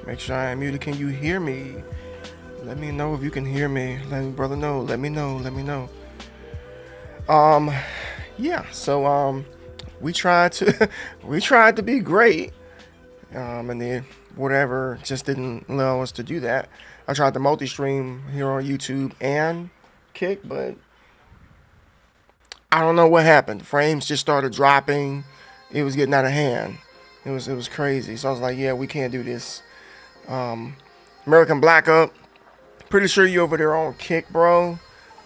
Make sure I am muted. Can you hear me? Let me know if you can hear me. Let me, brother, know. Let me know. Let me know. Um, yeah. So we tried to we tried to be great. And then whatever just didn't allow us to do that. I tried to multi-stream here on YouTube and Kick, but I don't know what happened. Frames just started dropping. It was getting out of hand. It was crazy. So I was like, yeah, we can't do this. Um, American Black Up. Pretty sure you over there on Kick, bro.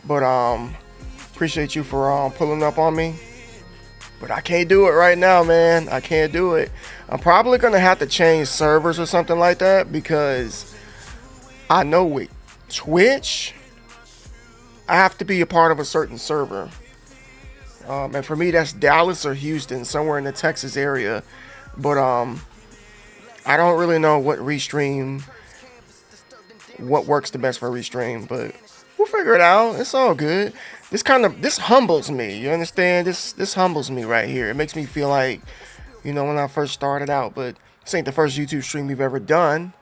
But appreciate you for pulling up on me. But I can't do it right now, man. I can't do it. I'm probably gonna have to change servers or something like that because I know with Twitch, I have to be a part of a certain server. And for me, that's Dallas or Houston, somewhere in the Texas area. But I don't really know what works the best for Restream. But we'll figure it out. It's all good. This humbles me. You understand? This humbles me right here. It makes me feel like, when I first started out. But this ain't the first YouTube stream we've ever done.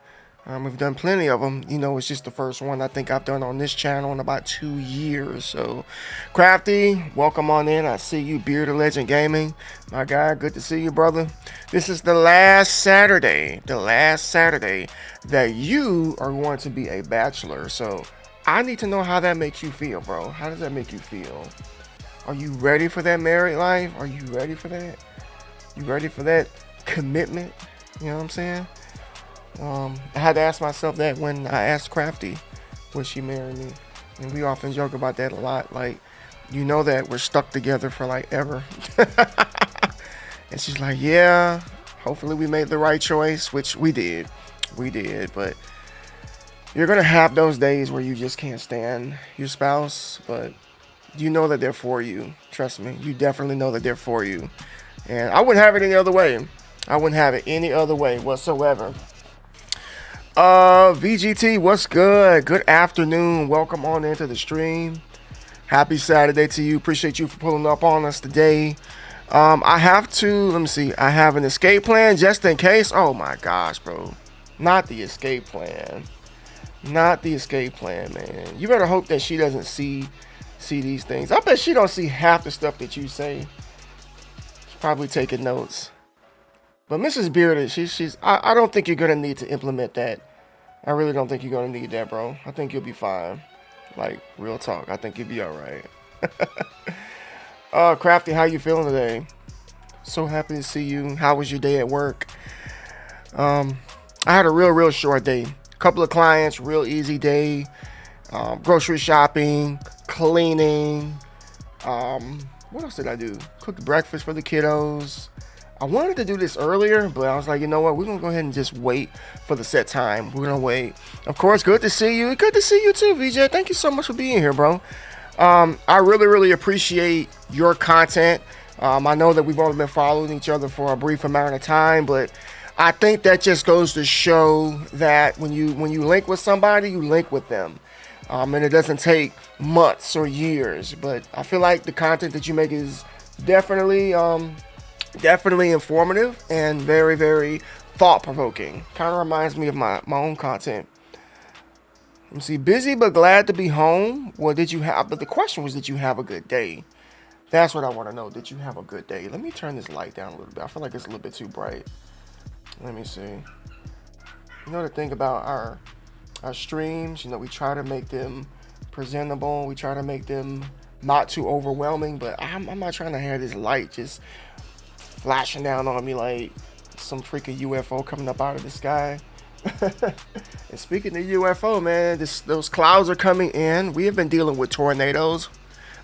We've done plenty of them. It's just the first one I think I've done on this channel in about 2 years. So, Crafty, welcome on in. I see you, Bearded Legend Gaming. My guy, good to see you, brother. This is the last Saturday that you are going to be a bachelor. So, I need to know how that makes you feel, bro. How does that make you feel? Are you ready for that married life? Are you ready for that? You ready for that commitment? You know what I'm saying? I had to ask myself that when I asked Crafty, would she marry me? And we often joke about that a lot. Like, that we're stuck together for like ever. And she's like, yeah, hopefully we made the right choice, which we did. We did. But you're going to have those days where you just can't stand your spouse. But you know that they're for you. Trust me. You definitely know that they're for you. And I wouldn't have it any other way. I wouldn't have it any other way whatsoever. VGT, what's good? Good afternoon. Welcome on into the stream. Happy Saturday to you. Appreciate you for pulling up on us today. I have an escape plan just in case. Oh my gosh, bro. Not the escape plan. Not the escape plan, man. You better hope that she doesn't see these things. I bet she don't see half the stuff that you say. She's probably taking notes. But Mrs. Bearded, I don't think you're going to need to implement that. I really don't think you're going to need that, bro. I think you'll be fine. Like, real talk. I think you'll be all right. Crafty, how you feeling today? So happy to see you. How was your day at work? I had a real short day. Couple of clients, real easy day. Grocery shopping, cleaning. What else did I do? Cooked breakfast for the kiddos. I wanted to do this earlier, but I was like, you know what? We're going to go ahead and just wait for the set time. We're going to wait. Of course, good to see you. Good to see you too, VJ. Thank you so much for being here, bro. I really appreciate your content. I know that we've only been following each other for a brief amount of time, but I think that just goes to show that when you link with somebody, you link with them. And it doesn't take months or years, but I feel like the content that you make is definitely informative and very thought-provoking. Kind of reminds me of my own content. Let me see. Busy but glad to be home. Well, but the question was, did you have a good day? That's what I want to know. Did you have a good day? Let me turn this light down a little bit. I feel like it's a little bit too bright. Let me see. The thing about our streams, we try to make them presentable. We try to make them not too overwhelming, but I'm not trying to have this light just flashing down on me like some freaking UFO coming up out of the sky. And speaking of UFO, man, those clouds are coming in. We have been dealing with tornadoes.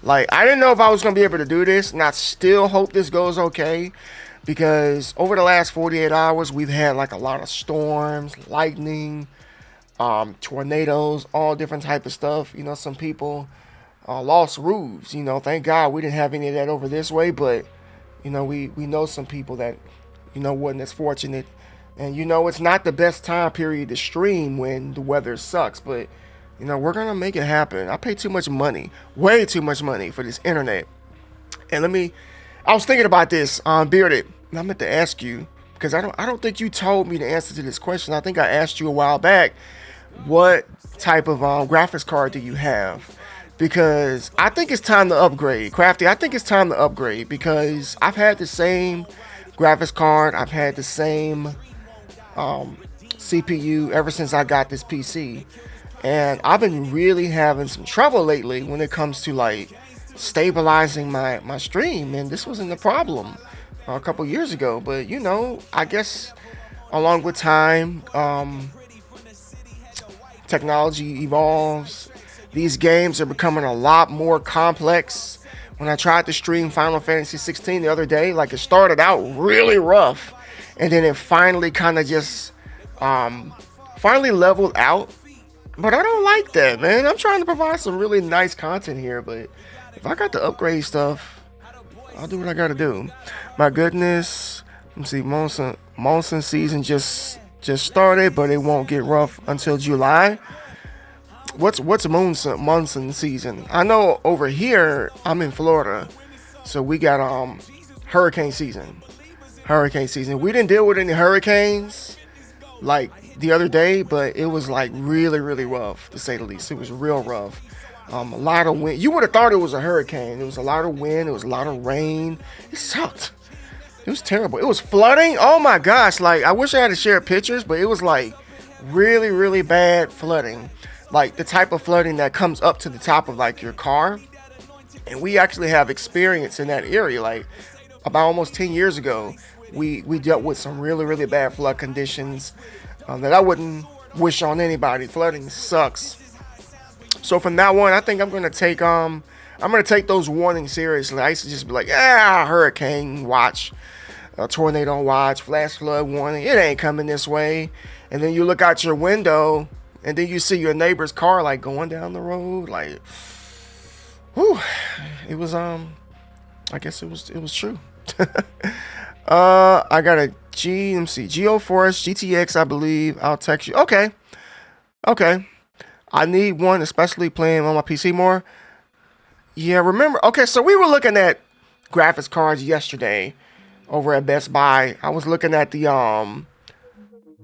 Like, I didn't know if I was going to be able to do this, and I still hope this goes okay, because over the last 48 hours, we've had like a lot of storms, lightning, tornadoes, all different type of stuff. Some people lost roofs. Thank God we didn't have any of that over this way, but we know some people that, wasn't as fortunate. And, it's not the best time period to stream when the weather sucks. But, we're going to make it happen. I pay too much money, way too much money for this internet. And I was thinking about this, Bearded. And I meant to ask you, because I don't think you told me the answer to this question. I think I asked you a while back, what type of graphics card do you have? Because I think it's time to upgrade. Crafty, I think it's time to upgrade because I've had the same graphics card. I've had the same CPU ever since I got this PC. And I've been really having some trouble lately when it comes to like stabilizing my stream. And this wasn't the problem a couple years ago. But you know, I guess along with time, technology evolves. These games are becoming a lot more complex. When I tried to stream Final Fantasy 16 the other day, like it started out really rough, and then it finally kind of just finally leveled out. But I don't like that, man. I'm trying to provide some really nice content here, but if I got to upgrade stuff, I'll do what I gotta do. My goodness, let's see, Monson season just started, but it won't get rough until July. What's Monson season? I know over here I'm in Florida, so we got hurricane season. Hurricane season. We didn't deal with any hurricanes like the other day, but it was like really really rough to say the least. It was real rough. A lot of wind. You would have thought it was a hurricane. It was a lot of wind. It was a lot of rain. It sucked. It was terrible. It was flooding. Oh my gosh! Like I wish I had to share pictures, but it was like really really bad flooding. Like the type of flooding that comes up to the top of like your car. And we actually have experience in that area. Like about almost 10 years ago, we dealt with some really really bad flood conditions that I wouldn't wish on anybody. Flooding sucks. So from now on, I think I'm gonna take those warnings seriously. I used to just be like, yeah, hurricane watch, tornado watch, flash flood warning. It ain't coming this way. And then you look out your window, and then you see your neighbor's car like going down the road. Like, whew, it was I guess it was true. I got a GeoForce GTX, I believe. I'll text you. Okay. I need one, especially playing on my PC more. Yeah, remember? Okay, so we were looking at graphics cards yesterday over at Best Buy. I was looking at the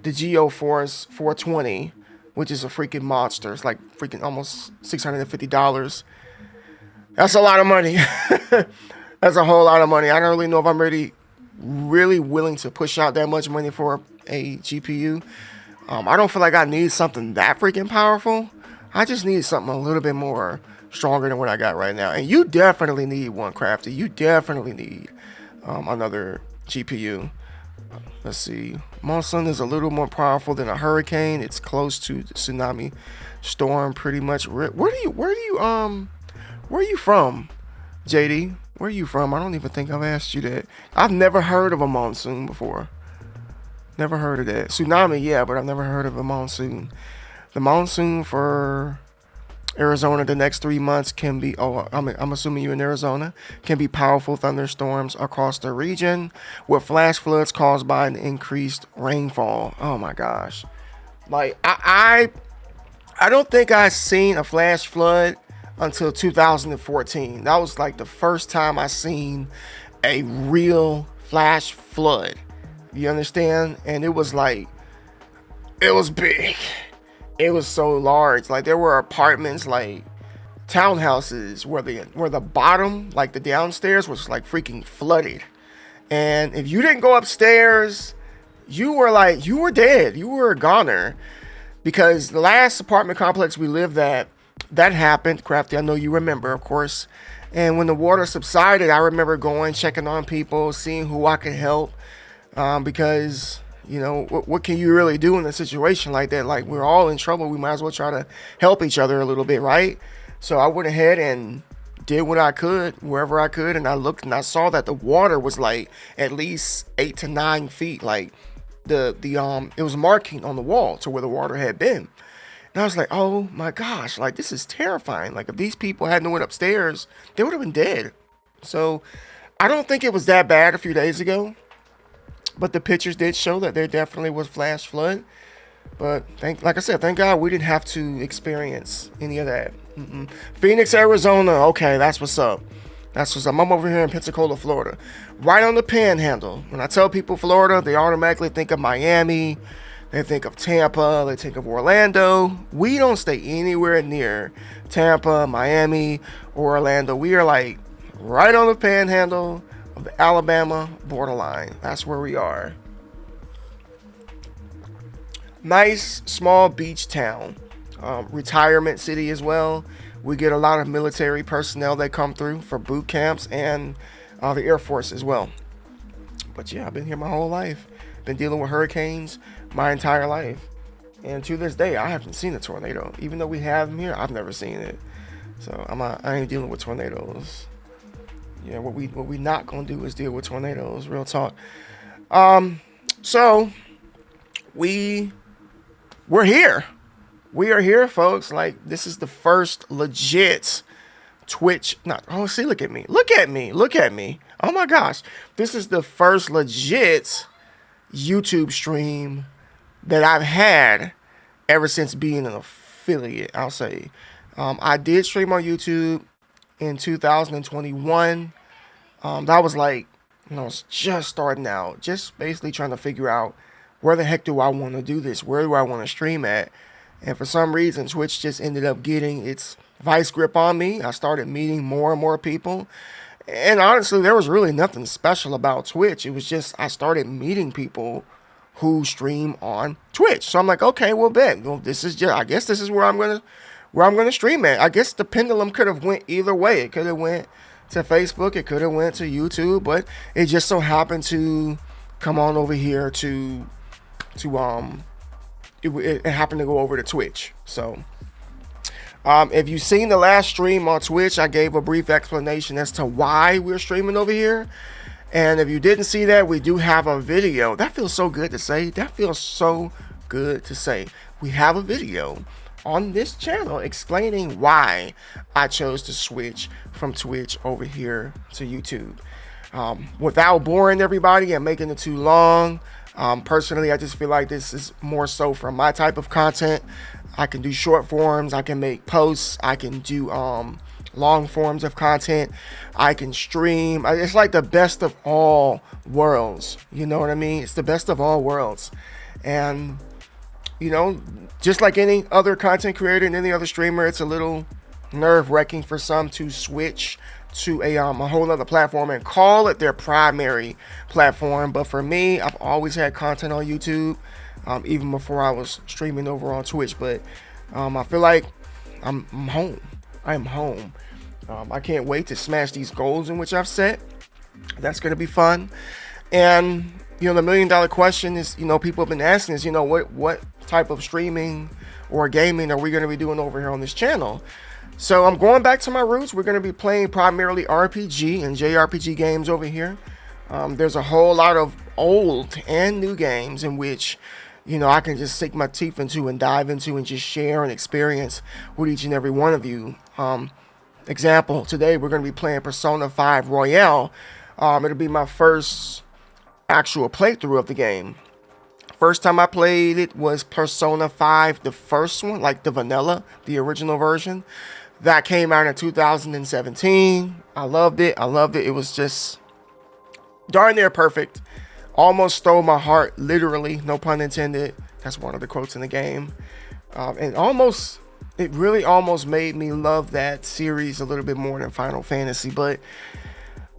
GeoForce 420, which is a freaking monster. It's like freaking almost $650. That's a lot of money. That's a whole lot of money. I don't really know if I'm really willing to push out that much money for a GPU. I don't feel like I need something that freaking powerful. I just need something a little bit more stronger than what I got right now. And you definitely need one, Crafty. You definitely need another GPU. Let's see. Monsun is a little more powerful than a hurricane. It's close to the tsunami storm, pretty much. Where are you from, JD? Where are you from? I don't even think I've asked you that. I've never heard of a monsoon before. Never heard of that. Tsunami, yeah, but I've never heard of a monsoon. The monsoon for Arizona the next 3 months can be, I'm assuming you're in Arizona, can be powerful thunderstorms across the region with flash floods caused by an increased rainfall. Oh my gosh. Like, I don't think I've seen a flash flood until 2014. That was like the first time I seen a real flash flood. You understand? And it was like, it was big. It was so large. Like there were apartments, like townhouses where the bottom, like the downstairs was like freaking flooded. And if you didn't go upstairs, you were dead. You were a goner. Because the last apartment complex we lived at, that happened. Crafty, I know you remember, of course. And when the water subsided, I remember going, checking on people, seeing who I could help. Because, you know, what can you really do in a situation like that? Like, we're all in trouble. We might as well try to help each other a little bit, right? So I went ahead and did what I could, wherever I could. And I looked and I saw that the water was like at least 8 to 9 feet. Like, it was marking on the wall to where the water had been. And I was like, oh my gosh, like, this is terrifying. Like, if these people hadn't went upstairs, they would have been dead. So I don't think it was that bad a few days ago. But the pictures did show that there definitely was flash flood. But like I said, thank God we didn't have to experience any of that. Phoenix, Arizona. Okay, that's what's up. That's what's up. I'm over here in Pensacola, Florida, right on the Panhandle. When I tell people Florida, they automatically think of Miami, they think of Tampa, they think of Orlando. We don't stay anywhere near Tampa, Miami, or Orlando. We are like right on the Panhandle of the Alabama borderline. That's where we are. Nice small beach town, retirement city as well. We get a lot of military personnel that come through for boot camps and the Air Force as well. But yeah, I've been here my whole life. Been dealing with hurricanes my entire life. And to this day, I haven't seen a tornado. Even though we have them here, I've never seen it. So I ain't dealing with tornadoes. Yeah, what we not gonna do is deal with tornadoes. Real talk. So we're here. We are here, folks. Like, this is the first legit Twitch. Not, oh, see, look at me. Look at me. Look at me. Oh my gosh. This is the first legit YouTube stream that I've had ever since being an affiliate, I'll say. I did stream on YouTube in 2021. That was like, I was just starting out, just basically trying to figure out where the heck do I want to do this? Where do I want to stream at? And for some reason, Twitch just ended up getting its vice grip on me. I started meeting more and more people. And honestly, there was really nothing special about Twitch. It was just I started meeting people who stream on Twitch. So I'm like, okay, well, bet. Well, this is just, I guess this is where I'm gonna stream at. I guess the pendulum could have went either way. It could have went to Facebook. It could have went to YouTube. But it just so happened to come on over here to it happened to go over to Twitch. So if you've seen the last stream on Twitch, I gave a brief explanation as to why we're streaming over here. And if you didn't see that, we do have a video. That feels so good to say. That feels so good to say. We have a video on this channel explaining why I chose to switch from Twitch over here to YouTube. Without boring everybody and making it too long, personally, I just feel like this is more so for my type of content. I can do short forms, I can make posts, I can do long forms of content, I can stream. It's like the best of all worlds. You know what I mean? It's the best of all worlds. And, you know, just like any other content creator and any other streamer, it's a little nerve-wracking for some to switch to a whole other platform and call it their primary platform. But for me, I've always had content on YouTube, even before I was streaming over on Twitch. But I feel like I'm home. I am home. I can't wait to smash these goals in which I've set. That's going to be fun. And, you know, the $1 million question is, you know, people have been asking is, you know, what type of streaming or gaming are we going to be doing over here on this channel? So I'm going back to my roots. We're going to be playing primarily RPG and JRPG games over here. There's a whole lot of old and new games in which, you know, I can just sink my teeth into and dive into and just share and experience with each and every one of you. Example, today we're going to be playing Persona 5 Royale. It'll be my first actual playthrough of the game. First time I played it was Persona 5, the first one, like the vanilla, the original version. That came out in 2017. I loved it. It was just darn near perfect. Almost stole my heart, literally, no pun intended. That's one of the quotes in the game. And it really almost made me love that series a little bit more than Final Fantasy. But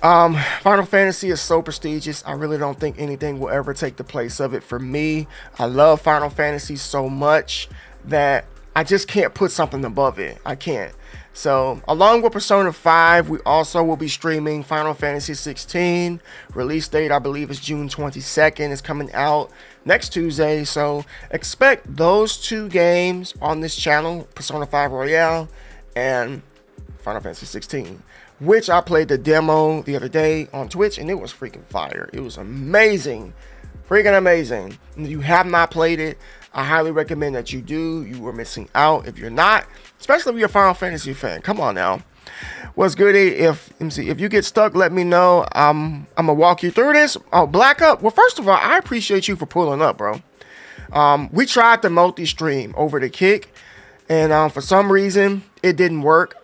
Final Fantasy is so prestigious. I really don't think anything will ever take the place of it for me. I love Final Fantasy so much that I just can't put something above it. I can't. So, along with Persona 5, we also will be streaming Final Fantasy 16. Release date, I believe, is June 22nd. It's coming out next Tuesday. So, expect those two games on this channel, Persona 5 Royale and Final Fantasy 16, which I played the demo the other day on Twitch, and it was freaking fire. It was amazing. Freaking amazing. If you have not played it, I highly recommend that you do. You are missing out if you're not, especially if you're a Final Fantasy fan. Come on now. What's good? If you get stuck, let me know. I'm gonna walk you through this. Oh, Black Up. Well, first of all, I appreciate you for pulling up, bro. We tried the multi-stream over the Kick, and for some reason it didn't work.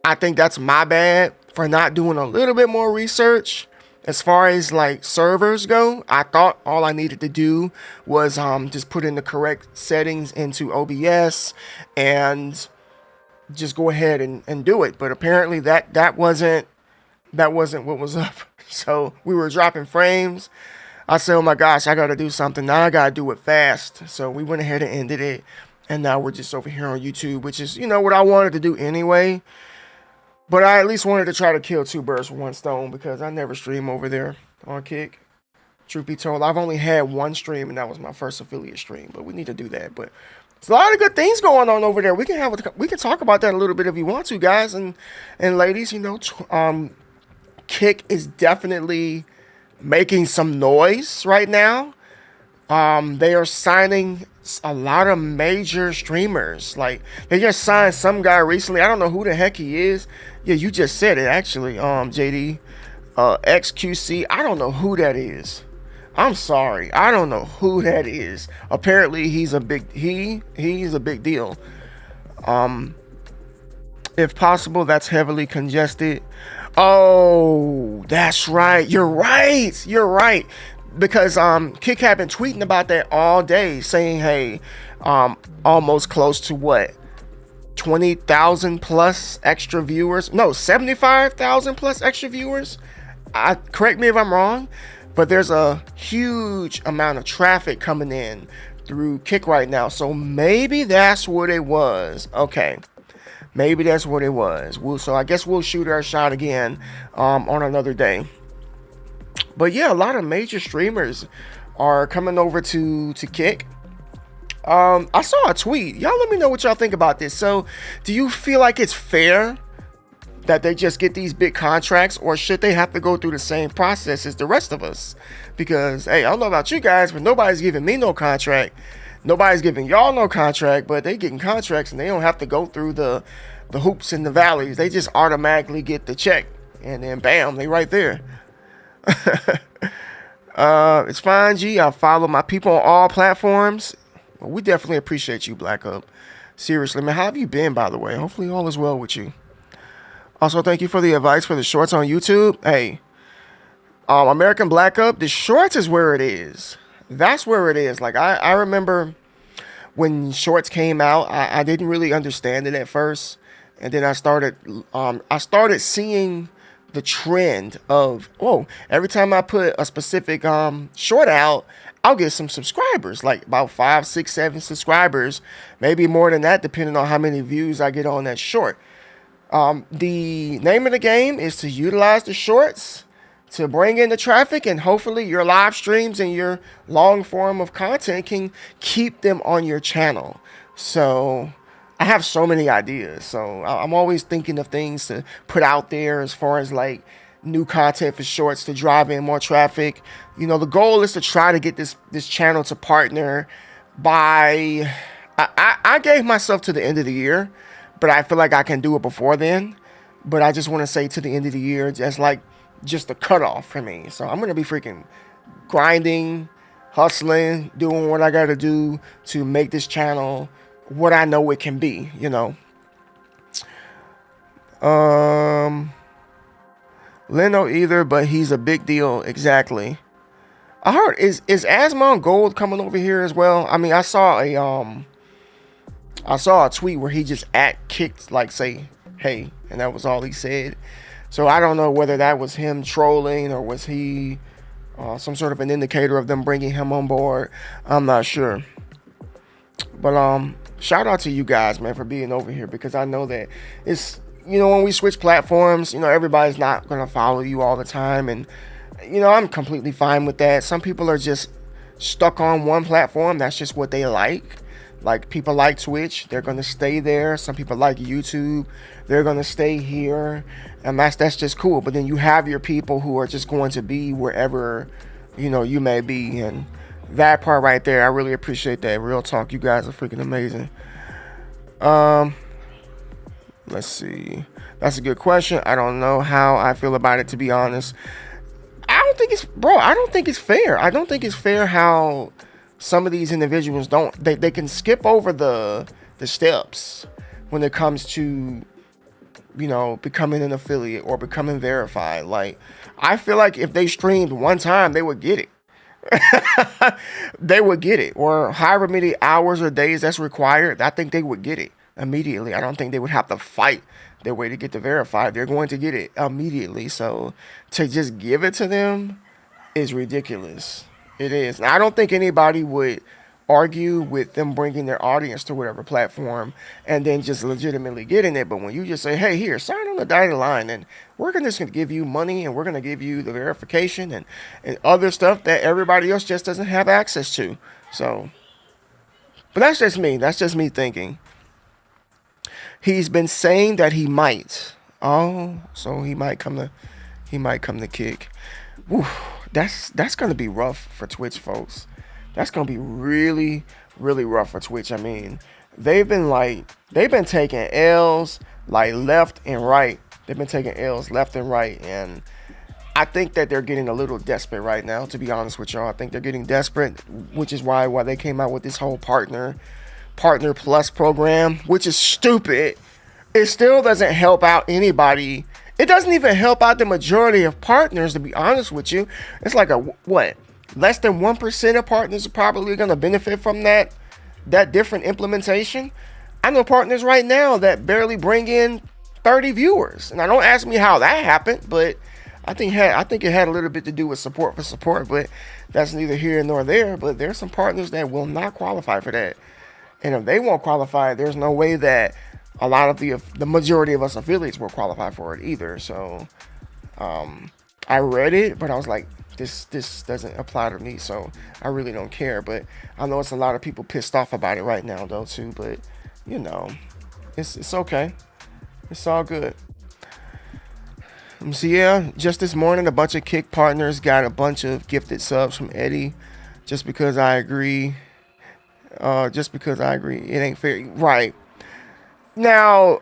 I think that's my bad. for not doing a little bit more research as far as like servers go. I thought all I needed to do was just put in the correct settings into OBS and just go ahead and do it. But apparently that wasn't what was up. So we were dropping frames. I said, oh my gosh, I gotta do something. Now I gotta do it fast. So we went ahead and ended it. And now we're just over here on YouTube, which is, what I wanted to do anyway. But I at least wanted to try to kill two birds with one stone because I never stream over there on Kick. Truth be told, I've only had one stream, and that was my first affiliate stream. But we need to do that. But there's a lot of good things going on over there. We can talk about that a little bit if you want to, guys and ladies. Kick is definitely making some noise right now. They are signing a lot of major streamers. Like, they just signed some guy recently. I don't know who the heck he is. Yeah, you just said it, actually, JD. XQC. I don't know who that is. I'm sorry. I don't know who that is. Apparently, he's a big deal. If possible, that's heavily congested. Oh, that's right. You're right. Because Kick had been tweeting about that all day, saying, hey, almost close to what? 20,000 plus extra viewers. No, 75,000 plus extra viewers. Correct me if I'm wrong, but there's a huge amount of traffic coming in through Kick right now. So maybe that's what it was. Okay. Maybe that's what it was. So I guess we'll shoot our shot again on another day. But yeah, a lot of major streamers are coming over to Kick. I saw a tweet. Y'all let me know what y'all think about this. So do you feel like it's fair that they just get these big contracts, or should they have to go through the same process as the rest of us? Because, hey, I don't know about you guys, but nobody's giving me no contract. Nobody's giving y'all no contract, but they getting contracts and they don't have to go through the hoops and the valleys. They just automatically get the check and then bam, they right there. It's fine, G. I follow my people on all platforms. Well, we definitely appreciate you, Black Up. Seriously, man, how have you been, by the way? Hopefully all is well with you. Also, thank you for the advice for the shorts on YouTube. Hey, American Black Up, the shorts is where it is. That's where it is. Like, I remember when shorts came out, I didn't really understand it at first. And then I started seeing the trend of, every time I put a specific short out, I'll get some subscribers, like about 5, 6, 7 subscribers, maybe more than that, depending on how many views I get on that short. The name of the game is to utilize the shorts to bring in the traffic, and hopefully your live streams and your long form of content can keep them on your channel. So I have so many ideas. So I'm always thinking of things to put out there as far as like new content for shorts to drive in more traffic. The goal is to try to get this channel to partner by, I gave myself to the end of the year, but I feel like I can do it before then. But I just want to say to the end of the year, just like just a cutoff for me. So I'm going to be freaking grinding, hustling, doing what I got to do to make this channel what I know it can be, Leno either, but he's a big deal. Exactly. I heard, is Asmon Gold coming over here as well? I mean, I saw a tweet where he just kicked, like, say, hey, and that was all he said. So I don't know whether that was him trolling or was he some sort of an indicator of them bringing him on board. I'm not sure. But shout out to you guys, man, for being over here, because I know that it's, when we switch platforms, everybody's not going to follow you all the time. And, I'm completely fine with that. Some people are just stuck on one platform. That's just what they like. Like, people like Twitch, they're going to stay there. Some people like YouTube, they're going to stay here. And that's just cool. But then you have your people who are just going to be wherever, you may be. And that part right there, I really appreciate that. Real talk, you guys are freaking amazing. Let's see. That's a good question. I don't know how I feel about it, to be honest. I don't think it's fair. I don't think it's fair how some of these individuals they can skip over the steps when it comes to becoming an affiliate or becoming verified. Like, I feel like if they streamed one time, they would get it. They would get it, or however many hours or days that's required. I think they would get it immediately. I don't think they would have to fight their way to get to verified. They're going to get it immediately. So to just give it to them is ridiculous. It is. And I don't think anybody would argue with them bringing their audience to whatever platform and then just legitimately getting it. But when you just say, hey, here, sign on the dotted line and we're just going to give you money and we're going to give you the verification and other stuff that everybody else just doesn't have access to. So, but that's just me. That's just me thinking. He's been saying that he might. Oh, so he might come to kick. Whew, that's going to be rough for Twitch, folks. That's going to be really, really rough for Twitch. I mean, they've been taking L's like left and right. They've been taking L's left and right. And I think that they're getting a little desperate right now, to be honest with y'all. I think they're getting desperate, which is why they came out with this whole Partner Plus program, which is stupid. It still doesn't help out anybody. It doesn't even help out the majority of partners, to be honest with you. It's like what? Less than 1% of partners are probably going to benefit from that different implementation. I know partners right now that barely bring in 30 viewers. And now don't ask me how that happened, but I think it had a little bit to do with support for support, but that's neither here nor there. But there's some partners that will not qualify for that. And if they won't qualify, there's no way that a lot of the majority of us affiliates will qualify for it either. So I read it, but I was like, this doesn't apply to me, so I really don't care. But I know it's a lot of people pissed off about it right now though too, but it's okay. It's all good. So yeah, just this morning a bunch of Kick partners got a bunch of gifted subs from Eddie just because I agree. It ain't fair. Right. Now,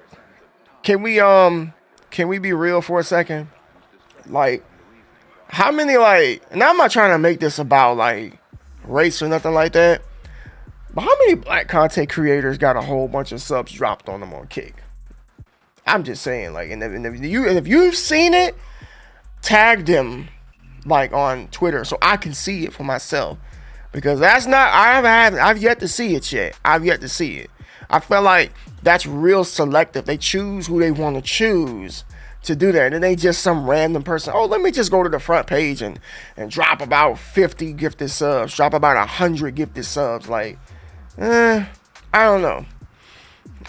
can we be real for a second? Like, how many, and I'm not trying to make this about race or nothing like that, but how many black content creators got a whole bunch of subs dropped on them on Kick? I'm just saying, and if you've seen it, tag them on Twitter so I can see it for myself, because I've yet to see it yet. I've yet to see it. I feel like that's real selective. They choose who they want to choose to do that, and they just some random person. Oh, let me just go to the front page and drop about 50 gifted subs, drop about 100 gifted subs. I don't know.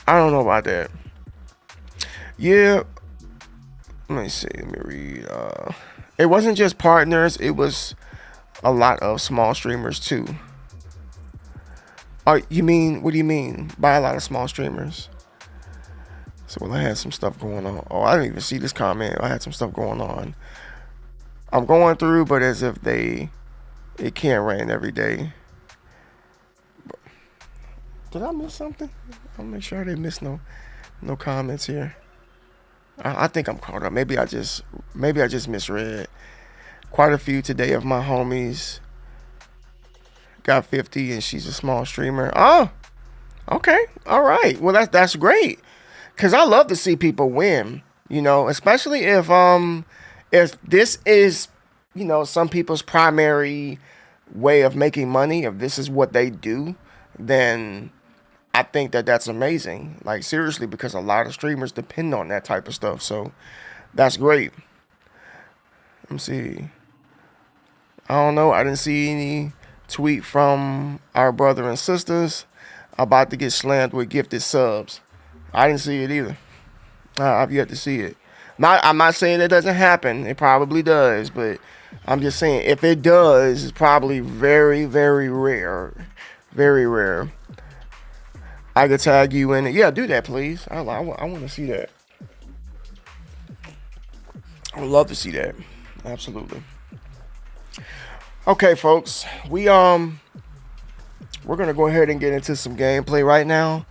I don't know about that. Yeah, let me see. Let me read. It wasn't just partners. It was a lot of small streamers too. Oh, what do you mean by a lot of small streamers? So I had some stuff going on. Oh, I didn't even see this comment. I had some stuff going on. I'm going through, but as if it can't rain every day. Did I miss something? I'll make sure I didn't miss no comments here. I think I'm caught up. Maybe I just misread. Quite a few today of my homies got 50, and she's a small streamer. Oh, okay, all right. Well, that's great, because I love to see people win. Especially if this is some people's primary way of making money. If this is what they do, then I think that's amazing. Seriously, because a lot of streamers depend on that type of stuff. So that's great. Let me see. I don't know. I didn't see any tweet from our brother and sisters about to get slammed with gifted subs. I didn't see it either. I've yet to see it. I'm not saying it doesn't happen. It probably does, but I'm just saying if it does, it's probably very, very rare. Very rare. I could tag you in it. Yeah, do that, please. I want to see that. I would love to see that. Absolutely. Okay, folks. We're gonna go ahead and get into some gameplay right now,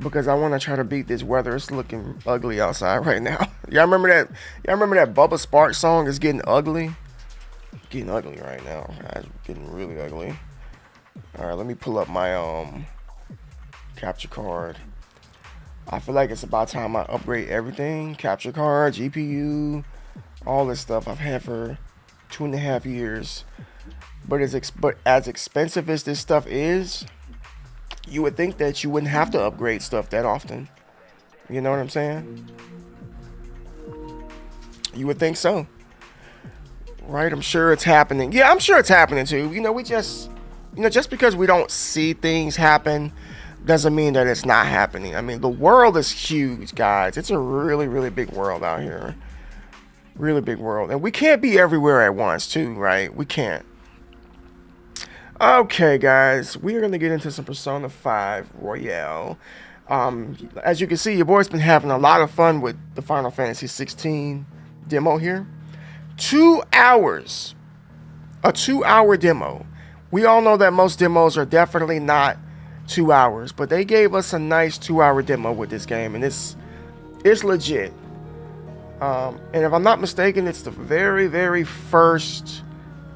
because I want to try to beat this weather. It's looking ugly outside right now. Y'all remember that Bubba Sparks song is getting ugly? Getting ugly right now. It's getting really ugly. All right, let me pull up my capture card. I feel like it's about time I upgrade everything. Capture card, GPU, all this stuff I've had for 2.5 years. But as expensive as this stuff is, you would think that you wouldn't have to upgrade stuff that often. You know what I'm saying? You would think so. Right? I'm sure it's happening. Yeah, I'm sure it's happening too. Just because we don't see things happen doesn't mean that it's not happening. I mean, the world is huge, guys. It's a really, really big world out here. Really big world. And we can't be everywhere at once too, right? We can't. Okay, guys, we are going to get into some Persona 5 Royale. As you can see, your boy's been having a lot of fun with the Final Fantasy 16 demo here. 2 hours. A 2-hour demo. We all know that most demos are definitely not 2 hours, but they gave us a nice 2-hour demo with this game, and it's legit. And if I'm not mistaken, it's the very, very first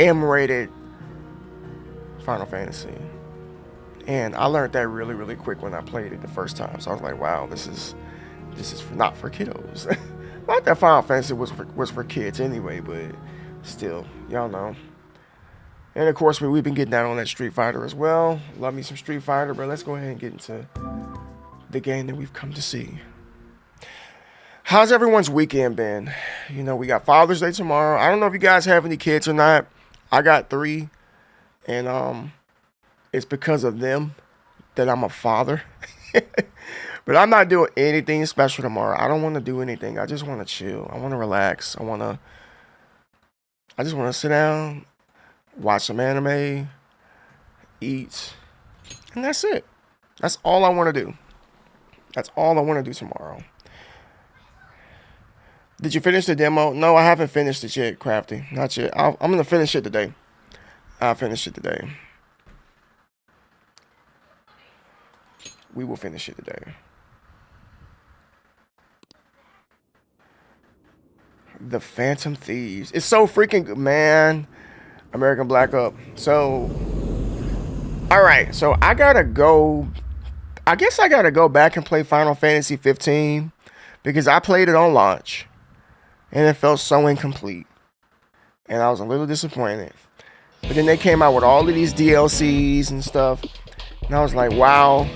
M-rated Final Fantasy. And I learned that really, really quick when I played it the first time. So I was like, wow, this is not for kiddos. Not that Final Fantasy was for kids anyway, but still, y'all know. And of course, we've been getting down on that Street Fighter as well. Love me some Street Fighter, but let's go ahead and get into the game that we've come to see. How's everyone's weekend been? You know, we got Father's Day tomorrow. I don't know if you guys have any kids or not. I got 3. And it's because of them that I'm a father. But I'm not doing anything special tomorrow. I don't want to do anything. I just want to chill. I want to relax. I just want to sit down, watch some anime, eat, and that's it. That's all I want to do. That's all I want to do tomorrow. Did you finish the demo? No, I haven't finished it yet, Crafty. Not yet. I'm going to finish it today. I'll finish it today. We will finish it today. The Phantom Thieves. It's so freaking good, man. American Black Up. So, alright. So, I gotta go. I guess I gotta go back and play Final Fantasy 15. Because I played it on launch. And it felt so incomplete. And I was a little disappointed. But then they came out with all of these DLCs and stuff. And I was like, wow.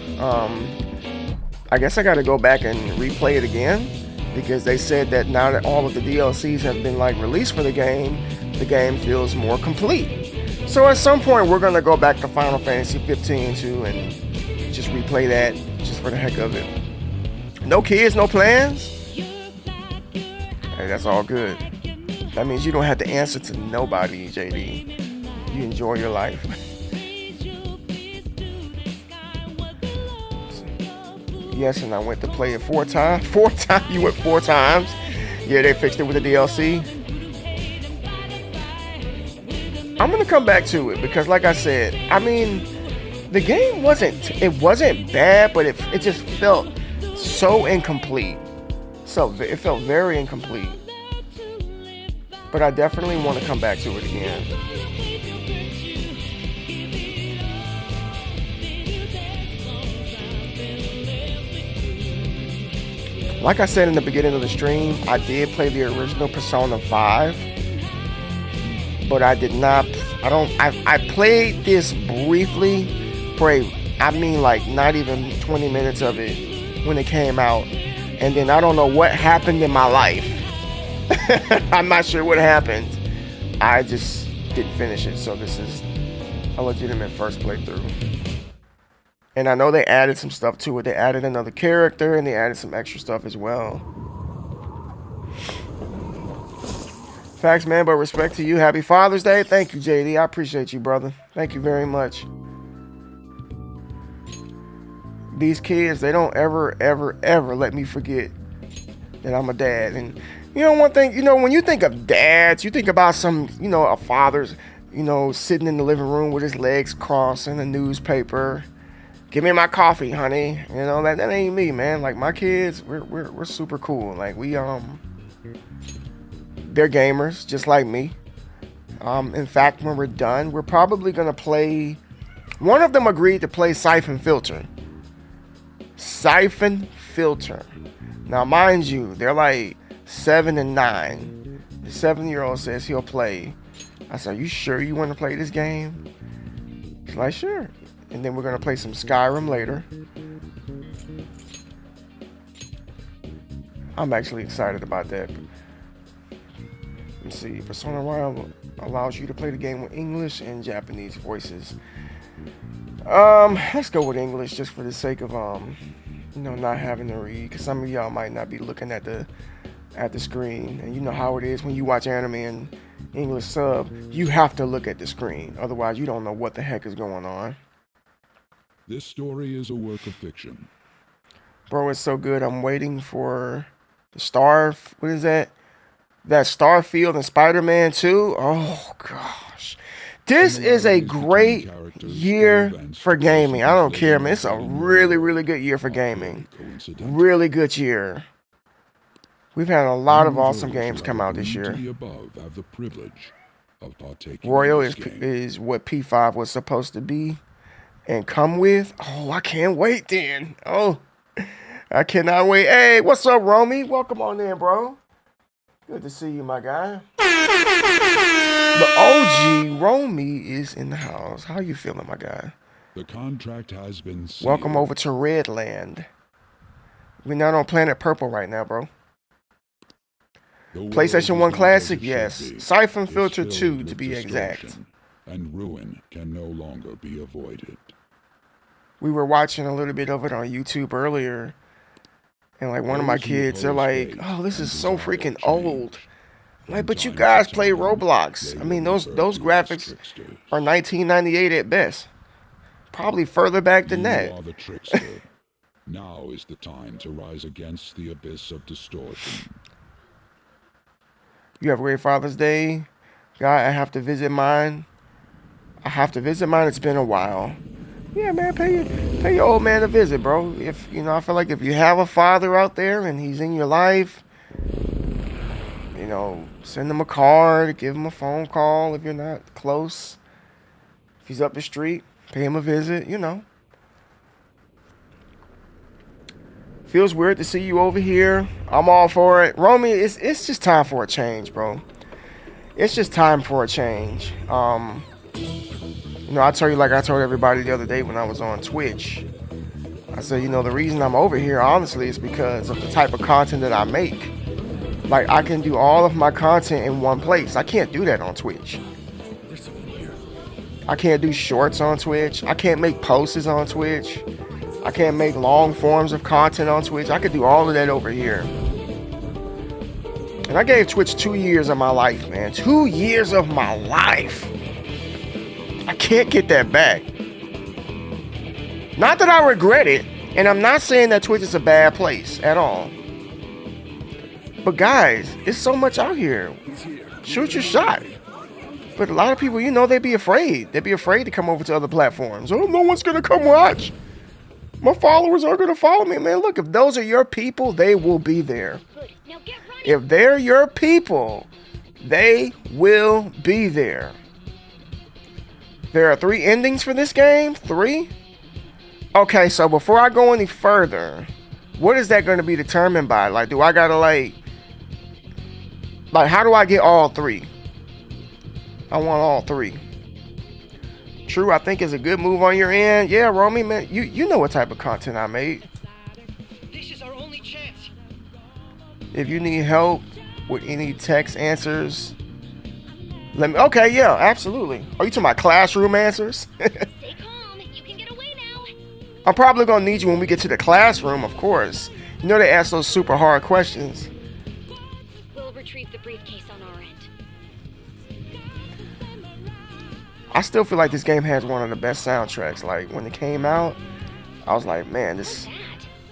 I guess I gotta go back and replay it again. Because they said that now that all of the DLCs have been released for the game feels more complete. So at some point we're gonna go back to Final Fantasy 15 too and just replay that just for the heck of it. No kids, no plans? Hey, that's all good. That means you don't have to answer to nobody, JD. You enjoy your life. Yes, and I went to play it 4 times. 4 times? You went 4 times? Yeah, they fixed it with the DLC. I'm gonna come back to it because, like I said, I mean, the game wasn't bad, but it just felt so incomplete. So it felt very incomplete. But I definitely want to come back to it again. Like I said in the beginning of the stream, I did play the original Persona 5, but I did not. I played this briefly for not even 20 minutes of it when it came out, and then I don't know what happened in my life. I'm not sure what happened. I just didn't finish it, so this is a legitimate first playthrough. And I know they added some stuff to it. They added another character, and they added some extra stuff as well. Facts, man, but respect to you. Happy Father's Day. Thank you, JD. I appreciate you, brother. Thank you very much. These kids, they don't ever let me forget that I'm a dad. And, one thing, when you think of dads, you think about a father's, sitting in the living room with his legs crossed in the newspaper. Give me my coffee, honey. That ain't me, man. Like, my kids, we're super cool. Like, they're gamers, just like me. In fact, when we're done, we're probably gonna play. One of them agreed to play Siphon Filter. Siphon filter. Now, mind you, they're like 7 and 9. The 7-year-old says he'll play. I said, "Are you sure you want to play this game?" He's like, "Sure." And then we're gonna play some Skyrim later. I'm actually excited about that. Let's see. Persona Royal allows you to play the game with English and Japanese voices. Let's go with English just for the sake of not having to read, because some of y'all might not be looking at the screen, and you know how it is when you watch anime in English sub, you have to look at the screen, otherwise you don't know what the heck is going on. This story is a work of fiction. Bro, it's so good. I'm waiting for the what is that? That Starfield and Spider-Man 2. Oh gosh. This is a great year for gaming. I don't care, man. It's a really, really good year for gaming. Really good year. We've had a lot of awesome games come out this year. Royal is what P5 was supposed to be and come with. Oh, I can't wait then. Oh, I cannot wait. Hey, what's up, Romy? Welcome on in, bro. Good to see you, my guy. The OG Romy is in the house. How you feeling, my guy? The contract has been sealed. Welcome over to Redland. We're not on Planet Purple right now, bro. PlayStation 1 Classic, yes. Siphon Filter 2, to be exact. And ruin can no longer be avoided. We were watching a little bit of it on YouTube earlier. And like one of my kids, they're like, "Oh, this is so freaking old." Like, but you guys play Roblox. I mean, those graphics are 1998 at best. Probably further back than that. You are the trickster. Now is the time to rise against the abyss of distortion. You have a great Father's Day. Guy, I have to visit mine. It's been a while. Yeah, man, pay your old man a visit, bro. If I feel like if you have a father out there and he's in your life, send him a card, give him a phone call if you're not close. If he's up the street, pay him a visit, Feels weird to see you over here. I'm all for it. Romy, it's just time for a change, bro. It's just time for a change. I tell you, like I told everybody the other day when I was on Twitch, I said, the reason I'm over here, honestly, is because of the type of content that I make. Like, I can do all of my content in one place. I can't do that on Twitch. I can't do shorts on Twitch. I can't make posts on Twitch. I can't make long forms of content on Twitch. I could do all of that over here. And I gave Twitch 2 years of my life, man. 2 years of my life. I can't get that back. Not that I regret it, and I'm not saying that Twitch is a bad place at all. But guys, it's so much out here. Shoot your shot. But a lot of people, they'd be afraid. They'd be afraid to come over to other platforms. Oh, no one's going to come watch. My followers are going to follow me. Man, look, if those are your people, they will be there. If they're your people, they will be there. There are 3 endings for this game? 3? Okay, so before I go any further, what is that going to be determined by? Like, do I got to, like, how do I get all 3? I want all 3. True, I think is a good move on your end. Yeah, Romy, man, you know what type of content I made. This is our only chance. If you need help with any text answers, let me. Okay, yeah, absolutely. Are you talking about classroom answers? Stay calm. You can get away now. I'm probably gonna need you when we get to the classroom, of course. They ask those super hard questions. We'll retrieve the briefcase on our end. I still feel like this game has one of the best soundtracks. Like, when it came out, I was like, man,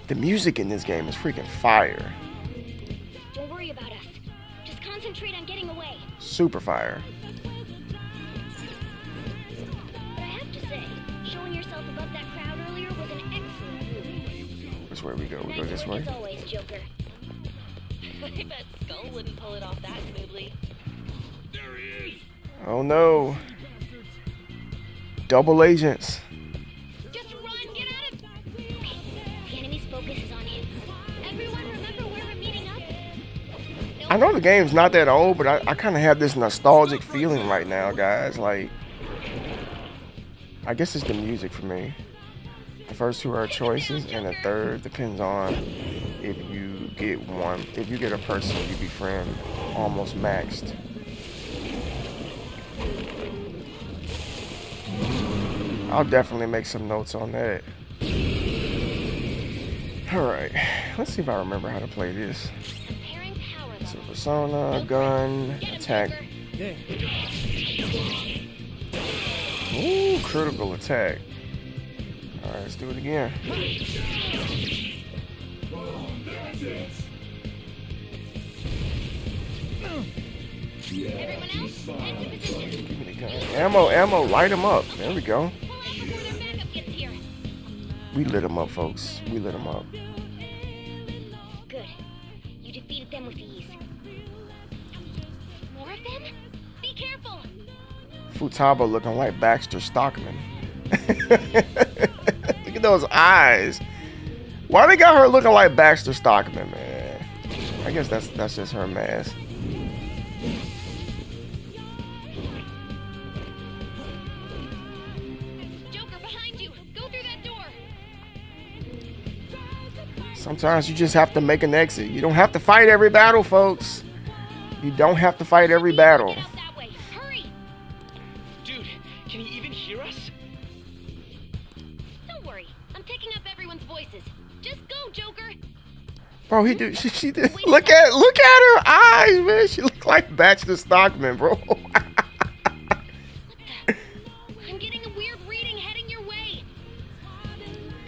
the music in this game is freaking fire. Don't worry about us. Just concentrate on getting away. Super fire. But I have to say, showing yourself above that crowd earlier was an excellent move. Which way we go? We go this way? As always, Joker. I bet Skull wouldn't pull it off that smoothly. There he is! Oh no. Double agents. Just run, get out of... Okay, the enemy's focus is on him. know the game's not that old, but I kind of have this nostalgic feeling right now, guys. Like, I guess it's the music for me. The first two are choices, and the third depends on if you get one. If you get a person you befriend almost maxed. I'll definitely make some notes on that. Alright, let's see if I remember how to play this. Comparing power So levels. persona, gun, attack. Ooh, critical attack. Alright, let's do it again. Everyone else, head to position. Give me the gun. Ammo, light them up. There we go. Pull out before their backup gets here. We lit them up, folks. We lit them up. Good. You defeated them with ease. More of them? Be careful. Futaba looking like Baxter Stockman. Look at those eyes. Why they got her looking like Baxter Stockman, man? I guess that's just her mask. Joker, behind you. Go through that door. Sometimes you just have to make an exit. You don't have to fight every battle, folks. You don't have to fight every battle. Get out that way. Hurry. Dude, can he even hear us? Don't worry. I'm picking up everyone's voices. Just go, Joker. Bro, he do. She did. Look at her eyes, man. She look like Baxter Stockman, bro. I'm getting a weird reading heading your way.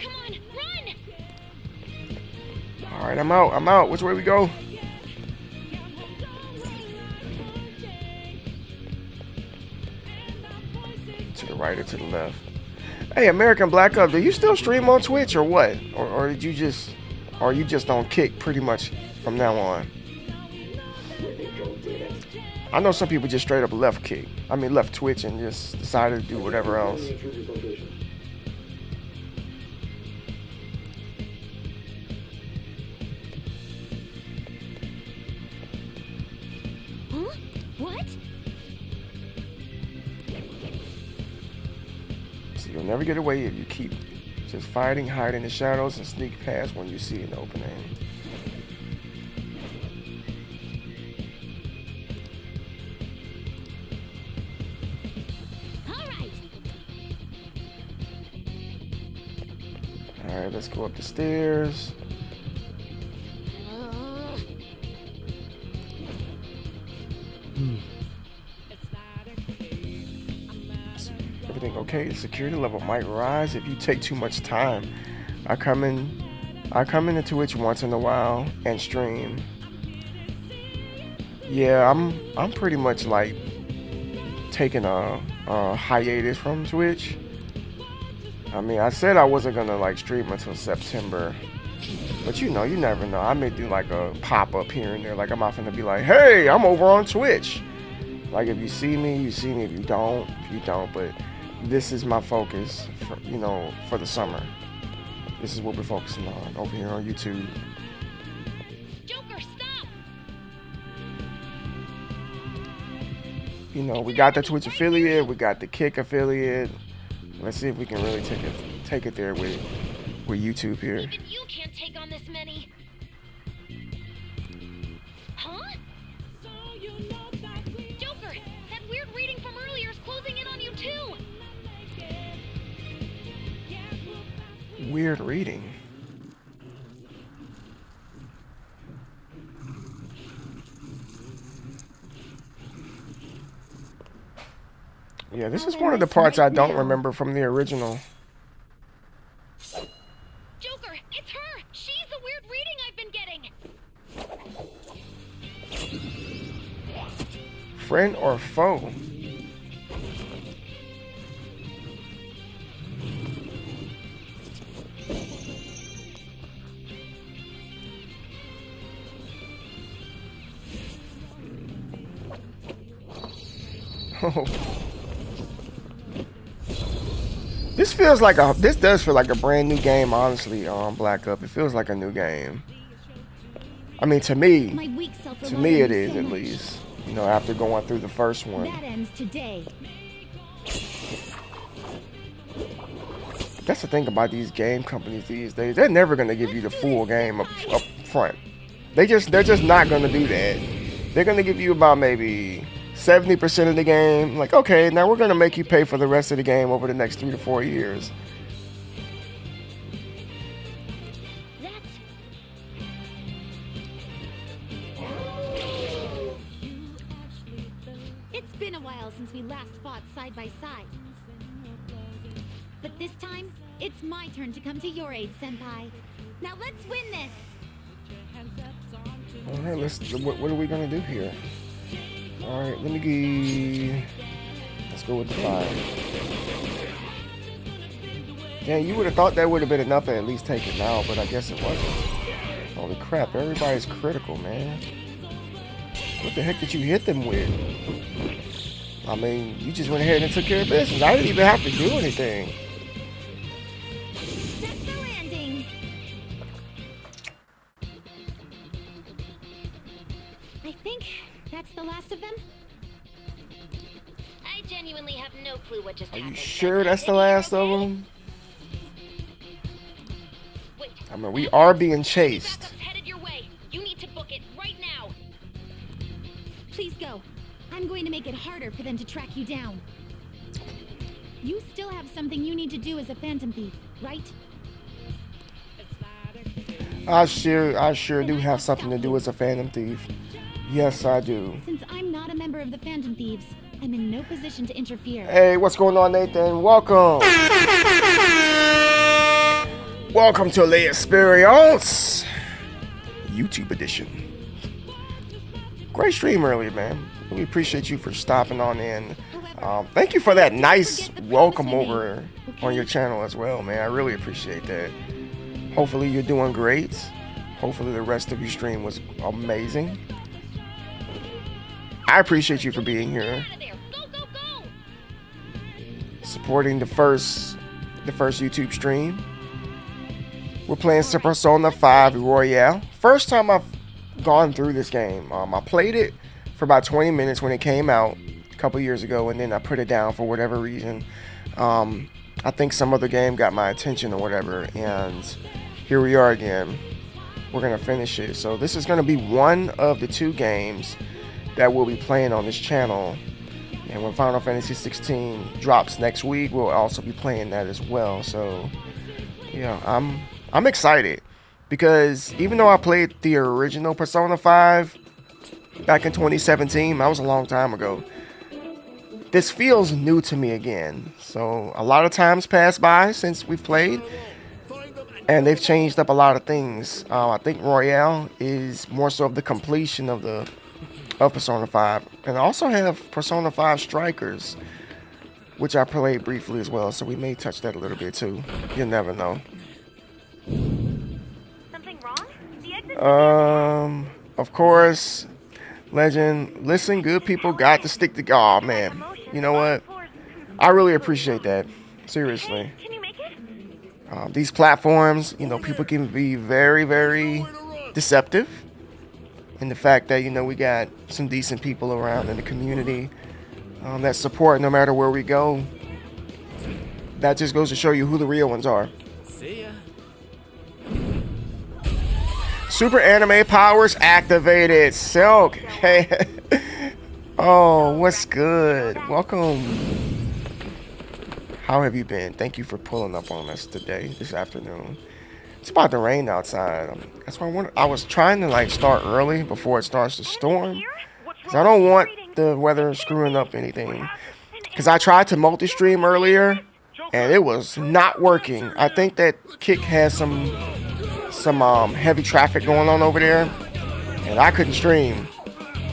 Come on, run. All right, I'm out. Which way we go? To the right or to the left? Hey, American Black Up, do you still stream on Twitch or what? Or did you just, or you just on Kick pretty much from now on? I know some people just straight up left Twitch and just decided to do whatever else. Huh? What? So you'll never get away if you keep just fighting, hide in the shadows, and sneak past when you see an opening. All right. All right, let's go up the stairs. Everything okay? The security level might rise if you take too much time. I come into Twitch once in a while and stream. Yeah, I'm pretty much like taking a hiatus from Twitch. I mean, I said I wasn't gonna like stream until September, but you know, you never know. I may do like a pop up here and there. Like I'm often gonna be like, "Hey, I'm over on Twitch." Like if you see me, you see me. If you don't, you don't. But this is my focus, for, you know, for the summer. This is what we're focusing on over here on YouTube. Joker, stop. You know, we got the Twitch affiliate, we got the Kick affiliate. Let's see if we can really take it there with YouTube here. Even you can't take on this many. Huh? Joker, that weird reading from earlier is closing in on you too. Weird reading. Yeah, this is one of the parts I don't remember from the original. Joker, it's her. She's the weird reading I've been getting. Friend or foe? Oh. This does feel like a brand new game, honestly. Black Up. It feels like a new game. I mean, to My me, weak self to me it is at least. You know, after going through the first one. That ends today. That's the thing about these game companies these days. They're never gonna give you the full game up front. They're just not gonna do that. They're gonna give you about maybe 70% of the game. Like, okay, now we're gonna make you pay for the rest of the game over the next 3 to 4 years. That's It's been a while since we last fought side by side. But this time, it's my turn to come to your aid, Senpai. Now let's win this! All right, what are we gonna do here? All right, let's go with the 5. Yeah, you would have thought that would have been enough to at least take it now, but I guess it wasn't. Holy crap, everybody's critical, man. What the heck did you hit them with? I mean, you just went ahead and took care of business. I didn't even have to do anything. That's the landing! I think that's the last of them. I genuinely have no clue what just Are happened. you sure that's the last of them? Wait, I mean, we are being chased. backup's headed your way. You need to book it right now. Please go. I'm going to make it harder for them to track you down. You still have something you need to do as a Phantom Thief, right? I sure do have something to do as a Phantom Thief. Yes, I do. Since I'm not a member of the Phantom Thieves, I'm in no position to interfere. Hey, what's going on, Nathan? Welcome. Welcome to the Experience YouTube edition. Great stream earlier, man. We appreciate you for stopping on in. Thank you for that nice welcome over on your channel as well, man. I really appreciate that. Hopefully you're doing great. Hopefully the rest of your stream was amazing. I appreciate you for being here, Out of there. Go, go, go! supporting the first YouTube stream. We're playing some Persona 5 Royale. First time I've gone through this game. I played it for about 20 minutes when it came out a couple years ago, and then I put it down for whatever reason. I think some other game got my attention or whatever, and here we are again. We're gonna finish it. So this is gonna be one of the 2 games that we'll be playing on this channel. And when Final Fantasy 16 drops next week, we'll also be playing that as well. So yeah, I'm excited because even though I played the original Persona 5 back in 2017, that was a long time ago, this feels new to me again. So a lot of time's passed by since we've played, and they've changed up a lot of things. I think Royale is more so of the completion of Persona 5, and I also have Persona 5 Strikers, which I played briefly as well, so we may touch that a little bit too. You never know. Something wrong? The exit. Of course, Legend, listen, good people got to stick together. Oh man, you know what? I really appreciate that. Seriously. Can you make it? These platforms, you know, people can be very, very deceptive. And the fact that, you know, we got some decent people around in the community that support no matter where we go. That just goes to show you who the real ones are. See ya. Super anime powers activated. Silk. Hey. Oh, what's good? Welcome. How have you been? Thank you for pulling up on us today, this afternoon. It's about to rain outside. That's why I was trying to like start early before it starts to storm. Because I don't want the weather screwing up anything. Because I tried to multi-stream earlier and it was not working. I think that Kick has some heavy traffic going on over there, and I couldn't stream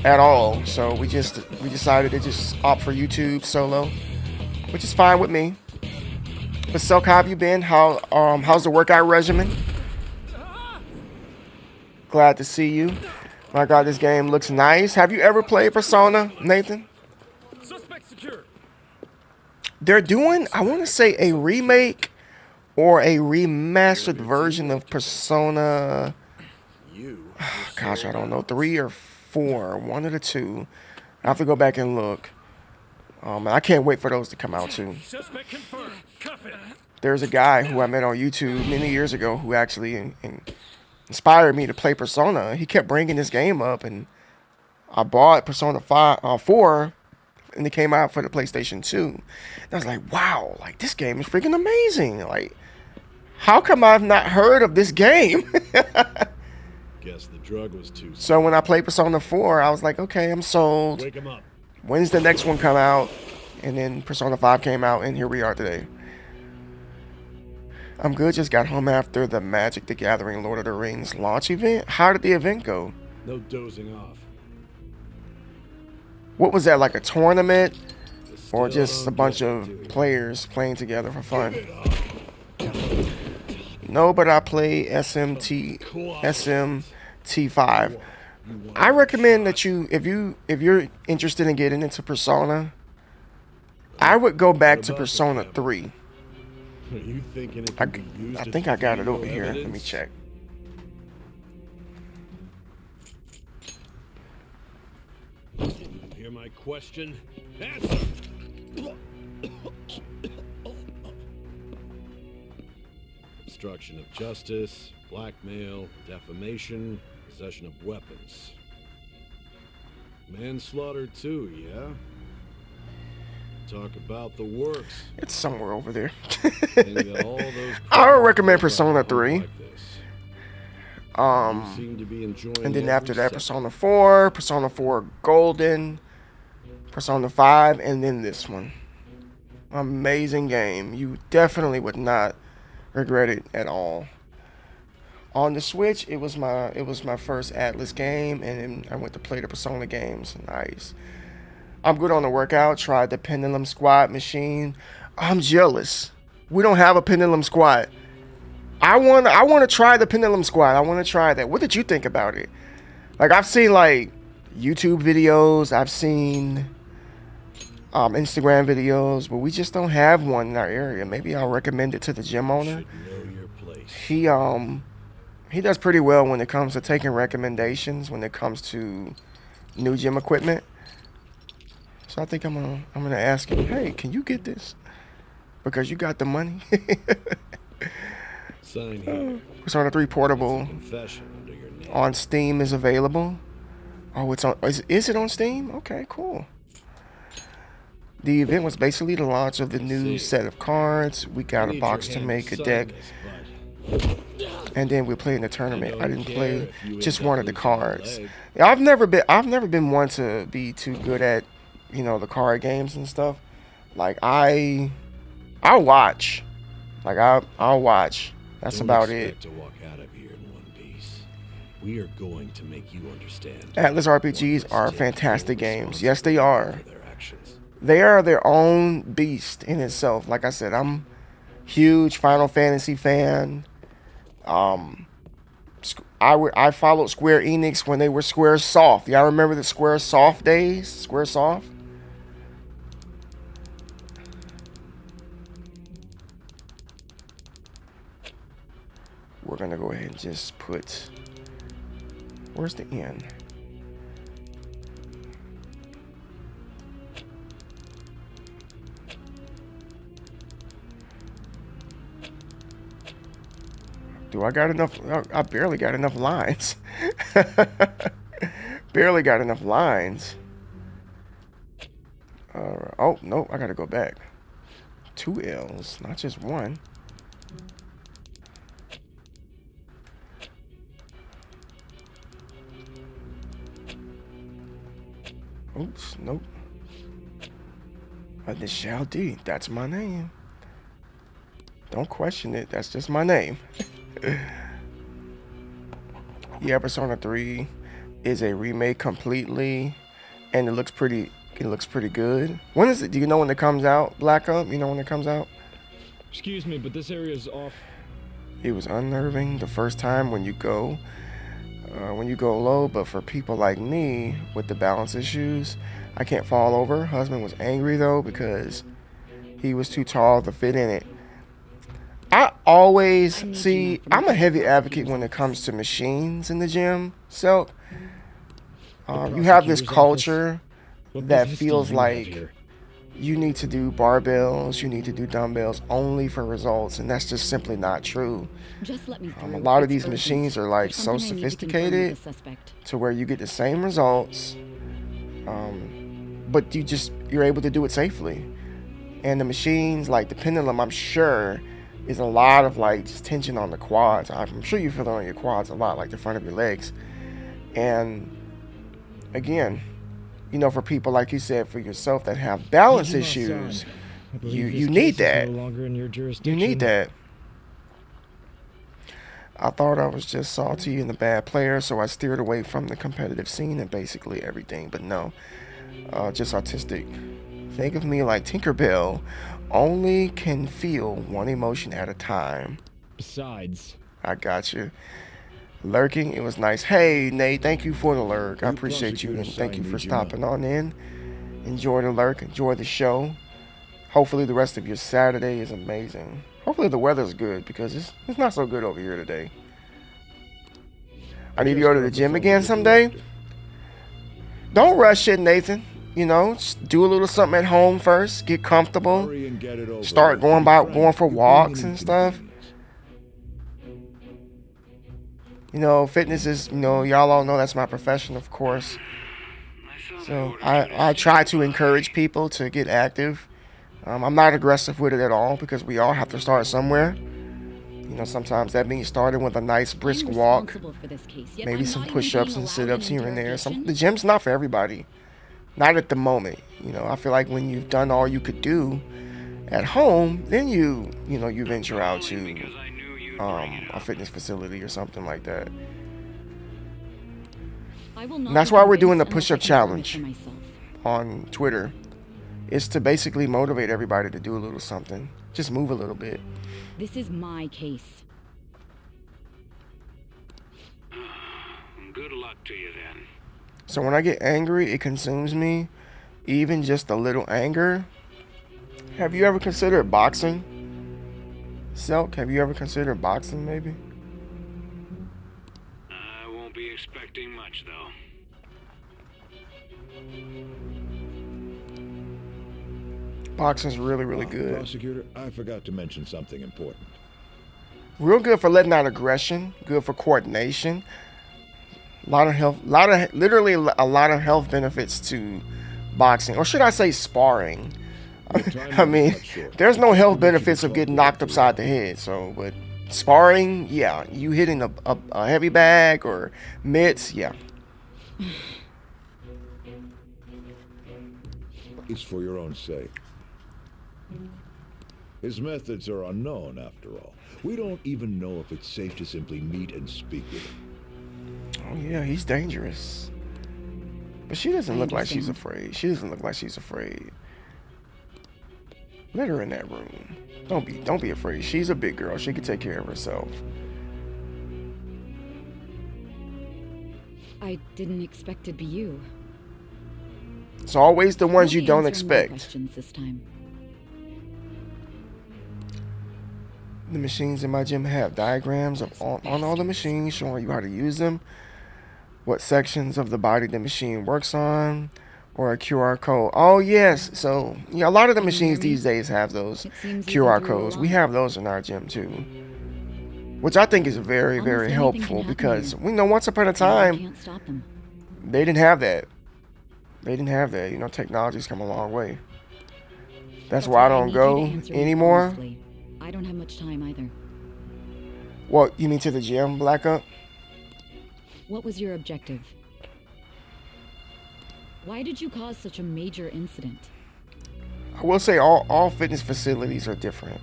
at all. So we decided to just opt for YouTube solo, which is fine with me. But Silk, how have you been? How's the workout regimen? Glad to see you. My God, this game looks nice. Have you ever played Persona, Nathan? Suspect secure. They're doing, I want to say, a remake or a remastered version of Persona. Gosh, I don't know. 3 or 4. One of the two. I have to go back and look. And I can't wait for those to come out too. Suspect confirmed. Cuff it. There's a guy who I met on YouTube many years ago who actually inspired me to play Persona. He kept bringing this game up, and I bought Persona 4, and it came out for the PlayStation 2. And I was like, wow, like this game is freaking amazing. Like, how come I've not heard of this game? Guess the drug was too. So when I played Persona 4, I was like, okay, I'm sold. Wake him up. When's the next one come out? And then Persona 5 came out, and here we are today. I'm good. Just got home after the Magic the Gathering Lord of the Rings launch event. How did the event go? No dozing off. What was that, like a tournament? Or Still just a don't bunch get of it, dude. players playing together for fun? No, but I play SMT5. I recommend that if you're interested in getting into Persona, I would go back to Persona 3. Are you thinking it I can be used as think I got it over video here. Let me evidence? check. Hear my question? Answer. Obstruction of justice, blackmail, defamation, possession of weapons. Manslaughter too, yeah? Talk about the works. It's somewhere over there. And you got all those I would recommend criminals Persona like 3. this. You seem to be enjoying And then every after that, second. Persona 4, Persona 4 Golden, Persona 5, and then this one. Amazing game. You definitely would not regret it at all. On the Switch, it was my first Atlas game, and then I went to play the Persona games. Nice. I'm good on the workout. Tried the Pendulum Squat machine. I'm jealous. We don't have a Pendulum Squat. I want to try the Pendulum Squat. I want to try that. What did you think about it? Like, I've seen like YouTube videos. I've seen Instagram videos, but we just don't have one in our area. Maybe I'll recommend it to the gym owner. Should know your place. He does pretty well when it comes to taking recommendations when it comes to new gym equipment. So I think I'm gonna ask him, hey, can you get this? Because you got the money. Sign here. Persona 3 Portable Confession under your name. on Steam is available. Oh, it's on. Is it on Steam? Okay, cool. The event was basically the launch of the new set of cards. We got a Need box your to hand make a sign deck, this, bud. and then we play in the tournament. I didn't care play if you just end up one of the losing a cards. leg. Yeah, I've never been one to be too good at, the card games and stuff. Like I'll watch. Like I'll watch. That's Don't about expect it. to walk out of here in one piece. We are going to make you understand. Atlas what RPGs must are take fantastic full games. Yes, they are. responsibility for their actions. They are their own beast in itself. Like I said, I'm huge Final Fantasy fan. I followed Square Enix when they were Square Soft. Y'all remember the Square Soft days? Square Soft? We're gonna go ahead and just put. Where's the end? Do I got enough? I barely got enough lines. Barely got enough lines. Oh, no, I gotta go back. 2 L's, not just one. Oops, nope. Initial D, that's my name. Don't question it, that's just my name. Yeah, Persona 3 is a remake completely, and it looks pretty good. When is it? Do you know when it comes out? Black Up? You know when it comes out? Excuse me, but this area is off. It was unnerving the first time when you go low, but for people like me with the balance issues, I can't fall over. Husband was angry though because he was too tall to fit in it. I always I need to see. know from I'm a the heavy advocate prosecutor's when it office. comes to machines in the gym. So The you have this prosecutor's office? culture What that business do feels you have like here? you need to do barbells, you need to do dumbbells only for results, and that's just simply not true. Just let me through. A lot of It's these urgent. machines are like There's so something I need to confirm with sophisticated the suspect. to where you get the same results, but you're able to do it safely. And the machines, like the pendulum, I'm sure is a lot of like just tension on the quads. I'm sure you feel it on your quads a lot, like the front of your legs. And again, you know, for people like you said, for yourself that have balance Agent issues, Hassan, I believe you this need case is that. No longer in your You jurisdiction. need that. I thought I was just salty and a bad player, so I steered away from the competitive scene and basically everything. But no, just autistic. Think of me like Tinkerbell, only can feel one emotion at a time. Besides, I got you. Lurking, it was nice. Hey, Nate, thank you for the lurk. I You appreciate you, and prosecutors thank you signed for me, Jim up. stopping on in. Enjoy the lurk, enjoy the show. Hopefully the rest of your Saturday is amazing. Hopefully the weather's good, because it's not so good over here today. I need to go to the gym again someday. Don't rush it, Nathan. You know, just do a little something at home first. Get comfortable. Hurry and get it over Start with. going Frank, for you're being walks an and stuff. inconvenience. You know, fitness is, you know, y'all all know that's my profession, of course. So I try to encourage people to get active. I'm not aggressive with it at all because we all have to start somewhere. You know, sometimes that means starting with a nice brisk I'm walk, responsible for this case, yet maybe I'm some not even push-ups being and allowed sit-ups an here and there. The interrogation? gym's not for everybody. Not at the moment. You know, I feel like when you've done all you could do at home, then you venture out to a fitness facility or something like that. I will not And that's be why we're doing convinced the unless I push-up confirm it challenge for myself. on Twitter. It's to basically motivate everybody to do a little something. Just move a little bit. This is my case. Good luck to you then. So when I get angry, it consumes me. Even just a little anger. Have you ever considered boxing? Selk, have you ever considered boxing maybe? I won't be expecting much though. Boxing's really, really good. Prosecutor, I forgot to mention something important. Real good for letting out aggression. Good for coordination. Literally a lot of health benefits to boxing. Or should I say sparring? I mean, there's no health benefits of getting knocked upside the head. So, but sparring, yeah. You hitting a heavy bag or mitts, yeah. It's for your own sake. His methods are unknown, after all. We don't even know if it's safe to simply meet and speak with him. Oh yeah, he's dangerous. But she doesn't I look like she's understand. afraid. She doesn't look like she's afraid. Let her in that room. Don't be afraid. She's a big girl. She can take care of herself. I didn't expect it'd be you. It's always the ones You'll you be don't answering my expect. questions this time. The machines in my gym have diagrams of on all the machines showing you how to use them, what sections of the body the machine works on, or a QR code. Oh yes, so yeah, a lot of the Can you machines hear me? these days have those It seems QR you've been through a codes. We lot. have those in our gym too, which I think is very, Almost very anything helpful can happen because here. we know once upon a I time can't stop them. they didn't have that. They didn't have that. You know, technology's come a long way. That's why I don't need you to go answer me anymore. honestly. I don't have much time either. What, you mean to the gym, Black Up? What was your objective? Why did you cause such a major incident? I will say all fitness facilities are different.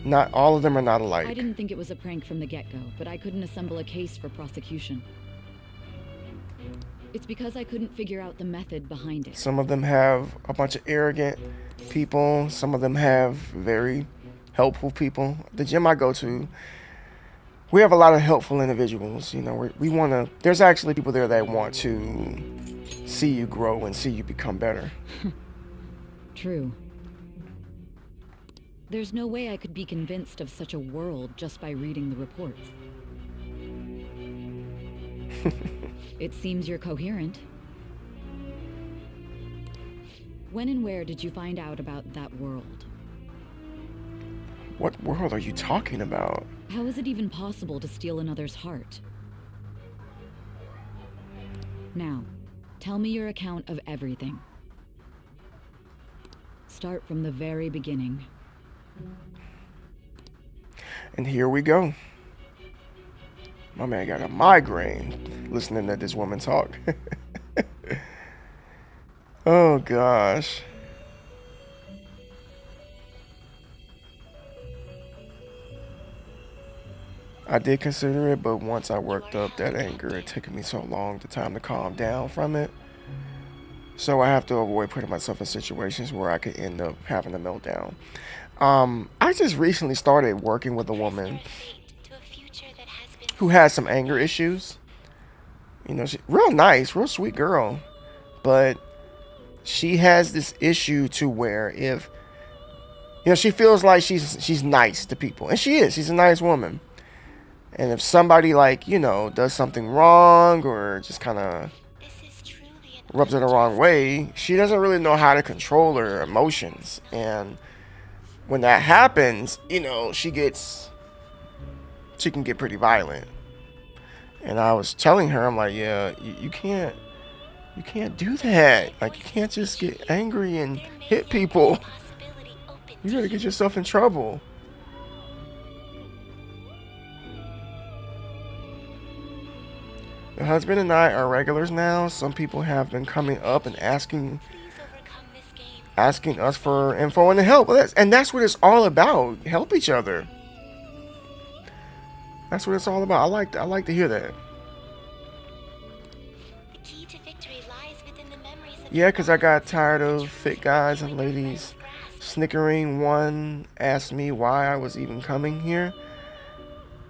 Not all of them are not alike. I didn't think it was a prank from the get-go, but I couldn't assemble a case for prosecution. It's because I couldn't figure out the method behind it. Some of them have a bunch of arrogant people. Some of them have very helpful people. The gym I go to, we have a lot of helpful individuals. You know, we want to. There's actually people there that want to see you grow and see you become better. True. There's no way I could be convinced of such a world just by reading the reports. It seems you're coherent. When and where did you find out about that world? What world are you talking about? How is it even possible to steal another's heart? Now, tell me your account of everything. Start from the very beginning. And here we go. My man got a migraine listening to this woman talk. Oh gosh. I did consider it, but once I worked up that anger, it took me so long the time to calm down from it. So I have to avoid putting myself in situations where I could end up having a meltdown. I just recently started working with a woman who has some anger issues. You know, she real nice, real sweet girl, but she has this issue to where if she feels like she's nice to people, and she is. She's a nice woman. And if somebody does something wrong or just kind of rubs her the wrong way, she doesn't really know how to control her emotions. And when that happens, she can get pretty violent. And I was telling her, I'm like, yeah, you can't do that. Like, you can't just get angry and hit people. You gotta get yourself in trouble. The husband and I are regulars now. Some people have been coming up and asking us for info and help. And that's what it's all about. Help each other. That's what it's all about. I like to hear that. Yeah, because I got tired of fit guys and ladies snickering. One asked me why I was even coming here.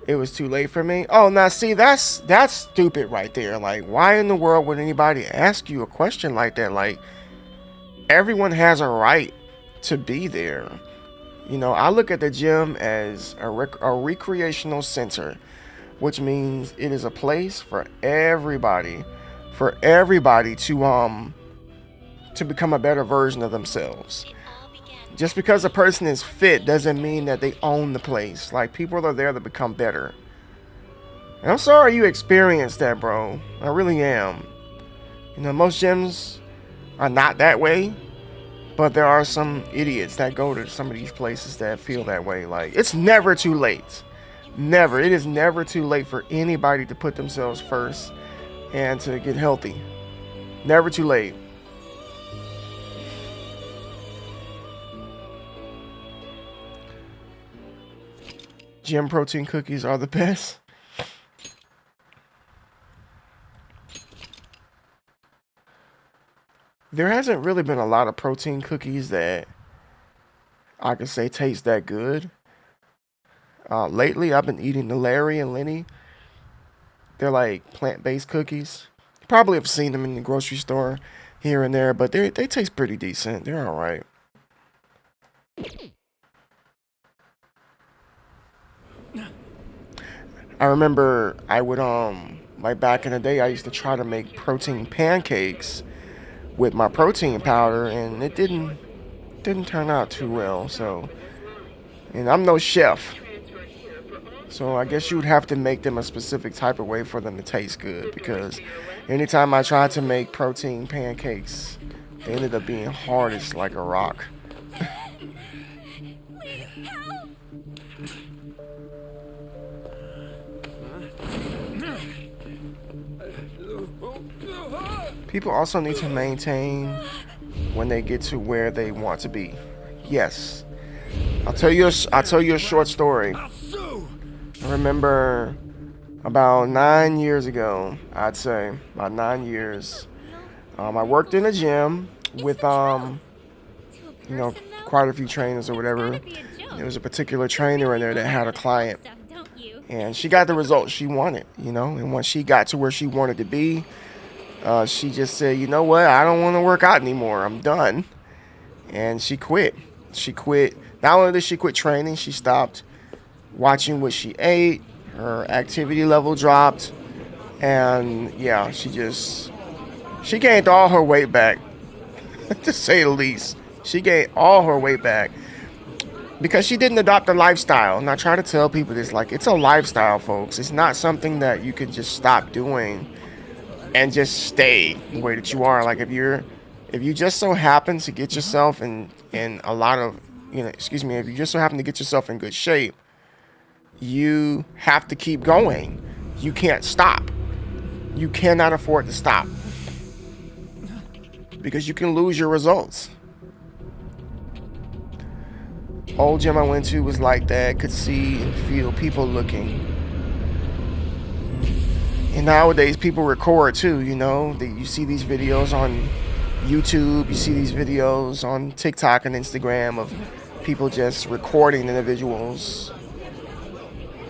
It was too late for me. Oh, now see, that's stupid right there. Like, why in the world would anybody ask you a question like that? Like, everyone has a right to be there. I look at the gym as a recreational center, which means it is a place for everybody to become a better version of themselves. Just because a person is fit doesn't mean that they own the place. Like, people are there to become better. And I'm sorry you experienced that, bro. I really am. Most gyms are not that way. But there are some idiots that go to some of these places that feel that way. Like, it's never too late. Never. It is never too late for anybody to put themselves first and to get healthy. Never too late. Gym protein cookies are the best. There hasn't really been a lot of protein cookies that I could say taste that good. Lately, I've been eating the Larry and Lenny. They're like plant-based cookies. You probably have seen them in the grocery store here and there, but they taste pretty decent. They're all right. I remember I would like back in the day, I used to try to make protein pancakes with my protein powder, and it didn't turn out too well. So, and I'm no chef, so I guess you would have to make them a specific type of way for them to taste good, because anytime I tried to make protein pancakes, they ended up being hard as like a rock. People also need to maintain when they get to where they want to be. Yes. I'll tell you a short story. I remember about 9 years ago, I'd say about 9 years, I worked in a gym with quite a few trainers or whatever. There was a particular trainer in there that had a client, and she got the results she wanted, and once she got to where she wanted to be, she just said, you know what, I don't want to work out anymore. I'm done. And she quit. She quit. Not only did she quit training, she stopped watching what she ate. Her activity level dropped. And yeah, she gained all her weight back, to say the least. She gained all her weight back because she didn't adopt a lifestyle. And I try to tell people this, like, it's a lifestyle, folks. It's not something that you can just stop doing and just stay the way that you are. Like, if you just so happen to get yourself in a lot of, if you just so happen to get yourself in good shape, you have to keep going. You can't stop. You cannot afford to stop because you can lose your results. Old gym I went to was like that. Could see and feel people looking. And nowadays people record too, you see these videos on YouTube, you see these videos on TikTok and Instagram of people just recording individuals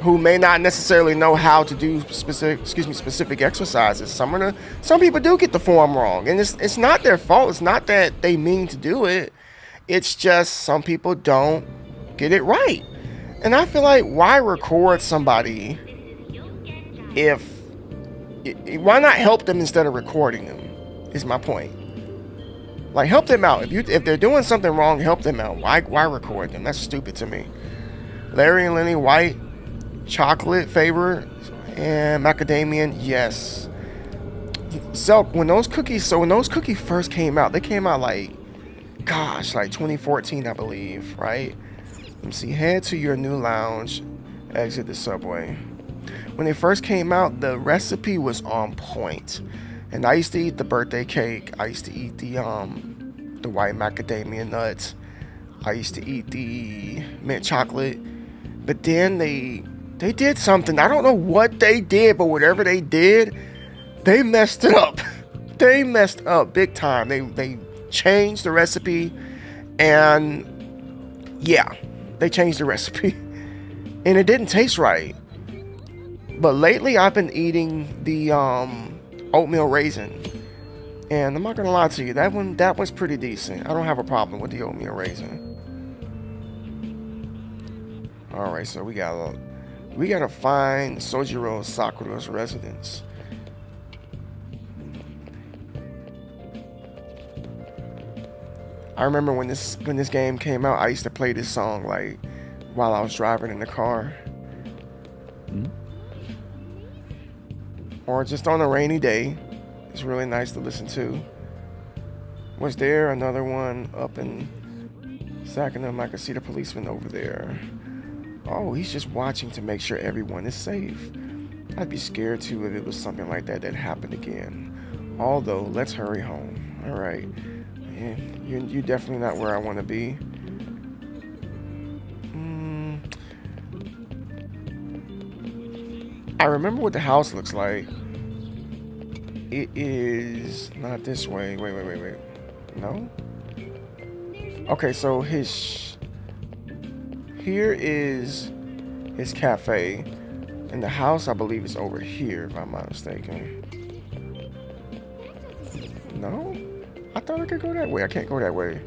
who may not necessarily know how to do specific exercises. Some people do get the form wrong, and it's not their fault. It's not that they mean to do it. It's just some people don't get it right. And I feel like, why record somebody why not help them instead of recording them, is my point. Like, help them out. If they're doing something wrong, help them out. Why record them? That's stupid to me. Larry and Lenny White, chocolate favorite, and macadamia, yes. So when those cookies first came out, they came out like 2014, I believe, right? Let me see. Head to your new lounge, exit the subway. When they first came out, the recipe was on point. And I used to eat the birthday cake. I used to eat the white macadamia nuts. I used to eat the mint chocolate. But then they did something. I don't know what they did, but whatever they did, they messed it up. They messed up big time. They changed the recipe, and yeah, they changed the recipe, and it didn't taste right. But lately, I've been eating the oatmeal raisin, and I'm not gonna lie to you, that was pretty decent. I don't have a problem with the oatmeal raisin. All right, so we gotta find Sojiro Sakura's residence. I remember when this game came out, I used to play this song like while I was driving in the car. Or just on a rainy day. It's really nice to listen to. Was there another one up in Sacramento? I could see the policeman over there. Oh, he's just watching to make sure everyone is safe. I'd be scared too if it was something like that happened again. Although, let's hurry home. All right. Yeah, you're definitely not where I want to be. I remember what the house looks like. It is not this way. Wait. No? Okay, so here is his cafe, and the house, I believe, is over here, if I'm not mistaken. No? I thought I could go that way. I can't go that way.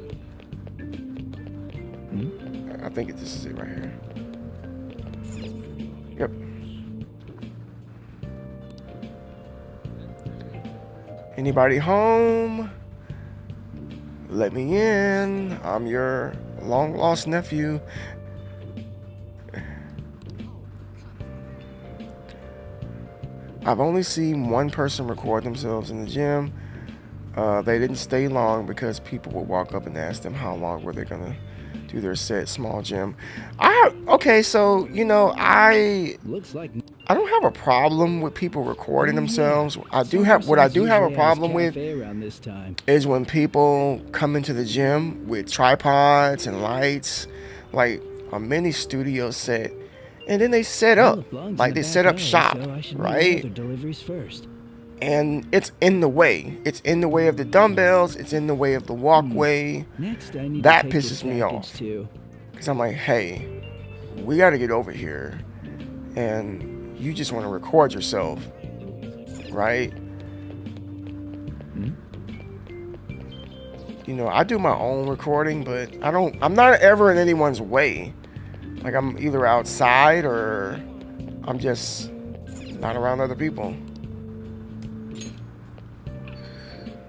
I think this is it right here. Yep. Anybody home? Let me in. I'm your long lost nephew. I've only seen one person record themselves in the gym. They didn't stay long because people would walk up and ask them how long were they gonna do their set. Small gym. Okay, so Looks like I don't have a problem with people recording themselves. What I do have a problem with around this time. is when people come into the gym with tripods and lights, like a mini studio set, and then they set up, like they set up shop, right? Deliveries first. And it's in the way. It's in the way of the dumbbells. It's in the way of the walkway. Next, I need That to take pisses this me package off. too. Because I'm like, hey, we got to get over here. And you just want to record yourself, right? you know, I do my own recording, but I'm not ever in anyone's way. Like, I'm either outside or I'm just not around other people.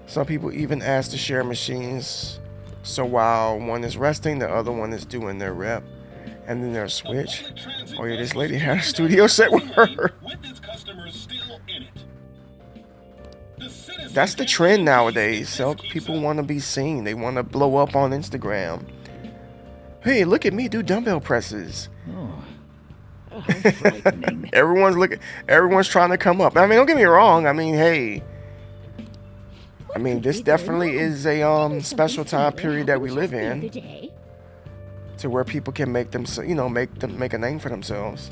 Some people even ask to share machines, so while one is resting, the other one is doing their rep, and then there's switch. Oh yeah, this lady had a studio set with her. That's the trend nowadays. So people want to be seen. They want to blow up on Instagram. Hey, look at me do dumbbell presses. Oh, how frightening. Everyone's trying to come up. I mean, don't get me wrong. I mean, hey. I mean, this definitely is a special time period that we live in, to where people can make them, you know, make a name for themselves.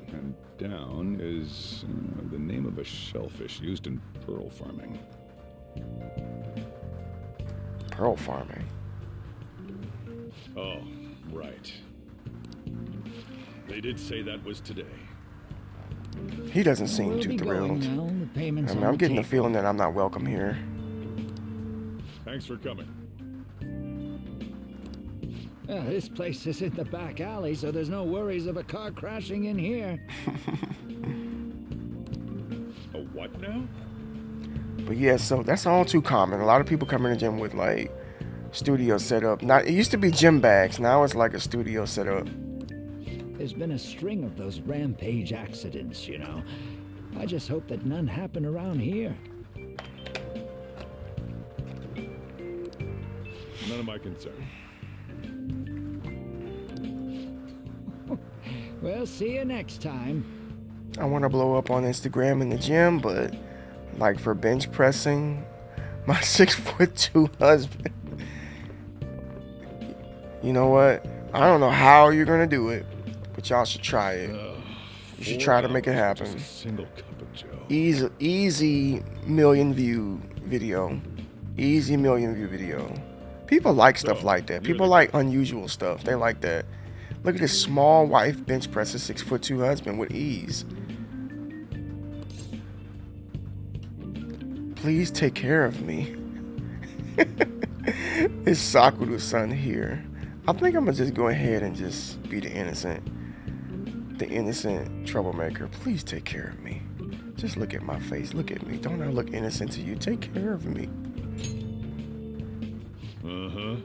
And down is the name of a shellfish used in pearl farming. Pearl farming. Oh, right. They did say that was today. He doesn't seem We'll too be going thrilled. now. The payment's I mean, on I'm getting the table. feeling that I'm not welcome here. Thanks for coming. This place is in the back alley, so there's no worries of a car crashing in here. A what now? But yeah, so that's all too common. A lot of people come in the gym with like studio setup. It used to be gym bags. Now it's like a studio setup. There's been a string of those rampage accidents, you know. I just hope that none happen around here. None of my concern. Well, see you next time. I want to blow up on Instagram in the gym, but like for bench pressing, my 6'2" husband. You know what? I don't know how you're gonna do it, but y'all should try it. You should try to make it happen. Just a single cup of Joe. Easy million view video. Easy million view video. People like stuff like that. People like unusual stuff. They like that. Look at this small wife bench presses 6'2" husband with ease. Please take care of me. It's Sakura's son here. I think I'm gonna just go ahead and just be the innocent troublemaker. Please take care of me. Just look at my face. Look at me. Don't I look innocent to you? Take care of me. Uh-huh.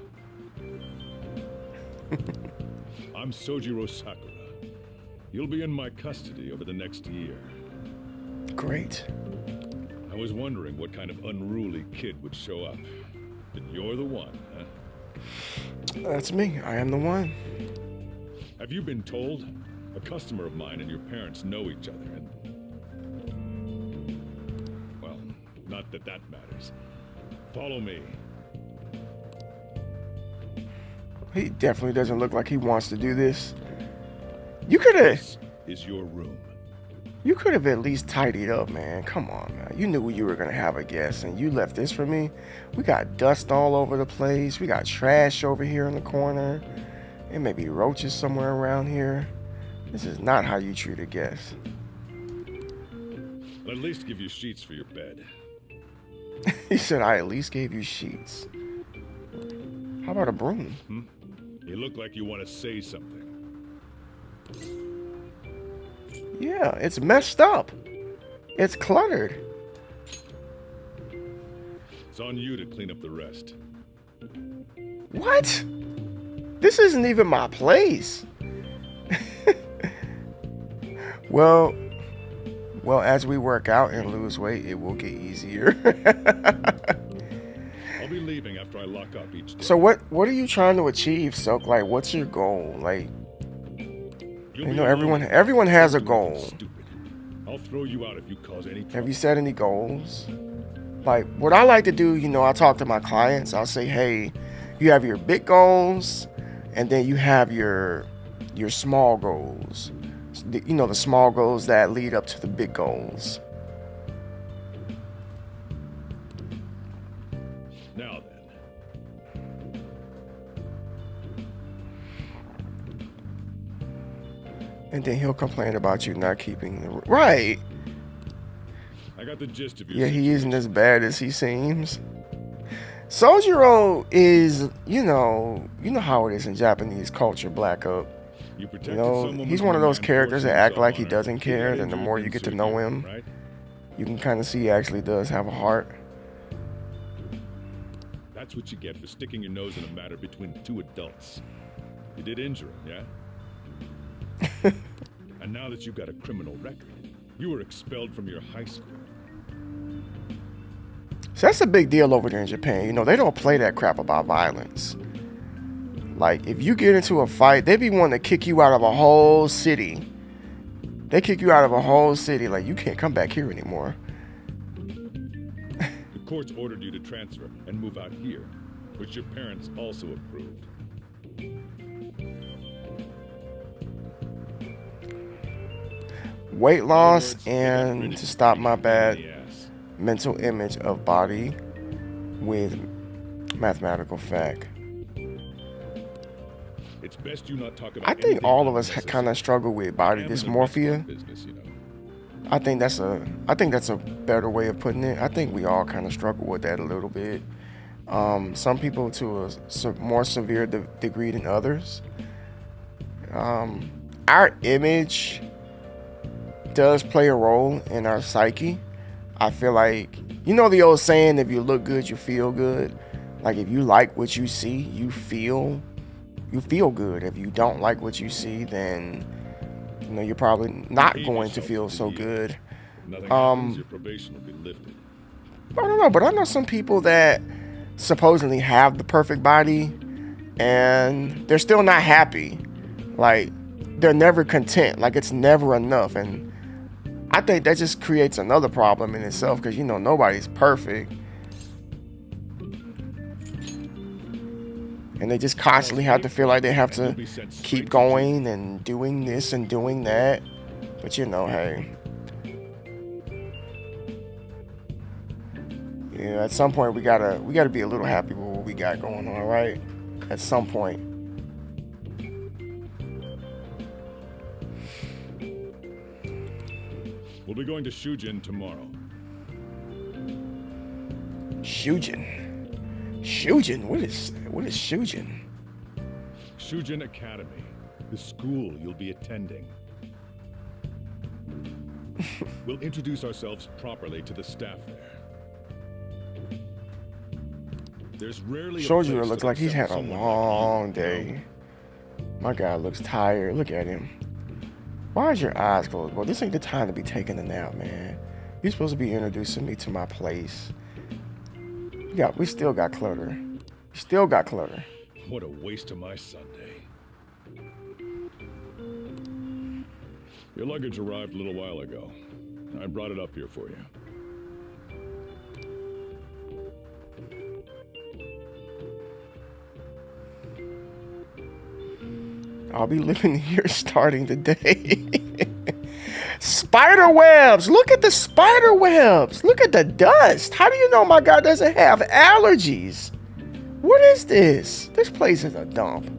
I'm Sojiro Sakura. You'll be in my custody over the next year. Great. I was wondering what kind of unruly kid would show up. But you're the one, huh? That's me. I am the one. Have you been told? A customer of mine and your parents know each other, and... Well, not that that matters. Follow me. He definitely doesn't look like he wants to do this. You could have This is your room. at least tidied up, man. Come on, man. You knew you were gonna have a guest, and you left this for me. We got dust all over the place. We got trash over here in the corner. It may be roaches somewhere around here. This is not how you treat a guest. I'll at least give you sheets for your bed. He said, I at least gave you sheets. How about a broom? You look like you want to say something. Yeah, it's messed up. It's cluttered. It's on you to clean up the rest. What? This isn't even my place. Well, as we work out and lose weight, it will get easier. I'll be leaving after I lock up each day. So what are you trying to achieve, Silk? Like, what's your goal? Like, You'll you be know, alone. everyone has a goal. Stupid. I'll throw you out if you cause any trouble. Have you set any goals? Like, what I like to do, you know, I talk to my clients. I'll say, hey, you have your big goals, and then you have your small goals. You know, the small goals that lead up to the big goals. Now then. And then he'll complain about you not keeping the... Right. I got the gist of your Yeah, he isn't as bad as he seems. Sojiro is, you know how it is in Japanese culture, Black Up. You You protected know, someone he's with one of one those man characters that forcing act like himself he on her. doesn't He care. got Then the injured more you and get to sued know you, him, right? you can kind of see he actually does have a heart. That's what you get for sticking your nose in a matter between two adults. You did injure him, yeah? And now that you've got a criminal record, you were expelled from your high school. So that's a big deal over there in Japan. You know, they don't play that crap about violence. Like, if you get into a fight, they be wanting to kick you out of a whole city. They kick you out of a whole city. Like, you can't come back here anymore. The courts ordered you to transfer and move out here, which your parents also approved. Weight loss In other words, and to stop my bad Yes. mental image of body with mathematical fact. It's best you not talk about I think anything all of us unnecessary. kind of struggle with body I am in the dysmorphia. restaurant business, you know. I think that's a better way of putting it. I think we all kind of struggle with that a little bit. Some people to a more severe degree than others. Our image does play a role in our psyche. I feel like, you know the old saying, if you look good, you feel good. Like, if you like what you see, you feel good. If you don't like what you see, then you're probably not Behave going to yourself feel to so the good. If nothing happens, your probation will be lifted. I don't know, but I know some people that supposedly have the perfect body and they're still not happy. Like, they're never content. Like, it's never enough. And I think that just creates another problem in itself because, nobody's perfect. And they just constantly have to feel like they have to keep going and doing this and doing that. But, hey. Yeah, at some point we gotta be a little happy with what we got going on, right? At some point. We'll be going to Shujin tomorrow. Shujin? What is Shujin? Shujin Academy, the school you'll be attending. We'll introduce ourselves properly to the staff there. There's rarely a Shojiro place looks that like he's had accepts a someone like you, long you know? day. My guy looks tired. Look at him. Why is your eyes closed? Bro, this ain't the time to be taking a nap, man. You're supposed to be introducing me to my place. We still got clutter. What a waste of my Sunday. Your luggage arrived a little while ago. I brought it up here for you. I'll be living here starting today. Spider webs! Look at the spider webs! Look at the dust! How do you know my guy doesn't have allergies? What is this? This place is a dump.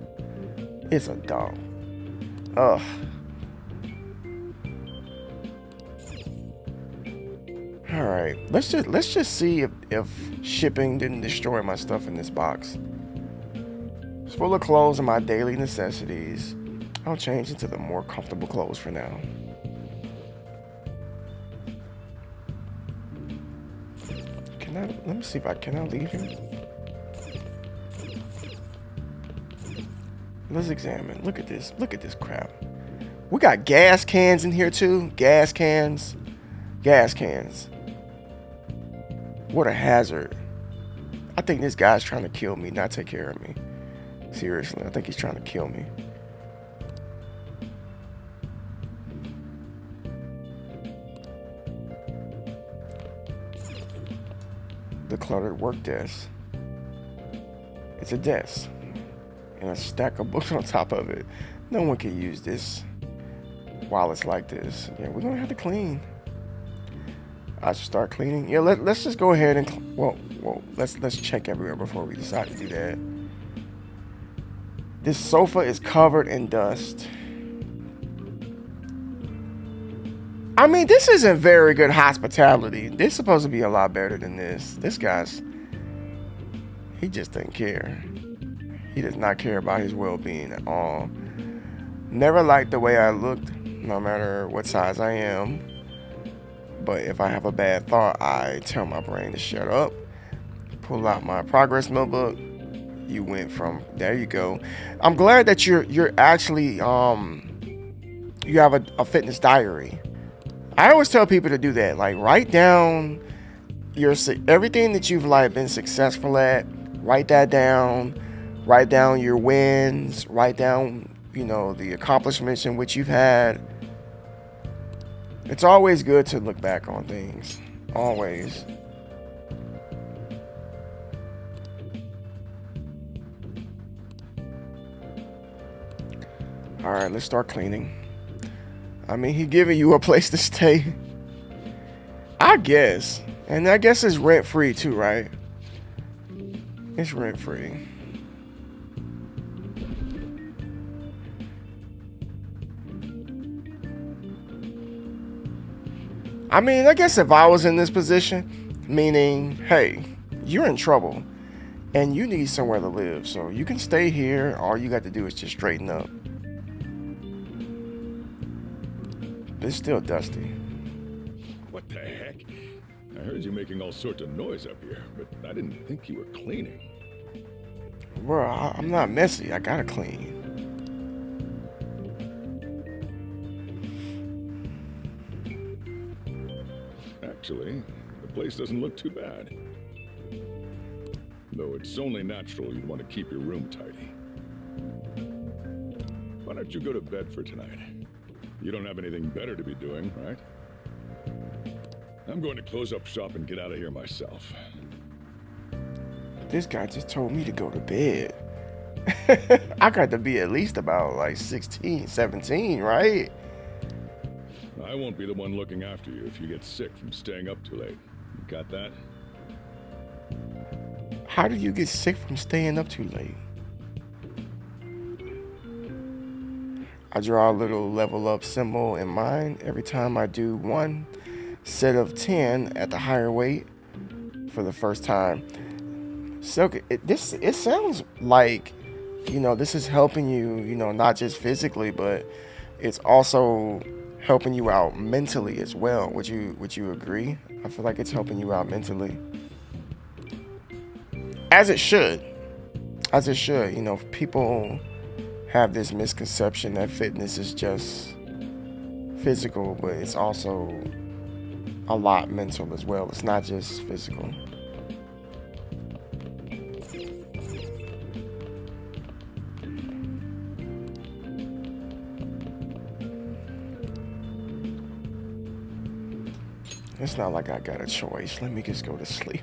It's a dump. Ugh. Alright, let's just see if shipping didn't destroy my stuff in this box. It's full of clothes and my daily necessities. I'll change into the more comfortable clothes for now. Let me see if can I leave here? Let's examine. Look at this crap. We got gas cans in here too. Gas cans. What a hazard. I think this guy's trying to kill me, not take care of me. Seriously, I think he's trying to kill me. The cluttered work desk. It's a desk and a stack of books on top of it. No one can use this while it's like this. Yeah, we're gonna have to clean. I should start cleaning. Yeah, let's just go ahead and let's check everywhere before we decide to do that. This sofa is covered in dust. I mean, this isn't very good hospitality. This is supposed to be a lot better than this. This guy's He just didn't care. He does not care about his well-being at all. Never liked the way I looked, no matter what size I am. But if I have a bad thought, I tell my brain to shut up. Pull out my progress notebook. You went from there. You go. I'm glad that you're actually you have a fitness diary. I always tell people to do that. Like, write down everything that you've like been successful at. Write that down. Write down your wins. Write down, you know, the accomplishments in which you've had. It's always good to look back on things. Always. All right, let's start cleaning. I mean, he giving you a place to stay. I guess. And I guess it's rent-free too, right? It's rent-free. I mean, I guess if I was in this position, meaning, hey, you're in trouble and you need somewhere to live, so you can stay here. All you got to do is just straighten up. It's still dusty. What the heck? I heard you making all sorts of noise up here, but I didn't think you were cleaning. Bro, I'm not messy. I gotta clean. Actually, the place doesn't look too bad. Though it's only natural you'd want to keep your room tidy. Why don't you go to bed for tonight? You don't have anything better to be doing, right? I'm going to close up shop and get out of here myself. This guy just told me to go to bed. I got to be at least about like 16, 17, right? I won't be the one looking after you if you get sick from staying up too late. You got that? How do you get sick from staying up too late? I draw a little level up symbol in mine every time I do one set of 10 at the higher weight for the first time. So it sounds like, you know, this is helping you, you know, not just physically, but it's also helping you out mentally as well. Would you agree? I feel like it's helping you out mentally. As it should. As it should. You know, people have this misconception that fitness is just physical, but it's also a lot mental as well. It's not just physical. It's not like I got a choice. Let me just go to sleep.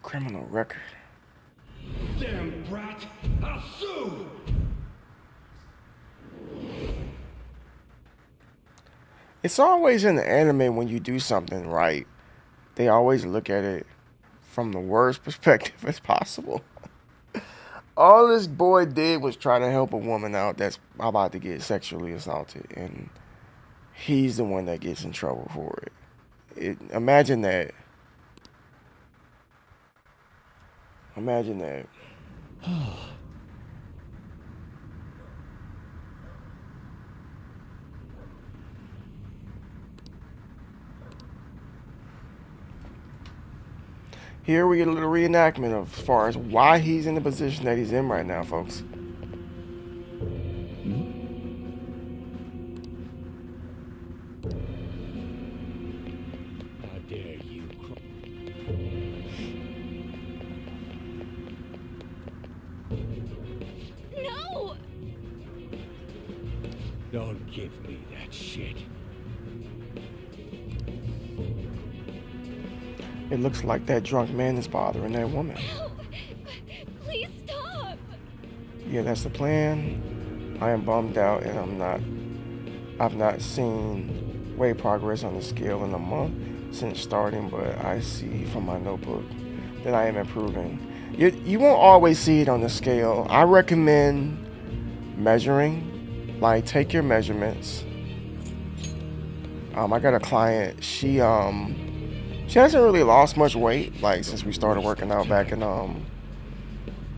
Criminal record. Damn brat! I'll sue! It's always in the anime when you do something right, they always look at it from the worst perspective as possible. All this boy did was try to help a woman out that's about to get sexually assaulted, and he's the one that gets in trouble for it. Imagine that. Imagine that. Here we get a little reenactment of as far as why he's in the position that he's in right now, folks. How dare you? No! Don't give me that shit. It looks like that drunk man is bothering that woman. Help! Please stop! Yeah, that's the plan. I am bummed out, and I've not seen weight progress on the scale in a month since starting, but I see from my notebook that I am improving. You won't always see it on the scale. I recommend measuring. Like, take your measurements. I got a client. She She hasn't really lost much weight, like, since we started working out back in a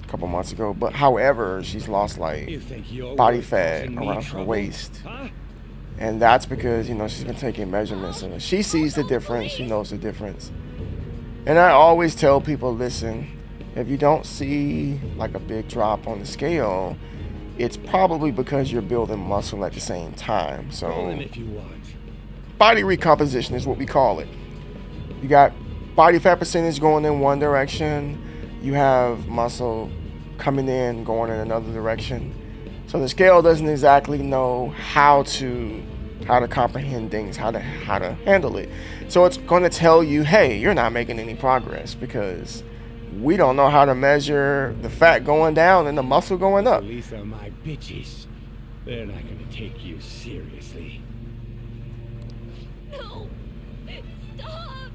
couple months ago. But however, she's lost like You think you're body worth fat causing me around her trouble? waist. Huh? And that's because, you know, she's been taking measurements and she sees the difference. She knows the difference. And I always tell people, listen, if you don't see like a big drop on the scale, it's probably because you're building muscle at the same time. Call So him if you want. body recomposition is what we call it. You got body fat percentage going in one direction. You have muscle coming in, going in another direction. So the scale doesn't exactly know how to comprehend things, how to handle it. So it's going to tell you, hey, you're not making any progress because we don't know how to measure the fat going down and the muscle going up. Police are my bitches. They're not gonna take you seriously. No! Stop!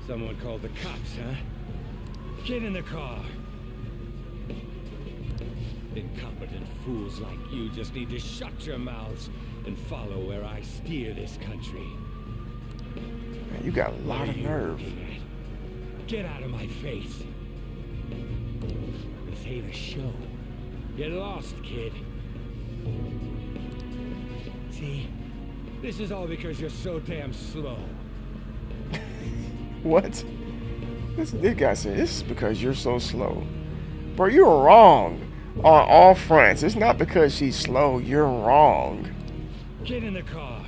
Someone called the cops, huh? Get in the car. Incompetent fools like you just need to shut your mouths and follow where I steer this country. Man, you got a lot of nerve. Get out of my face. This ain't a show. Get lost, kid. See? This is all because you're so damn slow. What? This guy said, this is because you're so slow. Bro, you're wrong on all fronts. It's not because she's slow. You're wrong. Get in the car.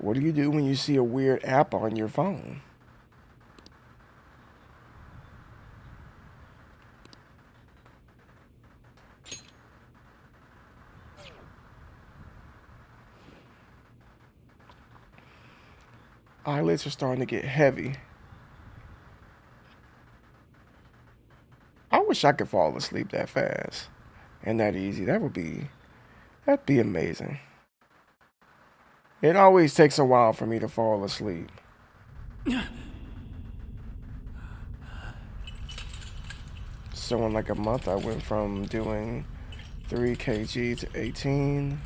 What do you do when you see a weird app on your phone? Eyelids are starting to get heavy. I wish I could fall asleep that fast and that easy. That'd be amazing. It always takes a while for me to fall asleep. So in like a month, I went from doing 3 kg to 18.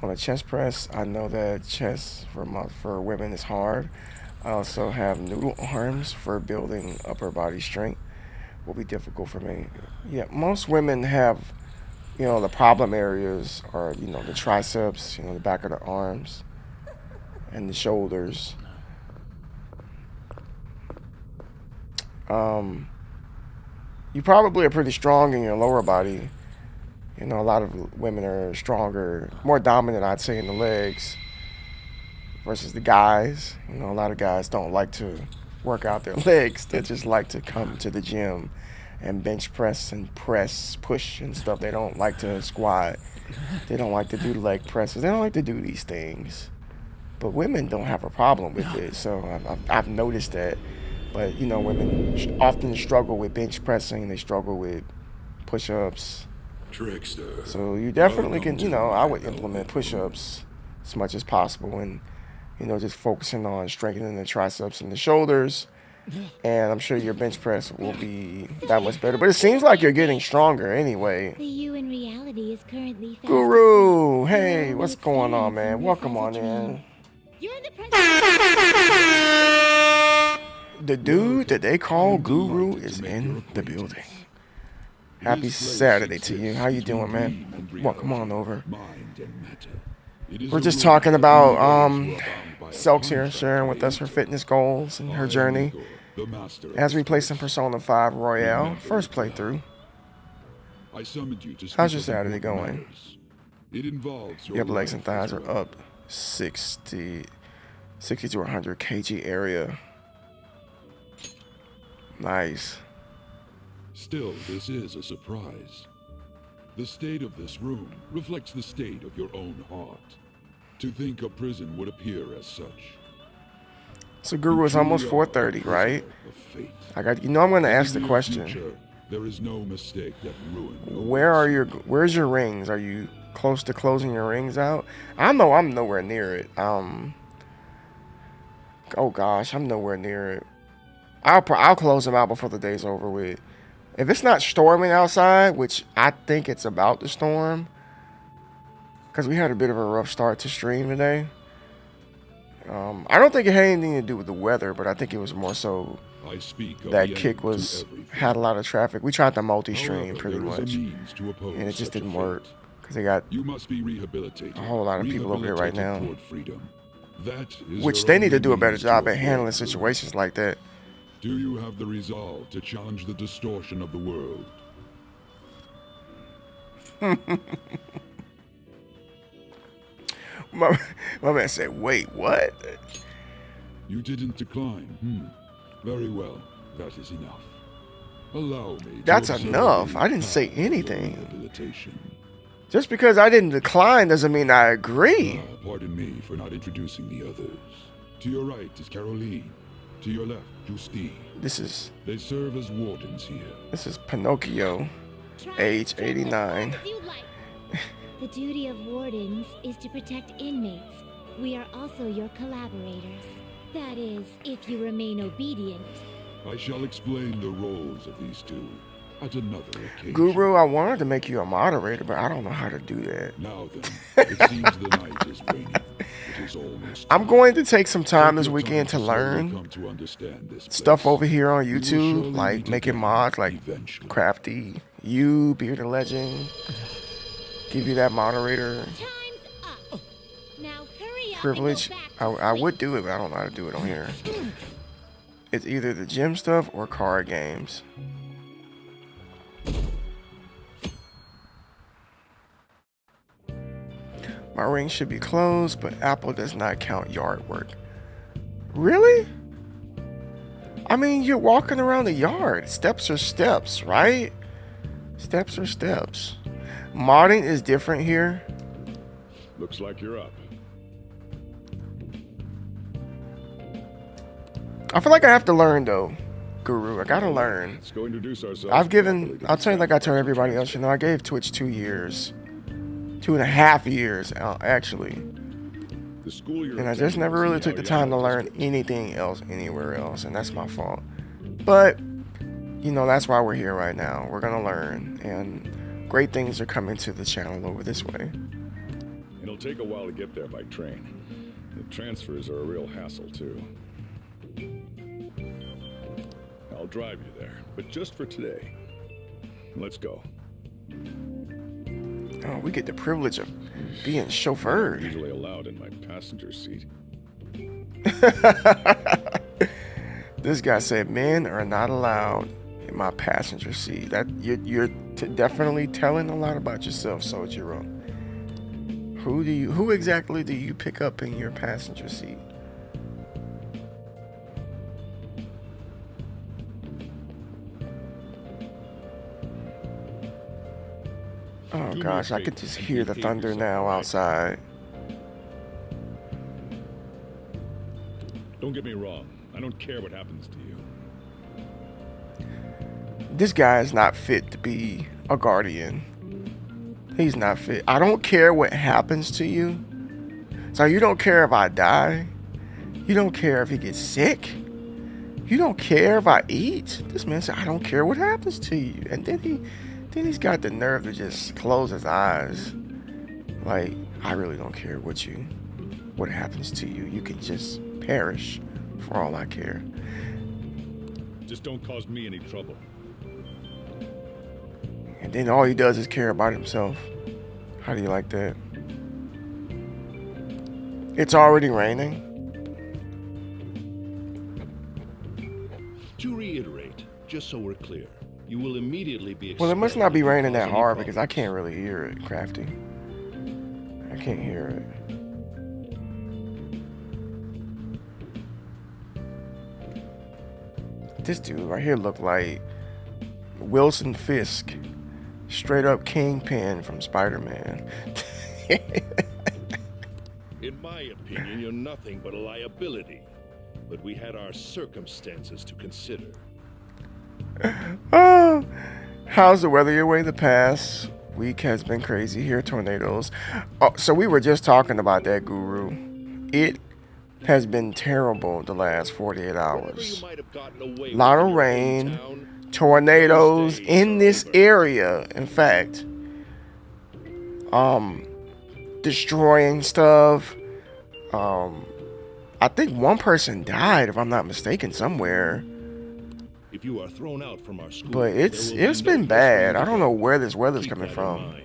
On a chest press, I know that chest for women is hard. I also have noodle arms for building upper body strength. Will be difficult for me. Yeah, most women have, you know, the problem areas are, you know, the triceps, you know, the back of the arms, and the shoulders. You probably are pretty strong in your lower body. You know, a lot of women are stronger, more dominant, I'd say, in the legs versus the guys. You know, a lot of guys don't like to work out their legs. They just like to come to the gym and bench press and push and stuff. They don't like to squat. They don't like to do leg presses. They don't like to do these things. But women don't have a problem with it. So I've noticed that. But, you know, women often struggle with bench pressing. They struggle with push-ups. Trickster. So you definitely can, you know, I would implement push-ups as much as possible and, you know, just focusing on strengthening the triceps and the shoulders. And I'm sure your bench press will be that much better. But it seems like you're getting stronger anyway. The you in reality is currently fast Guru, asleep. hey, You're what's going on, man? experiencing Welcome this on as a dream. in. You're the president. The dude that they call Guru is in the building. Happy Saturday to you. How you doing, man? Welcome on over. We're just talking about Selks here, sharing with us her fitness goals and her journey as we play some Persona 5 Royale. First playthrough. How's your Saturday going? Your legs and thighs are up 60 to 100 kg area. Nice. Still, this is a surprise. The state of this room reflects the state of your own heart. To think a prison would appear as such. So Guru, it's almost 4:30, right? I got, you know, I'm going to ask the question. There is no mistake that ruin. Where's your rings? Are you close to closing your rings out? I know I'm nowhere near it. Oh gosh, I'm nowhere near it. I'll close them out before the day's over with. If it's not storming outside, which I think it's about to storm, because we had a bit of a rough start to stream today. I don't think it had anything to do with the weather, but I think it was more so that Kick had a lot of traffic. We tried the multi-stream pretty much, and it just didn't work because they got a whole lot of people over there right now, which they need to do a better job at handling situations like that. Do you have the resolve to challenge the distortion of the world? My man said, wait, what? You didn't decline. Very well. That is enough. Allow me. That's enough. I didn't say anything. Just because I didn't decline doesn't mean I agree. Pardon me for not introducing the others. To your right is Caroline. To your left, Justine. They serve as wardens here. This is Pinocchio, age 89. The duty of wardens is to protect inmates. We are also your collaborators. That is, if you remain obedient. I shall explain the roles of these two at another occasion. Guru, I wanted to make you a moderator, but I don't know how to do that. Now then, it seems the night is waning. It is almost I'm going to take some time this weekend to learn stuff over here on YouTube, like making mods, like Crafty, you, Bearded Legend. Give you that moderator privilege. I would do it, but I don't know how to do it on here. It's either the gym stuff or card games. My ring should be closed, but Apple does not count yard work. Really? I mean, you're walking around the yard. Steps are steps, right? Steps are steps. Modding is different here. Looks like you're up. I feel like I have to learn though, Guru. I gotta learn. Let's go introduce ourselves. I'll tell you like I told everybody else, you know, I gave Twitch 2 years. 2.5 years, actually. The school you're and I just never really took the time to learn anything else anywhere else, and that's my fault. But, you know, that's why we're here right now. We're gonna learn, and great things are coming to the channel over this way. It'll take a while to get there by train. The transfers are a real hassle, too. I'll drive you there, but just for today. Let's go. Oh, we get the privilege of being chauffeured. Usually allowed in my passenger seat. This guy said men are not allowed in my passenger seat. That you're definitely telling a lot about yourself, Sojiro. Who exactly do you pick up in your passenger seat? Oh gosh, I could just hear the thunder now outside. Don't get me wrong. I don't care what happens to you. This guy is not fit to be a guardian. He's not fit. I don't care what happens to you. So you don't care if I die? You don't care if he gets sick? You don't care if I eat? This man said, I don't care what happens to you. And then he's got the nerve to just close his eyes. Like, I really don't care what happens to you. You can just perish for all I care. Just don't cause me any trouble. And then all he does is care about himself. How do you like that? It's already raining. To reiterate, just so we're clear, you will immediately be Well, it must not be raining that hard because I can't really hear it, Crafty. I can't hear it. This dude right here looked like Wilson Fisk. Straight up Kingpin from Spider-Man. In my opinion, you're nothing but a liability. But we had our circumstances to consider. Oh, How's the weather your way? The past week has been crazy here. Tornadoes. Oh, so we were just talking about that, Guru. It has been terrible the last 48 hours. A lot of rain, tornadoes in this area. In fact, destroying stuff. I think one person died, if I'm not mistaken, somewhere. If you are thrown out from our school, But it's been bad. I don't know where this weather's coming from.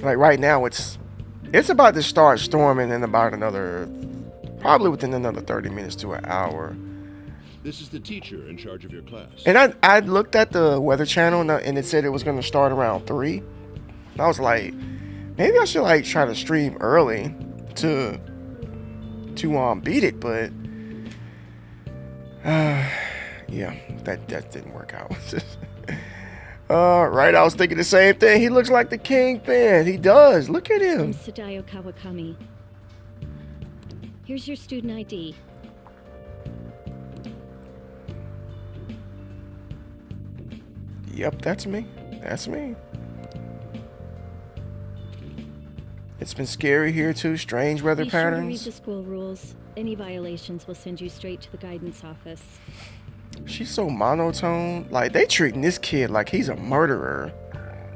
Like right now, it's about to start storming in about probably within another 30 minutes to an hour. This is the teacher in charge of your class. And I looked at the Weather Channel and it said it was going to start around 3. And I was like, maybe I should like try to stream early to beat it, but yeah, that didn't work out. Right, I was thinking the same thing. He looks like the Kingpin. He does. Look at him. I'm Sadayo Kawakami. Here's your student ID. Yep, that's me. That's me. It's been scary here too. Strange weather Be sure to read patterns. the school rules. Any violations will send you straight to the guidance office. She's so monotone. Like, they treating this kid like he's a murderer.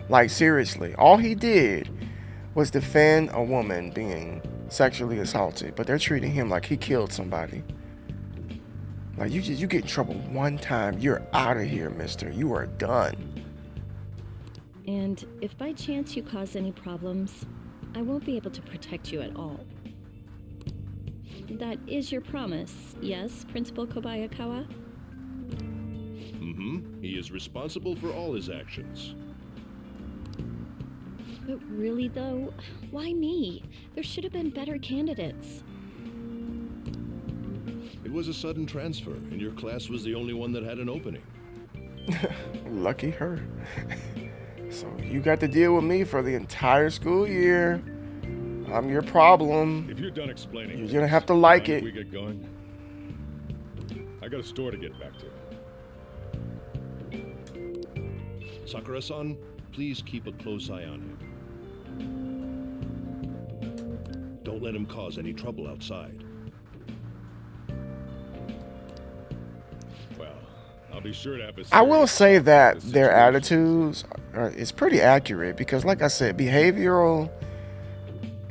Like, seriously. All he did was defend a woman being sexually assaulted, but they're treating him like he killed somebody. Like, you get in trouble one time, you're out of here, mister. You are done. And if by chance you cause any problems, I won't be able to protect you at all. That is your promise, yes, Principal Kobayakawa? Mm-hmm. He is responsible for all his actions. But really though, why me? There should have been better candidates. It was a sudden transfer, and your class was the only one that had an opening. Lucky her. So you got to deal with me for the entire school year. I'm your problem. If you're done explaining, You're gonna have to like mind it. if we get going? I got a store to get back to. Sakura-san, please keep a close eye on him. Don't let him cause any trouble outside. Well, I'll be sure to have a I will serious say talk that about the their situation. attitudes is pretty accurate because, like I said, behavioral,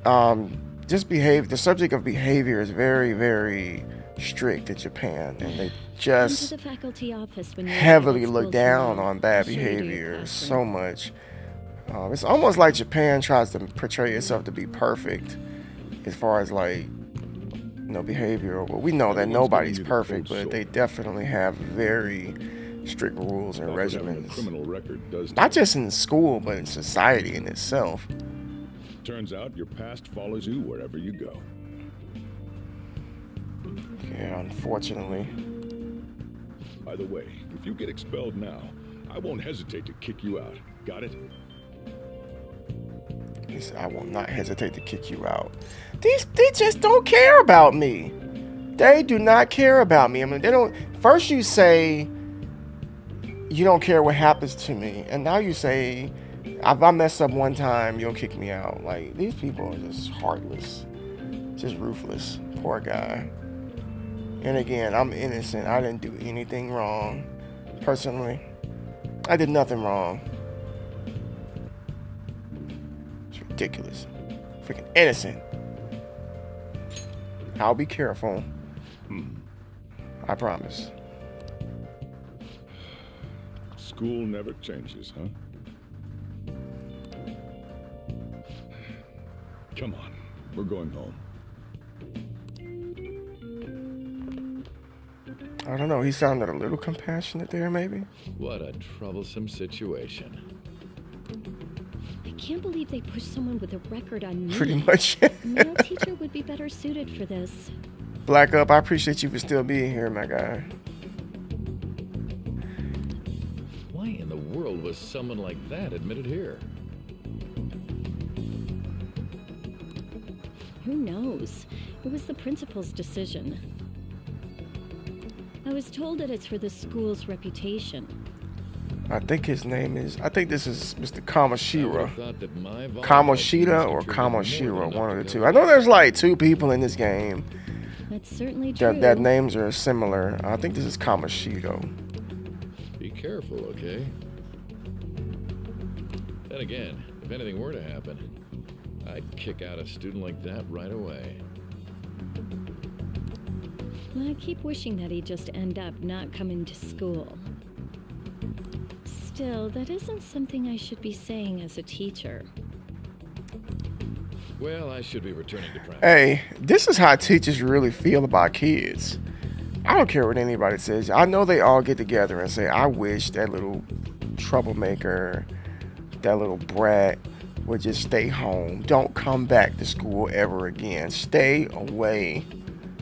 the subject of behavior is very, very strict in Japan, and they Come to just the faculty office when you're heavily at look school down tomorrow. on bad I'll show you to your behavior classroom. so much. It's almost like Japan tries to portray itself to be perfect as far as like, behavioral. But we know that Everyone's nobody's giving you the perfect, cold but they shoulder. definitely have very strict rules and Not that having a regimens. criminal record does Not just in school, but in society in itself. Turns out your past follows you wherever you go. Yeah, unfortunately. By the way, if you get expelled now, I won't hesitate to kick you out. Got it? He said, I will not hesitate to kick you out. They just don't care about me. They do not care about me. I mean, they don't. First you say you don't care what happens to me, and now you say if I mess up one time, you'll kick me out. Like, these people are just heartless, just ruthless. Poor guy. And again, I'm innocent. I didn't do anything wrong. Personally, I did nothing wrong. It's ridiculous. Freaking innocent. I'll be careful. I promise. School never changes, huh? Come on, we're going home. I don't know. He sounded a little compassionate there, maybe. What a troublesome situation. I can't believe they pushed someone with a record on me. Pretty much. A male teacher would be better suited for this. Black Up, I appreciate you for still being here, my guy. Why in the world was someone like that admitted here? Who knows? It was the principal's decision. I was told that it's for the school's reputation. I think his name is, I think this is Mr. Kamoshida. Thought that my volleyball Kamoshida teams or contributed more Kamoshiro, than one of enough the to two. I know there's like 2 people in this game That's certainly true. that names are similar. I think this is Kamoshido. Be careful, okay? Then again, if anything were to happen, I'd kick out a student like that right away. I keep wishing that he'd just end up not coming to school. Still, that isn't something I should be saying as a teacher. Well, I should be returning to practice. Hey, this is how teachers really feel about kids. I don't care what anybody says. I know they all get together and say, I wish that little troublemaker, that little brat would just stay home. Don't come back to school ever again. Stay away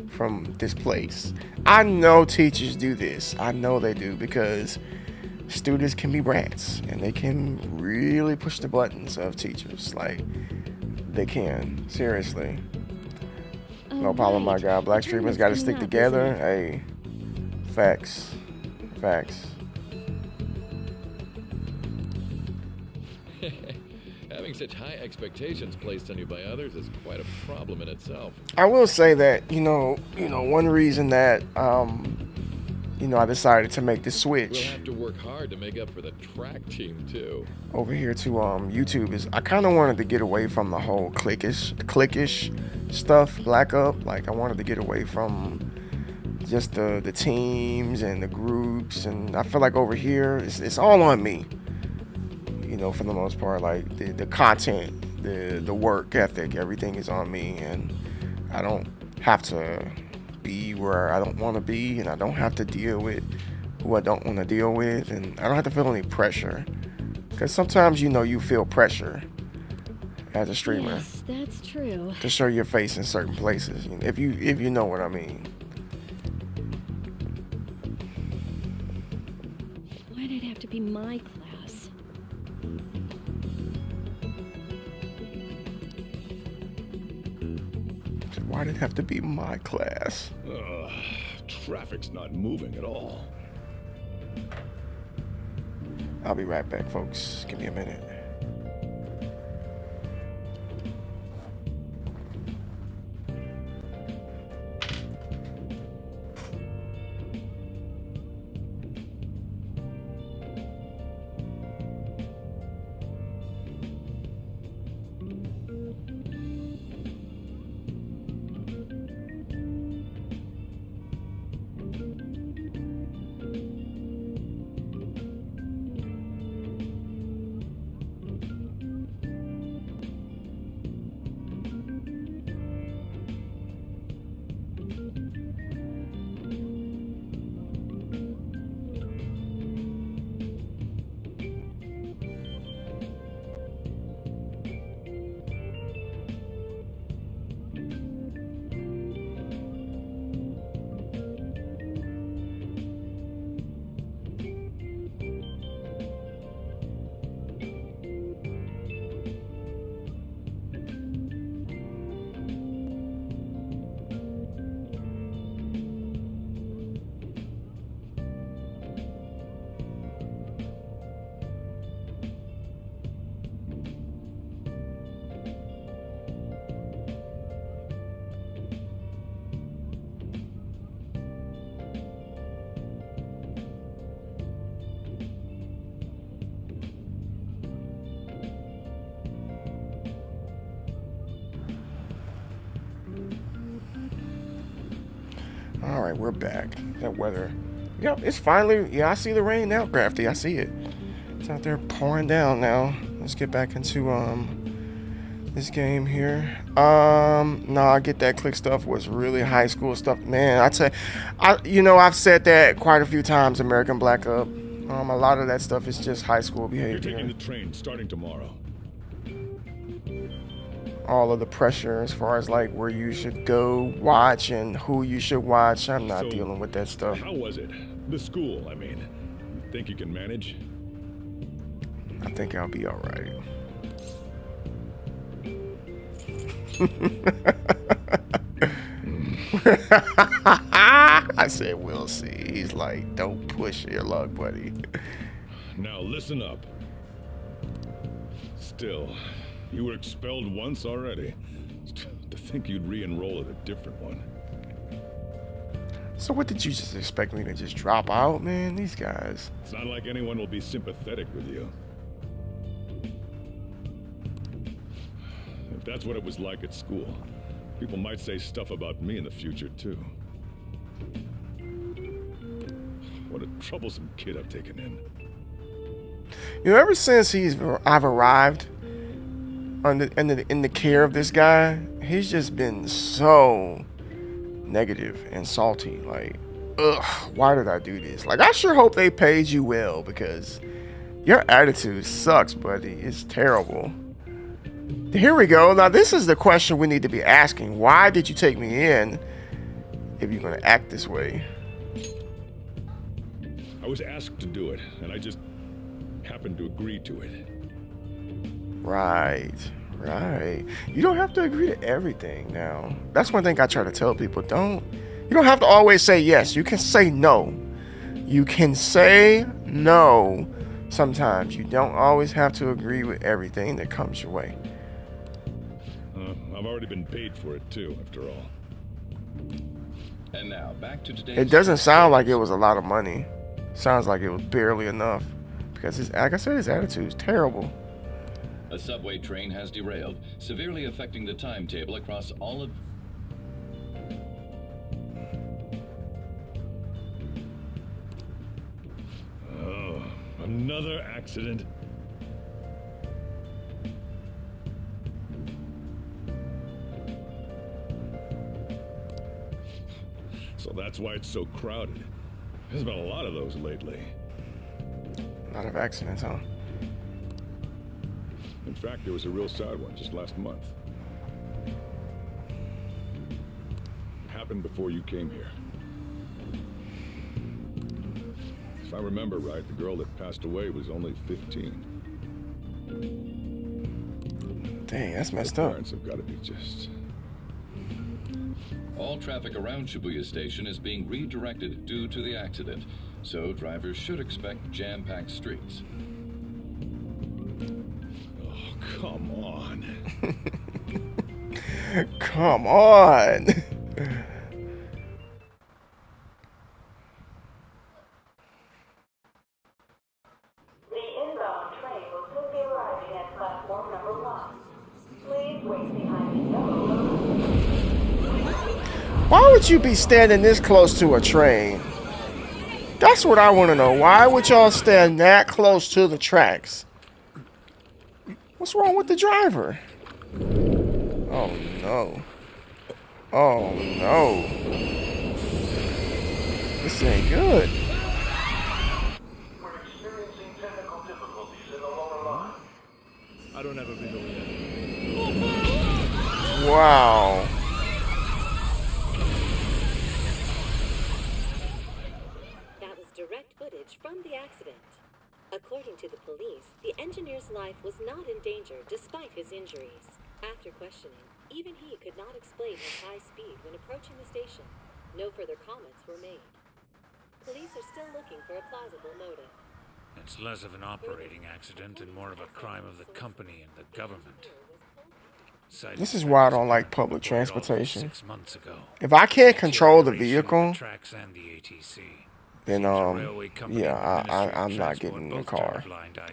from this place. I know teachers do this. I know they do, because students can be brats and they can really push the buttons of teachers. Like, they can. Seriously. No problem, my guy. Black streamers got to stick together. Hey, facts. Facts. Having such high expectations placed on you by others is quite a problem in itself. I will say that, you know, one reason that, I decided to make the We'll switch have to work hard to make up for the track team, too. over here to YouTube is I kind of wanted to get away from the whole cliquish stuff, Black Up. Like, I wanted to get away from just the teams and the groups, and I feel like over here it's all on me. For the most part, like the content, the work ethic, everything is on me, and I don't have to be where I don't want to be, and I don't have to deal with who I don't want to deal with, and I don't have to feel any pressure, because sometimes you feel pressure as a streamer. Yes, that's true. To show your face in certain places, if you know what I mean. Why'd it have to be my class? Why did it have to be my class? Traffic's not moving at all. I'll be right back, folks. Give me a minute. All right, we're back. That weather. Yep, it's finally. Yeah, I see the rain now, Crafty. I see it. It's out there pouring down now. Let's get back into this game here. No, I get that click stuff was really high school stuff, man. I've said that quite a few times. American Black Up. A lot of that stuff is just high school behavior. You're taking the train starting tomorrow. All of the pressure as far as like where you should go watch and who you should watch. I'm not dealing with that stuff. How was it? The school, I mean. You think you can manage? I think I'll be all right. I said, we'll see. He's like, don't push your luck, buddy. Now listen up. Still, you were expelled once already. To think you'd re-enroll at a different one. So what did you just expect me to just drop out, man? These guys. It's not like anyone will be sympathetic with you. If that's what it was like at school, people might say stuff about me in the future, too. What a troublesome kid I've taken in. You know, ever since I've arrived in the care of this guy, he's just been so negative and salty. Like, ugh, why did I do this? Like, I sure hope they paid you well, because your attitude sucks, buddy. It's terrible. Here we go. Now, this is the question we need to be asking. Why did you take me in if you're going to act this way? I was asked to do it, and I just happened to agree to it. Right. You don't have to agree to everything now. That's one thing I try to tell people. You don't have to always say yes. You can say no. You can say no sometimes. You don't always have to agree with everything that comes your way. I've already been paid for it too, after all. And now, back to today's... It doesn't sound like it was a lot of money. Sounds like it was barely enough. Because, like I said, his attitude is terrible. A subway train has derailed, severely affecting the timetable across all of... Oh, another accident. So that's why it's so crowded. There's been a lot of those lately. A lot of accidents, huh? In fact, there was a real sad one just last month. It happened before you came here. If I remember right, the girl that passed away was only 15. Dang, that's messed Her up. parents have got to be just... All traffic around Shibuya Station is being redirected due to the accident, so drivers should expect jam-packed streets. Oh, come on. Come on. The inbound train will soon be arriving at platform number 1. Please wait behind the yellow logo. Why would you be standing this close to a train? That's what I want to know. Why would y'all stand that close to the tracks? What's wrong with the driver? Oh no. Oh no. This ain't good. We're experiencing technical difficulties in the lower line. I don't have a video yet. Wow. That was direct footage from the accident. According to the police, the engineer's life was not in danger despite his injuries. After questioning, even he could not explain his high speed when approaching the station. No further comments were made. Police are still looking for a plausible motive. It's less of an operating accident and more of a crime of the company and the government. This is why I don't like public transportation. 6 months ago. If I can't control the vehicle, Tracks and the ATC. then yeah, I'm not getting in the car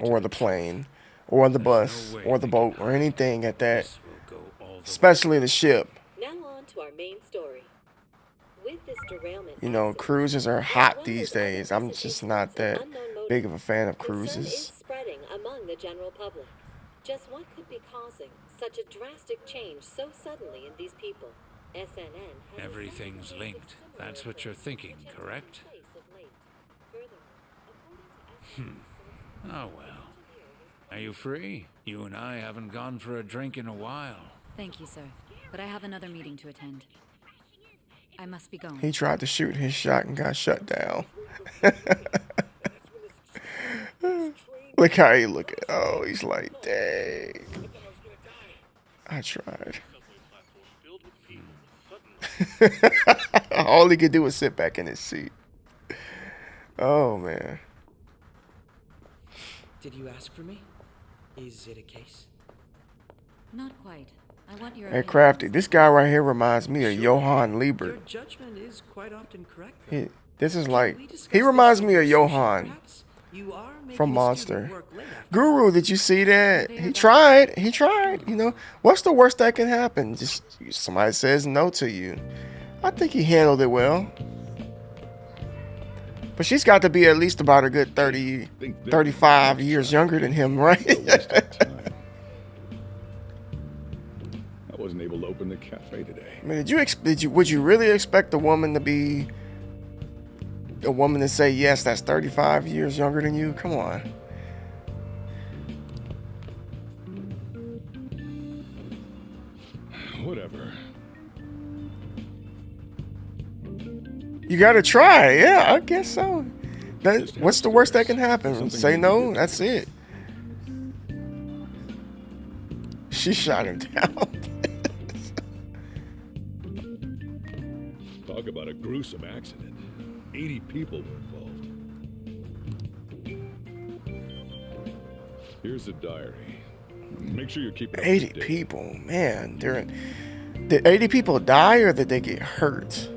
or the plane or the bus or the boat or anything at that, especially the ship. Now on to our main story. With this derailment, You know, cruises are hot these days. I'm just not that big of a fan of concern is cruises. spreading among the general public. Just what could be causing such a drastic change so suddenly in these people? SNN has Everything's linked. That's what you're thinking, correct? Oh well. Are you free? You and I haven't gone for a drink in a while. Thank you, sir. But I have another meeting to attend. I must be going. He tried to shoot his shot and got shut down. Look how he look at. Oh, he's like, dang. I tried. All he could do was sit back in his seat. Oh man. Did you ask for me? Is it a case? Not quite. I want your Hey opinion. Crafty, this guy right here reminds me of Johann Your Liebert. judgment is quite often correct. Though. This is like, he reminds me of Johann You are making from a student Monster. work late after Guru, did you see that? He tried, you know. What's the worst that can happen? Just somebody says no to you. I think he handled it well. But she's got to be at least about a good 30, 35 years younger than him, right? I wasn't able to open the cafe today. I mean, would you really expect a woman to say yes, that's 35 years younger than you? Come on. Whatever. You gotta try, yeah, I guess so. What's the worst that can happen? Say no, that's it. She shot him down. Talk about a gruesome accident. 80 people were involved. Here's the diary. Make sure you keep it up to 80 date. people, man. Did 80 people die or did they get hurt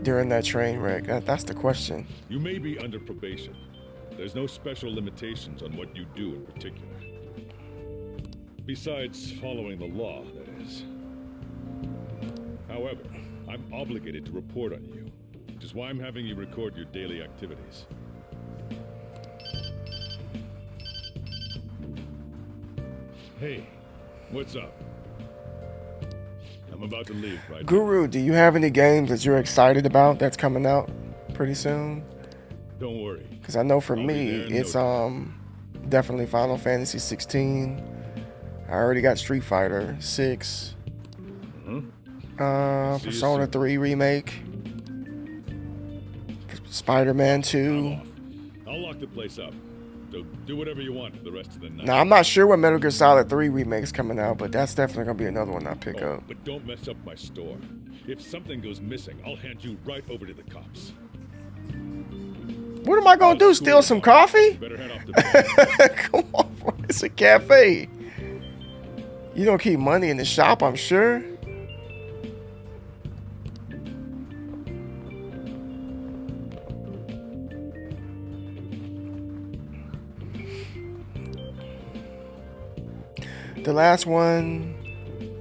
during that train wreck? That's the question. You may be under probation. There's no special limitations on what you do in particular. Besides following the law, that is. However, I'm obligated to report on you, which is why I'm having you record your daily activities. Hey, what's up? I'm about to leave right now. Guru, do you have any games that you're excited about that's coming out pretty soon? Don't worry. Because I know for I'll be me, there in it's no definitely Final Fantasy 16. I already got Street Fighter 6. Persona 3 remake. Spider-Man 2. I'll lock the place up. So do whatever you want for the rest of the night. Now, I'm not sure when Metal Gear Solid 3 remake's coming out, but that's definitely going to be another one I pick up. But don't mess up my store. If something goes missing, I'll hand you right over to the cops. What am I going to do, steal some coffee? Better head off to Come on, bro. It's a cafe. You don't keep money in the shop, I'm sure. The last one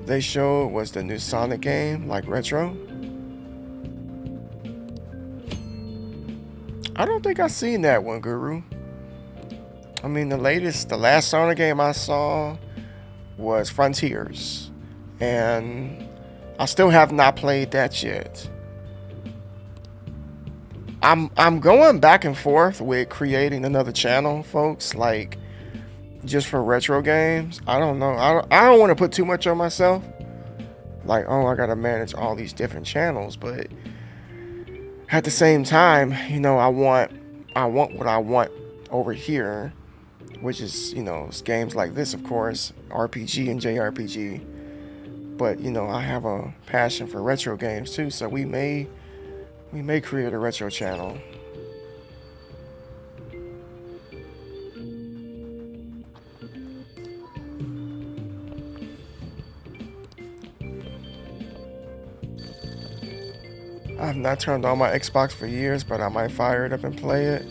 they showed was the new Sonic game, like retro. I don't think I've seen that one, Guru. I mean, the last Sonic game I saw was Frontiers. And I still have not played that yet. I'm going back and forth with creating another channel, folks, like just for retro games. I don't know. I don't want to put too much on myself. Like, oh, I gotta manage all these different channels, but at the same time, you know, I want what I want over here, which is, you know, games like this, of course, RPG and JRPG. But, you know, I have a passion for retro games too, so we may create a retro channel. I've not turned on my Xbox for years, but I might fire it up and play it.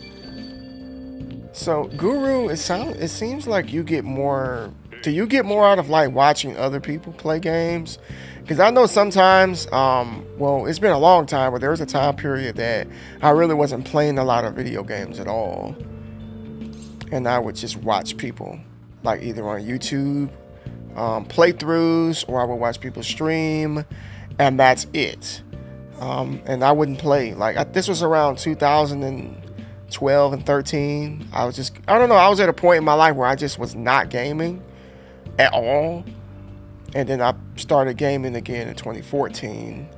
So, Guru, it seems like you get more. Do you get more out of like watching other people play games? Because I know sometimes, well, it's been a long time, but there was a time period that I really wasn't playing a lot of video games at all, and I would just watch people, like either on YouTube, playthroughs, or I would watch people stream, and that's it. And I wouldn't play. Like, this was around 2012 and 13. I don't know, I was at a point in my life where I just was not gaming at all. And then I started gaming again in 2014.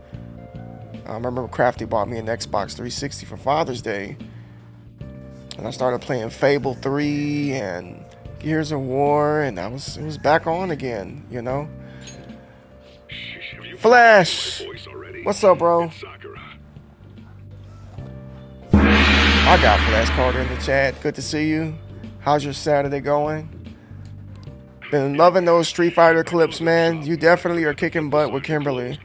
I remember Crafty bought me an Xbox 360 for Father's Day. And I started playing Fable 3 and Gears of War, and it was back on again, you know? Flash! What's up, bro? I got Flash Carter in the chat. Good to see you. How's your Saturday going? Been loving those Street Fighter clips, man. You definitely are kicking butt with Kimberly.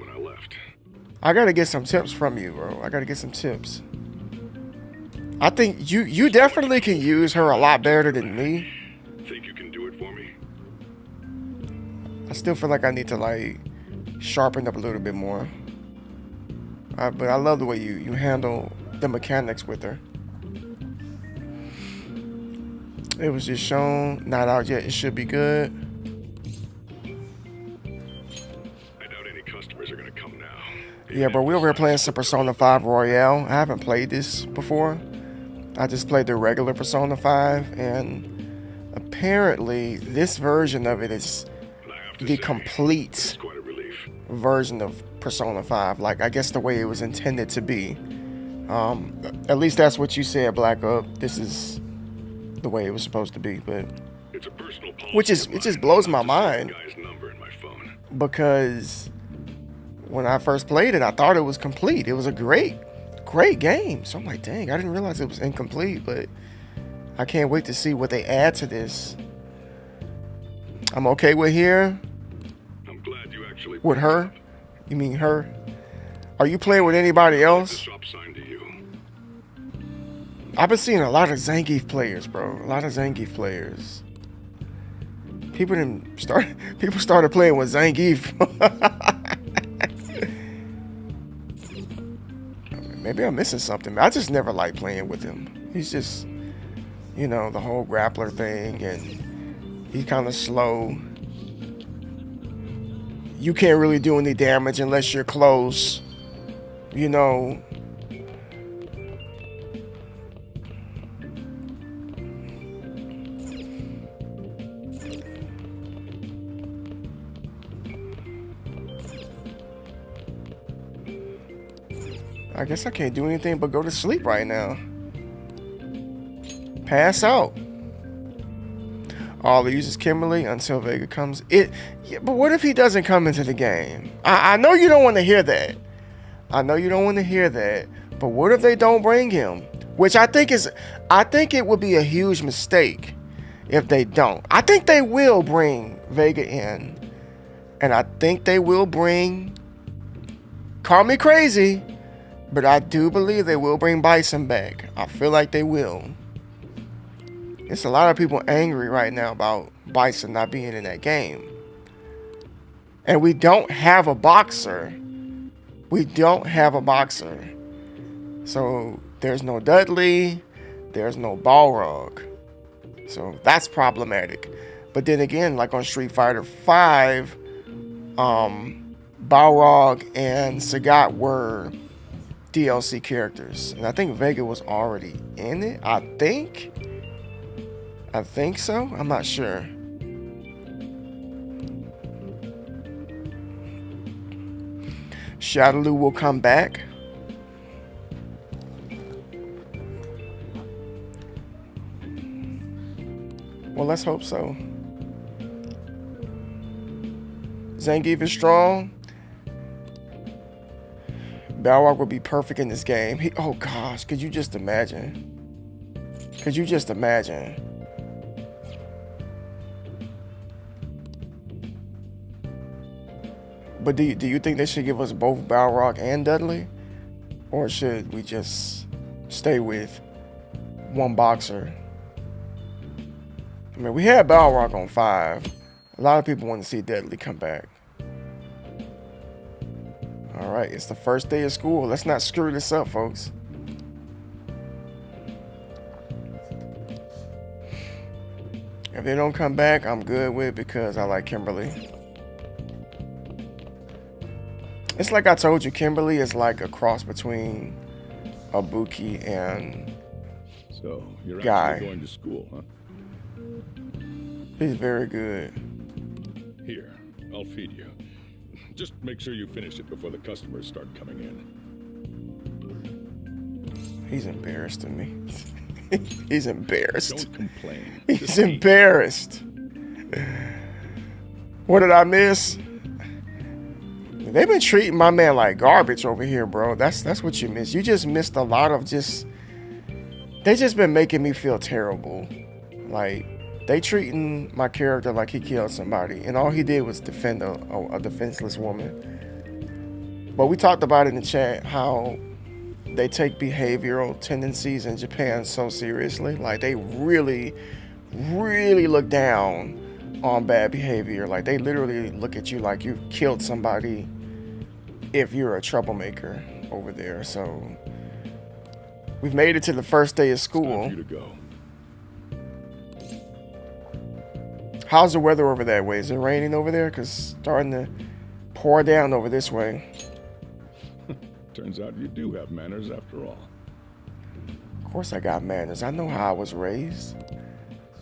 I gotta get some tips from you, bro. I gotta get some tips. I think you definitely can use her a lot better than me. Think you can do it for me? I still feel like I need to like sharpen up a little bit more. But I love the way you handle the mechanics with her. It was just shown, not out yet. It should be good. I doubt any customers are gonna come now. Yeah, but we're over here playing some Persona 5 Royale. I haven't played this before. I just played the regular Persona 5, and apparently this version of it is the complete version of Persona 5. Like, I guess the way it was intended to be. At least that's what you said, Black Up. This is the way it was supposed to be, but It's a personal which is it just blows my mind guy's number in my phone. because when I first played it, I thought it was complete. It was a great game. So I'm like, dang, I didn't realize it was incomplete, but I can't wait to see what they add to this. I'm okay with here. I'm glad you actually With her? You mean her? Are you playing with anybody else? stop sign to you. I've been seeing a lot of Zangief players, bro. A lot of Zangief players. People started playing with Zangief. Maybe I'm missing something. I just never like playing with him. He's just, you know, the whole grappler thing, and he's kind of slow. You can't really do any damage unless you're close, you know. I guess I can't do anything but go to sleep right now. Pass out. All the uses Kimberly until Vega comes. Yeah, but what if he doesn't come into the game? I know you don't want to hear that. I know you don't want to hear that. But what if they don't bring him? Which I think it would be a huge mistake if they don't. I think they will bring Vega in. And I think they will bring, call me crazy, but I do believe they will bring Bison back. I feel like they will. There's a lot of people angry right now about Bison not being in that game. And we don't have a boxer. We don't have a boxer. So there's no Dudley. There's no Balrog. So that's problematic. But then again, like on Street Fighter 5, Balrog and Sagat were DLC characters. And I think Vega was already in it. I think so. I'm not sure. Shadaloo will come back. Well, let's hope so. Zangief is strong. Balrog would be perfect in this game. Oh gosh, could you just imagine? Could you just imagine? But do you think they should give us both Balrog and Dudley? Or should we just stay with one boxer? I mean, we had Balrog on 5. A lot of people want to see Dudley come back. Alright, it's the first day of school. Let's not screw this up, folks. If they don't come back, I'm good with it because I like Kimberly. It's like I told you, Kimberly is like a cross between Ibuki and So, you're Guy. actually going to school, huh? He's very good. Here, I'll feed you. Just make sure you finish it before the customers start coming in. He's embarrassed of me. He's embarrassed. Don't complain. He's embarrassed. What did I miss? They've been treating my man like garbage over here, bro. That's what you missed. You just missed a lot of just. They just been making me feel terrible. Like, they treating my character like he killed somebody, and all he did was defend a defenseless woman. But we talked about in the chat how they take behavioral tendencies in Japan so seriously. Like, they really, really look down on bad behavior. Like, they literally look at you like you've killed somebody if you're a troublemaker over there. So we've made it to the first day of school. Time for you to go. How's the weather over that way? Is it raining over there? Because it's starting to pour down over this way. Turns out you do have manners after all. Of course I got manners. I know how I was raised.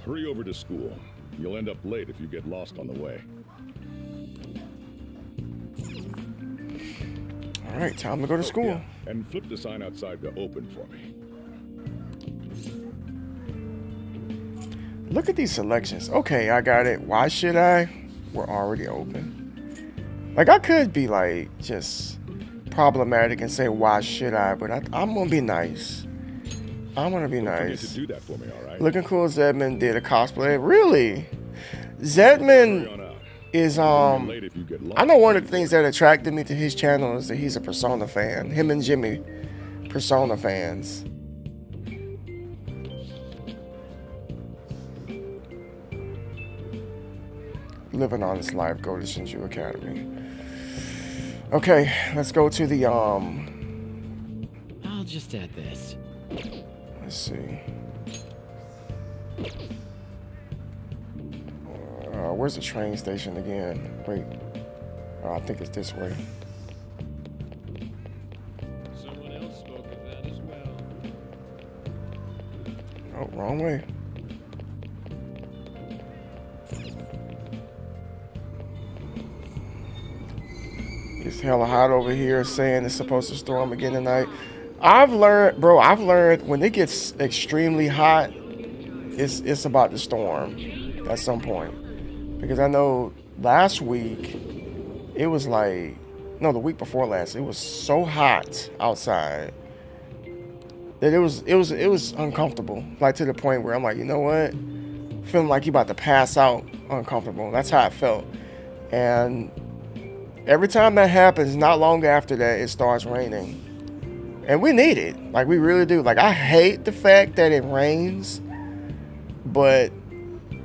Hurry over to school. You'll end up late if you get lost on the way. All right, time to go to school. Yeah. And flip the sign outside to open for me. Look at these selections. Okay, I got it. Why should I? We're already open. Like, I could be like just problematic and say why should I, but I'm gonna be nice. I'm gonna be nice. To do that for me, all right? Looking cool. Zedman did a cosplay. Really? Zedman is I know one of the things that attracted me to his channel is that he's a Persona fan. Him and Jimmy, Persona fans. Live an honest life. Go to Shinju Academy. Okay, let's go to the I'll just add this. Let's see. Where's the train station again? Wait. I think it's this way. Someone else spoke of that as well. Oh, wrong way. It's hella hot over here, saying it's supposed to storm again tonight. I've learned when it gets extremely hot, it's about to storm at some point. Because I know last week, it was like, no, the week before last, it was so hot outside that it was uncomfortable. Like, to the point where I'm like, you know what? Feeling like you about to pass out, uncomfortable. That's how I felt. And every time that happens, not long after that, it starts raining. And we need it. Like, we really do. Like, I hate the fact that it rains. But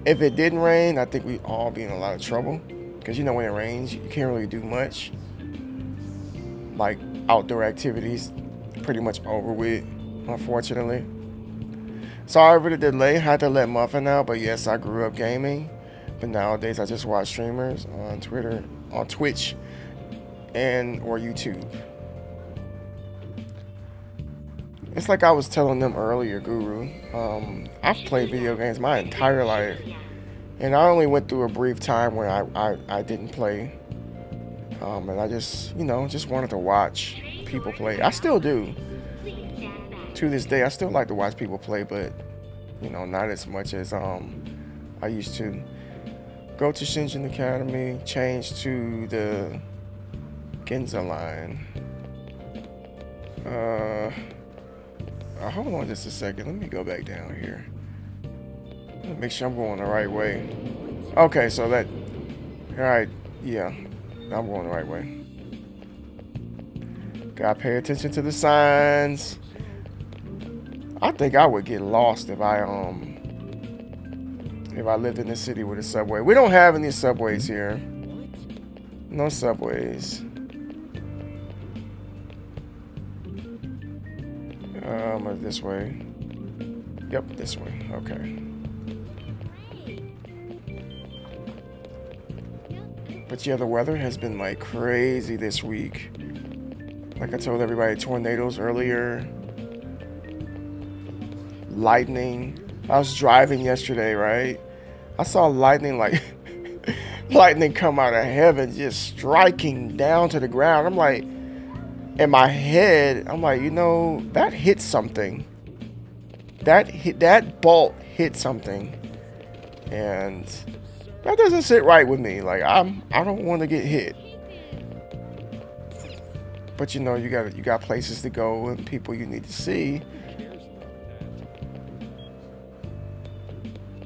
if it didn't rain, I think we'd all be in a lot of trouble. Because, you know, when it rains, you can't really do much. Like, outdoor activities, pretty much over with, unfortunately. Sorry for the delay. Had to let Muffin out. But yes, I grew up gaming. But nowadays, I just watch streamers on Twitter, on Twitch, and or YouTube. It's like I was telling them earlier, Guru. I've played video games my entire life, and I only went through a brief time when I didn't play, and I just wanted to watch people play. I still do. To this day, I still like to watch people play, but not as much as I used to. Go to Shinjin Academy, change to the Ginza line. Hold on just a second. Let me go back down here. Let me make sure I'm going the right way. Okay, so that... Alright, yeah. I'm going the right way. Gotta pay attention to the signs. I think I would get lost if I lived in the city with a subway. We don't have any subways here. No subways. This way. Yep, this way. Okay. But yeah, the weather has been like crazy this week. Like I told everybody, tornadoes earlier. Lightning. I was driving yesterday, right? I saw lightning lightning come out of heaven, just striking down to the ground. I'm like, in my head, I'm like, that hit something. That bolt hit something, and that doesn't sit right with me. Like, I don't want to get hit. But you know, you got places to go and people you need to see.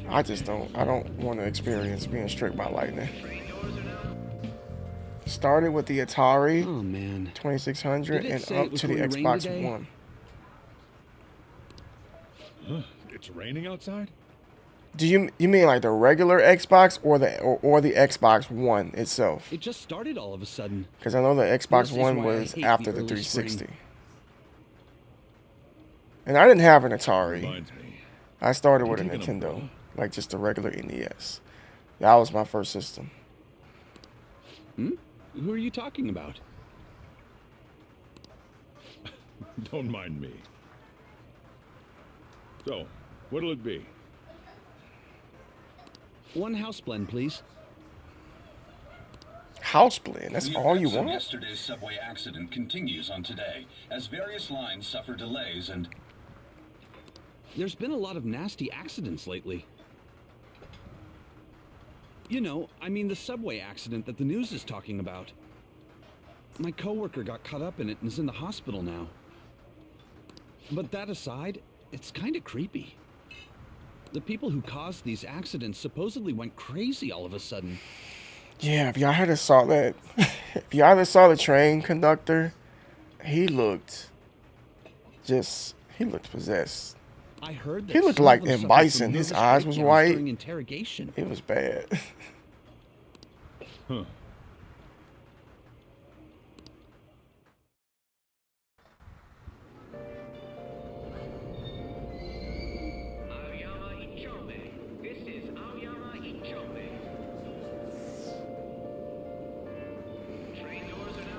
I don't want to experience being struck by lightning. Started with the Atari 2600 and up to the Xbox One. Huh? It's raining outside? Do you mean like the regular Xbox or the Xbox One itself? It just started all of a sudden. Because I know the Xbox This is One why I was hate after the the early 360. spring. And I didn't have an Atari. Reminds me. I started with a Can you take an Nintendo, umbrella? like just a regular NES. That was my first system. Who are you talking about? Don't mind me. So, what'll it be? One house blend, please. House blend, that's The all you effects of want? Yesterday's subway accident continues on today, as various lines suffer delays and... There's been a lot of nasty accidents lately. You know, I mean the subway accident that the news is talking about. My coworker got caught up in it and is in the hospital now. But that aside, it's kind of creepy. The people who caused these accidents supposedly went crazy all of a sudden. Yeah, if y'all had saw that, if y'all ever saw the train conductor, he looked possessed. I heard that He looked some of like them M. suffered Bison. from His nervous eyes was breakdowns white. during interrogation. It was bad. Huh.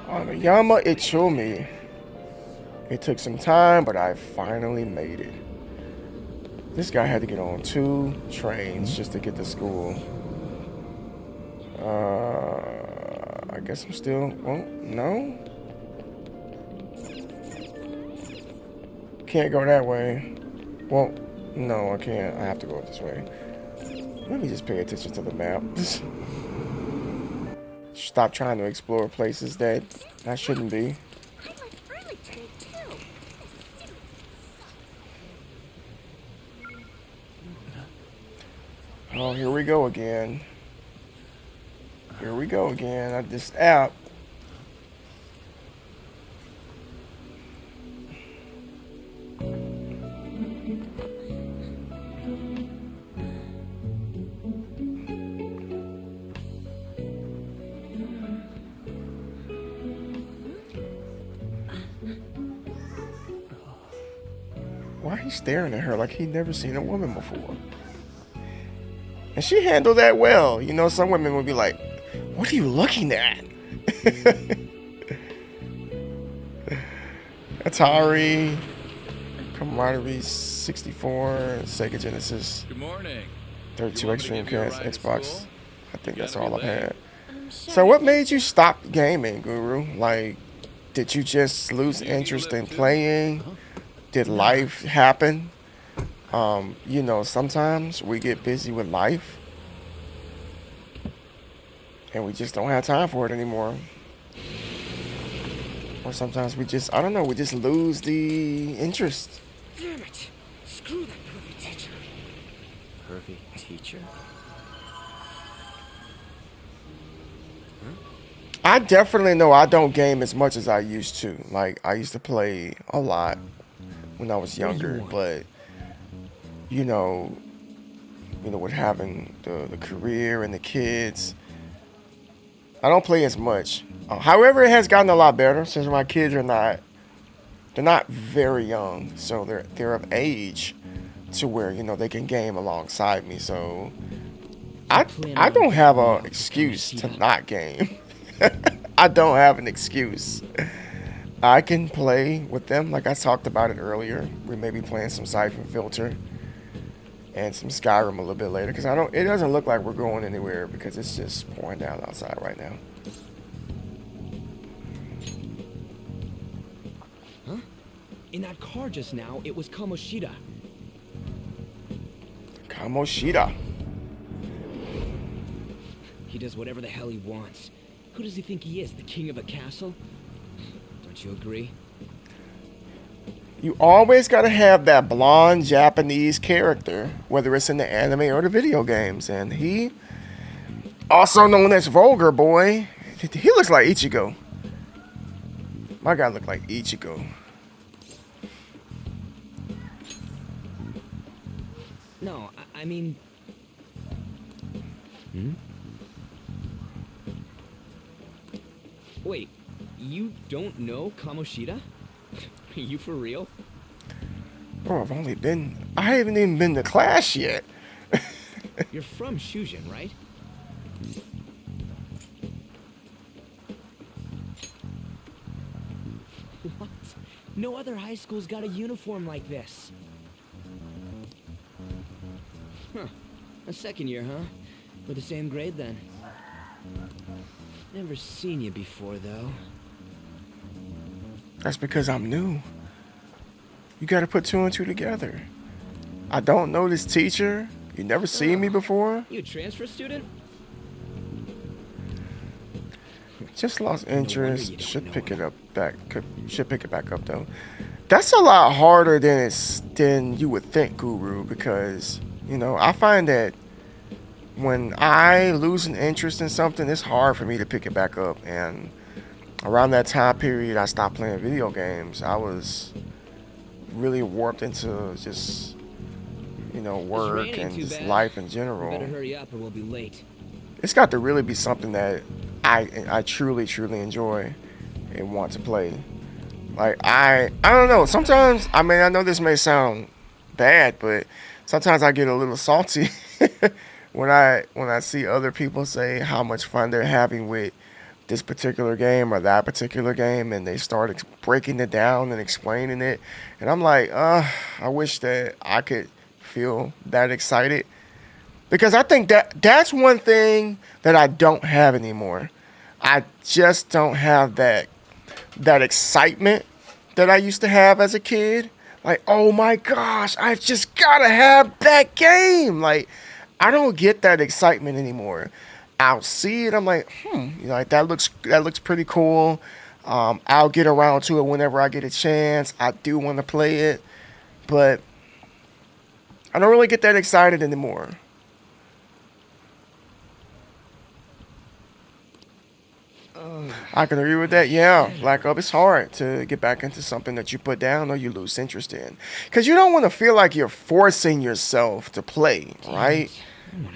Aoyama Ichumi. It took some time, but I finally made it. This guy had to get on 2 trains just to get to school. I guess I'm still, well, no. Can't go that way. Well, no, I can't. I have to go this way. Let me just pay attention to the map. Stop trying to explore places that I shouldn't be. Oh, here we go again. Here we go again at this app. Why he staring at her like he'd never seen a woman before? And she handled that well. You know, some women would be like, what are you looking at? Atari, Camaraderie 64, Sega Genesis. Good morning. 32 Extreme Cast, Xbox. I think that's all I've late? had. So what made you stop gaming, Guru? Like, did you just lose interest in playing? Did life happen? You know, sometimes we get busy with life and we just don't have time for it anymore. Or sometimes we just, I don't know, we just lose the interest. Damn it! Screw that pervy teacher. Pervy teacher? I definitely know I don't game as much as I used to. Like, I used to play a lot when I was younger, but you know, with having the career and the kids, I don't play as much. However, it has gotten a lot better since my kids are they're not very young, so they're of age to where, you know, they can game alongside me. So I don't have an excuse to not game. I don't have an excuse. I can play with them, like I talked about it earlier. We may be playing some Siphon Filter and some Skyrim a little bit later, because it doesn't look like we're going anywhere because it's just pouring down outside right now. Huh? In that car just now, it was Kamoshida. Kamoshida. He does whatever the hell he wants. Who does he think he is, the king of a castle? Don't you agree? You always gotta have that blonde Japanese character, whether it's in the anime or the video games. And he, also known as Vulgar Boy, he looks like Ichigo. My guy looked like Ichigo. No, I mean... Wait, you don't know Kamoshida? Are you for real? Bro, I haven't even been to class yet. You're from Shujin, right? What? No other high school's got a uniform like this. Huh. A second year, huh? We're the same grade then. Never seen you before, though. That's because I'm new. You gotta put two and two together. I don't know this teacher. You never seen me before. You a transfer student? Just lost interest. Should pick it back up though. That's a lot harder than you would think, Guru, because you know I find that when I lose an interest in something, it's hard for me to pick it back up. And around that time period, I stopped playing video games. I was really warped into just, you know, work and just life in general. Better hurry up or we'll be late. It's got to really be something that I truly enjoy and want to play. Like I don't know. Sometimes, I mean, I know this may sound bad, but sometimes I get a little salty when I see other people say how much fun they're having with this particular game or that particular game, and they start breaking it down and explaining it, and I'm like, I wish that I could feel that excited, because I think that's one thing that I don't have anymore. I just don't have that excitement that I used to have as a kid. Like, oh my gosh, I just gotta have that game. Like, I don't get that excitement anymore. I'll see it, I'm like, you know, like that looks pretty cool. I'll get around to it whenever I get a chance. I do want to play it, but I don't really get that excited anymore. I can agree with that. Yeah, Black Up, it's hard to get back into something that you put down or you lose interest in, because you don't want to feel like you're forcing yourself to play, right?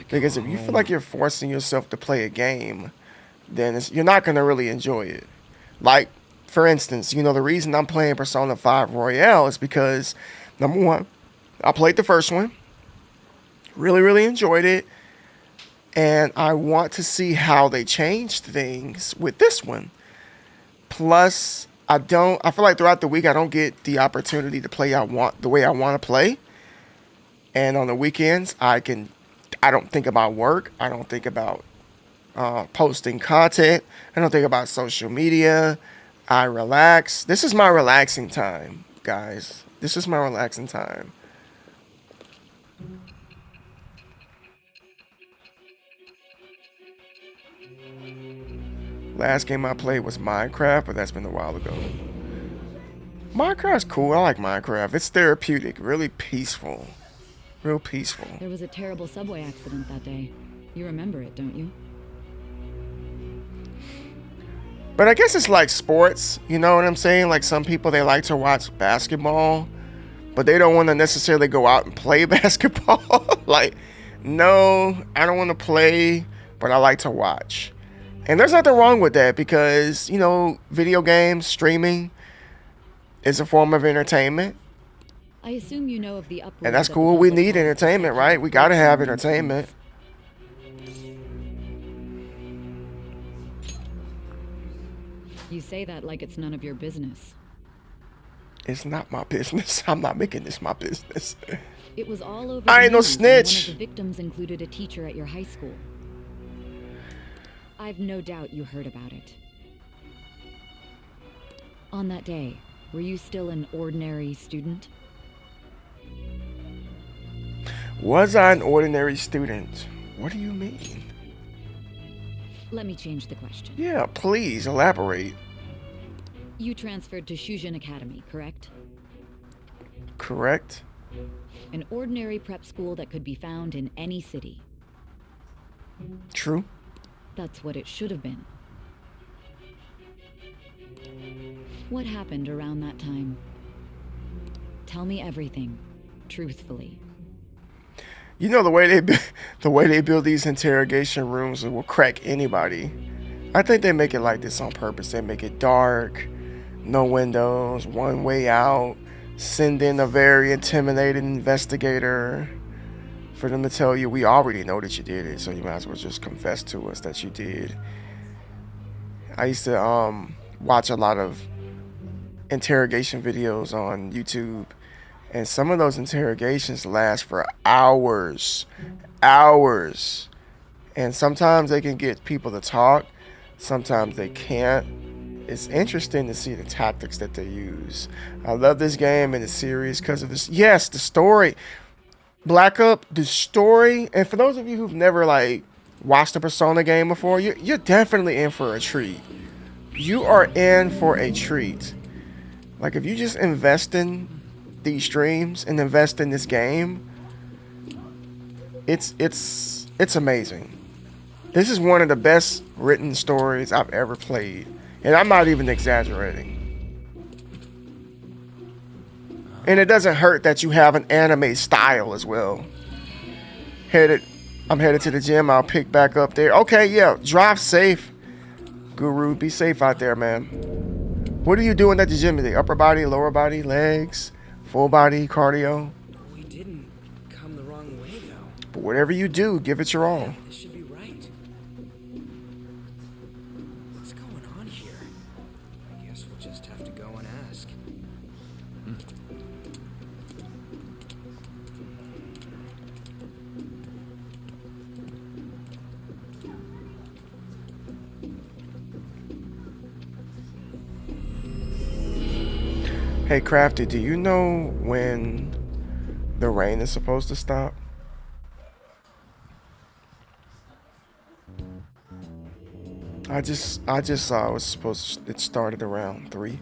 Because if you feel like you're forcing yourself to play a game, then you're not going to really enjoy it. Like, for instance, you know, the reason I'm playing Persona 5 Royale is because, number one, I played the first one, really enjoyed it, and I want to see how they changed things with this one. Plus, I feel like throughout the week I don't get the opportunity to play the way I want to play. And on the weekends, I don't think about work. I don't think about posting content. I don't think about social media. I relax. This is my relaxing time, guys. This is my relaxing time. Last game I played was Minecraft, but that's been a while ago. Minecraft's cool. I like Minecraft. It's therapeutic, really peaceful. Real peaceful. There was a terrible subway accident that day. You remember it, don't you? But I guess it's like sports, you know what I'm saying? Like some people, they like to watch basketball, but they don't want to necessarily go out and play basketball. Like, no, I don't want to play, but I like to watch. And there's nothing wrong with that, because, you know, video games, streaming is a form of entertainment. I assume you know of the uproar. And that's cool. We need entertainment, right? We gotta have entertainment. You say that like it's none of your business. It's not my business. I'm not making this my business. It was all over. I ain't no news, and snitch. one of the victims included a teacher at your high school. I've no doubt you heard about it. On that day, were you still an ordinary student? Was I an ordinary student? What do you mean? Let me change the question. Yeah, please elaborate. You transferred to Shujin Academy, correct? Correct. An ordinary prep school that could be found in any city. True. That's what it should have been. What happened around that time? Tell me everything, truthfully. You know the way they build these interrogation rooms will crack anybody. I think they make it like this on purpose. They make it dark, no windows, one way out. Send in a very intimidating investigator for them to tell you, we already know that you did it, so you might as well just confess to us that you did. I used to watch a lot of interrogation videos on YouTube, and some of those interrogations last for hours, and sometimes they can get people to talk, sometimes they can't. It's interesting to see the tactics that they use. I love this game and the series because of this. Yes, the story. Black Up, the story. And for those of you who've never like watched a Persona game before, you're definitely in for a treat. You are in for a treat. Like if you just invest in these streams and invest in this game, it's amazing. This is one of the best written stories I've ever played. And I'm not even exaggerating. And it doesn't hurt that you have an anime style as well. I'm headed to the gym. I'll pick back up there. Okay, yeah. Drive safe. Guru, be safe out there, man. What are you doing at the gym today? Upper body, lower body, legs, full body, cardio? We didn't come the wrong way, though. But whatever you do, give it your all. This should be right. What's going on here? I guess we'll just have to go and ask. Hey, Crafty, do you know when the rain is supposed to stop? I just saw it started around 3.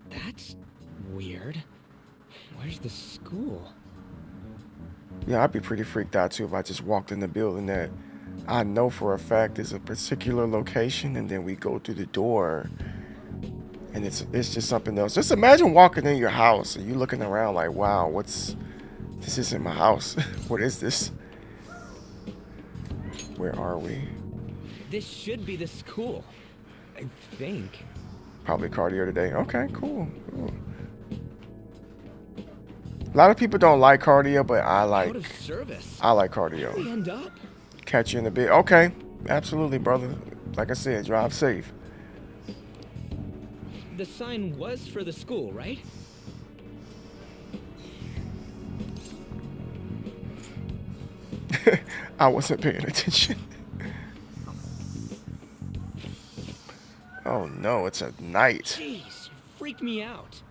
That's weird. Where's the school? Yeah, I'd be pretty freaked out too if I just walked in the building that I know for a fact is a particular location, and then we go through the door and it's just something else. Just imagine walking in your house and you looking around like, wow, this isn't my house. What is this? Where are we? This should be the school, I think. Probably cardio today. Okay, cool. A lot of people don't like cardio, but I like cardio. How do we end up? Catch you in a bit. Okay, absolutely, brother. Like I said, drive safe. The sign was for the school, right? I wasn't paying attention. Oh no, it's at night. Jeez, you freaked me out.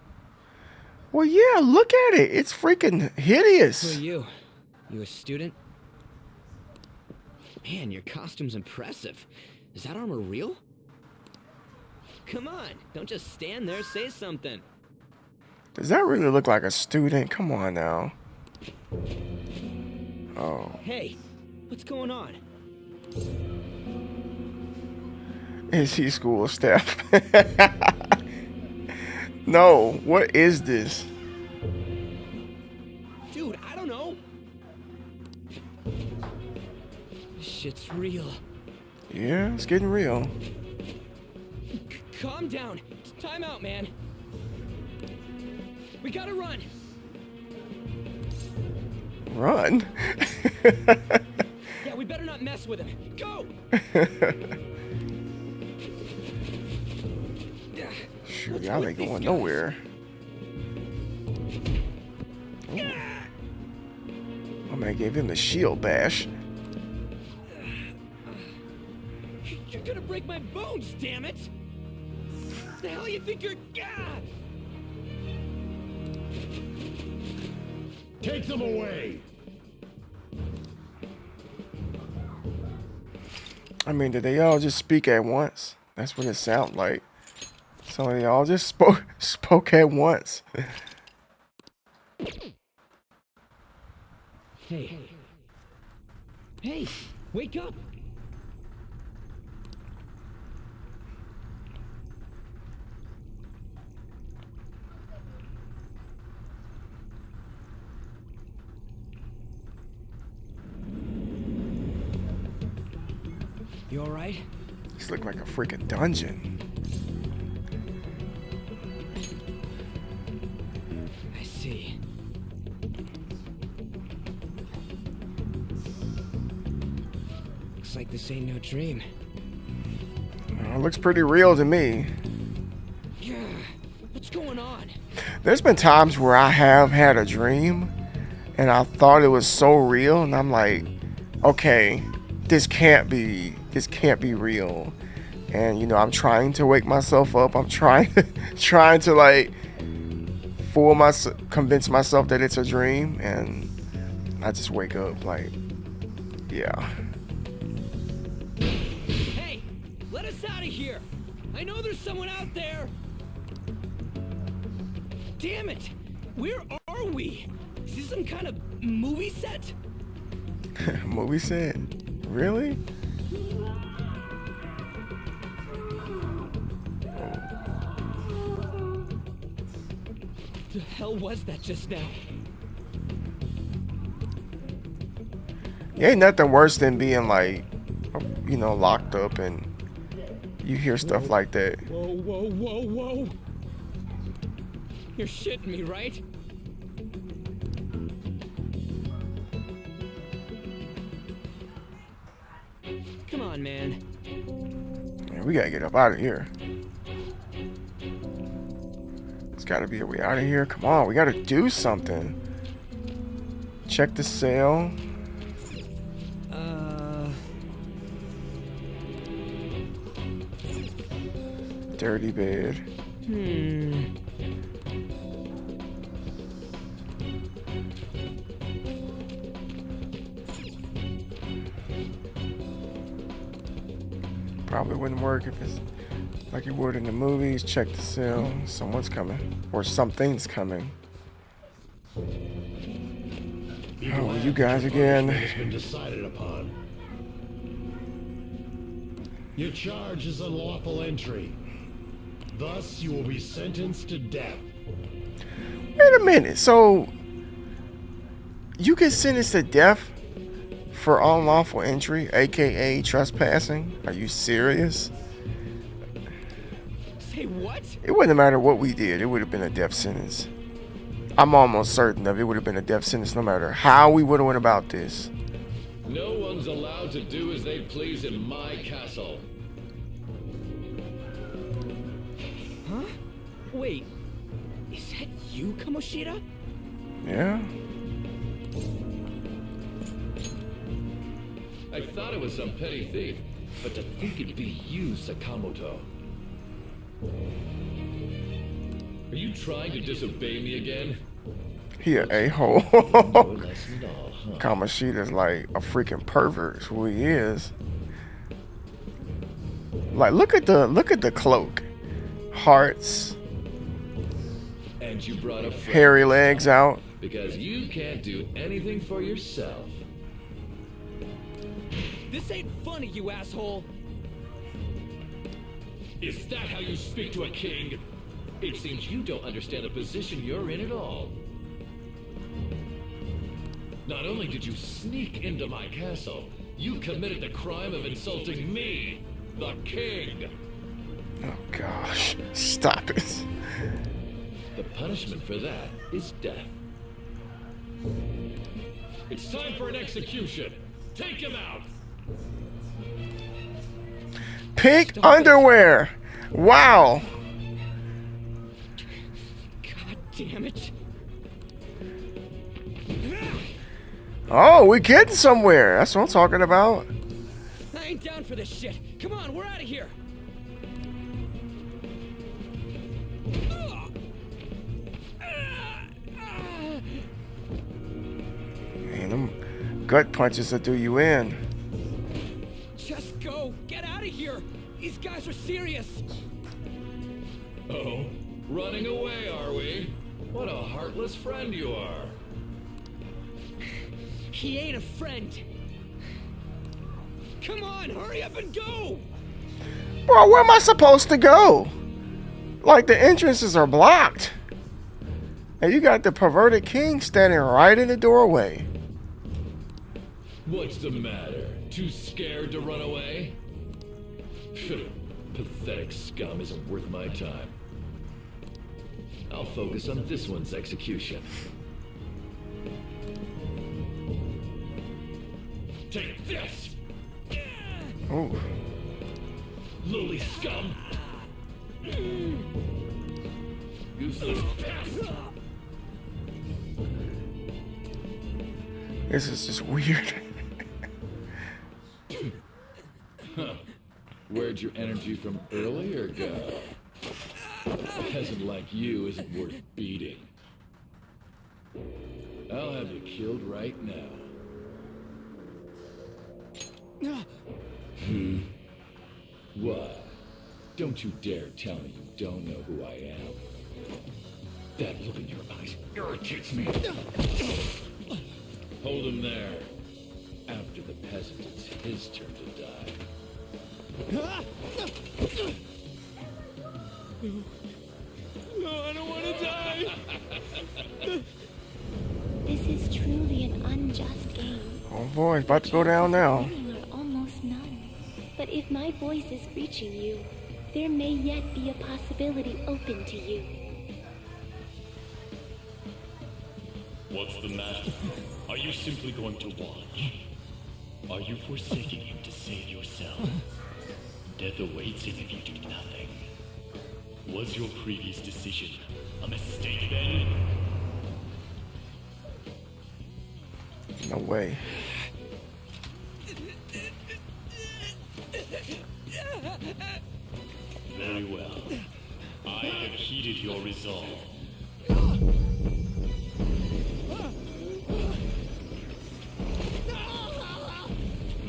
Well, yeah, look at it. It's freaking hideous. Who are you? You a student? Man, your costume's impressive. Is that armor real? Come on, don't just stand there, say something. Does that really look like a student? Come on now. Oh. Hey, what's going on? Is he school staff? No, what is this? Dude, I don't know. This shit's real. Yeah, it's getting real. Calm down. Time out, man. We gotta run. Run? Yeah, we better not mess with him. Go! Shoot, y'all ain't going nowhere. Oh. My man gave him the shield bash. You're gonna break my bones, damn it! The hell you think you're... Take them away! I mean, did they all just speak at once? That's what it sounded like. So they all just spoke at once. Hey. Hey, wake up! You alright? This look like a freaking dungeon. I see. Looks like this ain't no dream. It looks pretty real to me. Yeah, what's going on? There's been times where I have had a dream and I thought it was so real, and I'm like, okay, this can't be real. And you know, I'm trying to wake myself up. I'm trying to like convince myself that it's a dream, and I just wake up like, yeah. Hey, let us out of here. I know there's someone out there. Damn it! Where are we? Is this some kind of movie set? Movie set? Really? The hell was that just now? Ain't nothing worse than being like, you know, locked up and you hear stuff like that. Whoa, whoa, whoa, whoa! You're shitting me, right? Come on, man. Yeah, we gotta get up out of here. There's gotta be a way out of here. Come on, we gotta do something. Check the cell. Dirty bed. Probably wouldn't work if it's like it would in the movies. Check the cell. Someone's coming. Or something's coming. Oh, you guys again. Has been decided upon. Your charge is unlawful entry. Thus, you will be sentenced to death. Wait a minute. So, you get sentenced to death for unlawful entry, aka trespassing? Are you serious? Say what? It wouldn't matter what we did. It would have been a death sentence. I'm almost certain of it would have been a death sentence no matter how we would have went about this. No one's allowed to do as they please in my castle. Huh? Wait, is that you, Kamoshida? Yeah. I thought it was some petty thief, but to think it'd be you, Sakamoto. Are you trying to disobey me again? He an a-hole. Kamoshida's like a freaking pervert, is who he is. Like, look at the cloak. Hearts. And you brought a friend. Hairy legs out. Because you can't do anything for yourself. This ain't funny, you asshole. Is that how you speak to a king? It seems you don't understand the position you're in at all. Not only did you sneak into my castle, you committed the crime of insulting me, the king. Oh gosh, stop it. The punishment for that is death. It's time for an execution. Take him out. Pink underwear. Wow. God damn it. Oh, we're getting somewhere. That's what I'm talking about. I ain't down for this shit. Come on, we're out of here. Man, them gut punches will do you in. Just go. Get out of here. Is These guys are serious. Oh, running away, are we? What a heartless friend you are. He ain't a friend. Come on, hurry up and go! Bro, where am I supposed to go? Like, the entrances are blocked. And you got the perverted king standing right in the doorway. What's the matter? Too scared to run away? Pathetic scum isn't worth my time. I'll focus on this one's execution. Take this! Oh. Lowly scum! Useless pest! This is just weird. Huh. Where'd your energy from earlier go? A peasant like you isn't worth beating. I'll have you killed right now. What? Don't you dare tell me you don't know who I am. That look in your eyes irritates me. Hold him there. After the peasant, it's his turn to die. No, I don't want to die. This is truly an unjust game. Oh boy, it's about to go down now. Winning are almost none. But if my voice is reaching you, there may yet be a possibility open to you. What's the matter? Are you simply going to watch? Are you forsaking him to save yourself? Death awaits him if you do nothing. Was your previous decision a mistake then? No way. Very well. I have heeded your resolve.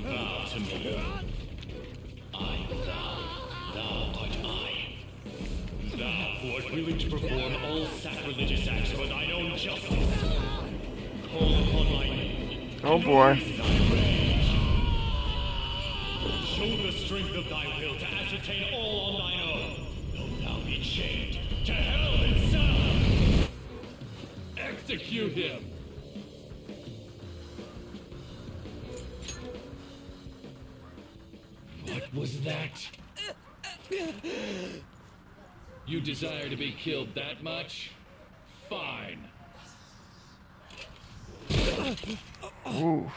Vow to me. I am thou. Thou art I. Thou who art willing to perform all sacrilegious acts for thine own justice. Call upon my name. Oh boy. Show the strength of thy will to ascertain all on thine own. Though thou be chained to hell itself. Execute him! What was that? You desire to be killed that much? Fine. Ooh.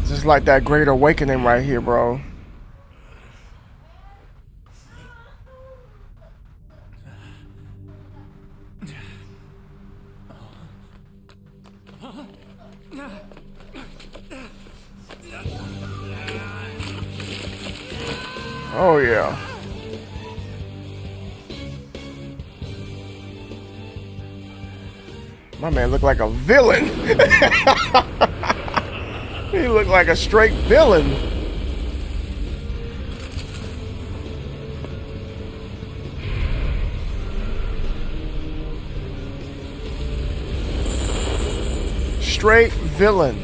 This is like that Great Awakening right here, bro. Oh yeah. My man looked like a villain. He looked like a straight villain. Straight villain.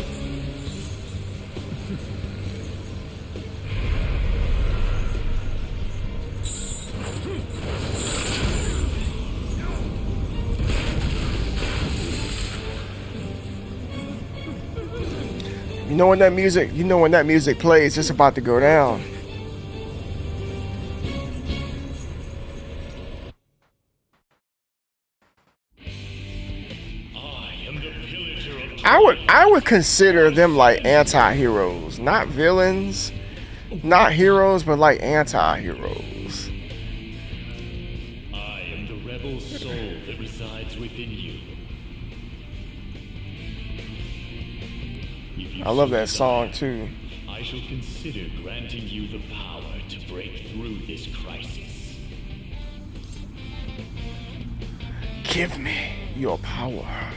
You know when that music plays, it's about to go down. I would consider them like anti-heroes, not villains, not heroes, but like anti-heroes. I am the rebel soul that resides within you. If I love that song too. I shall consider granting you the power to break through this crisis. Give me your power.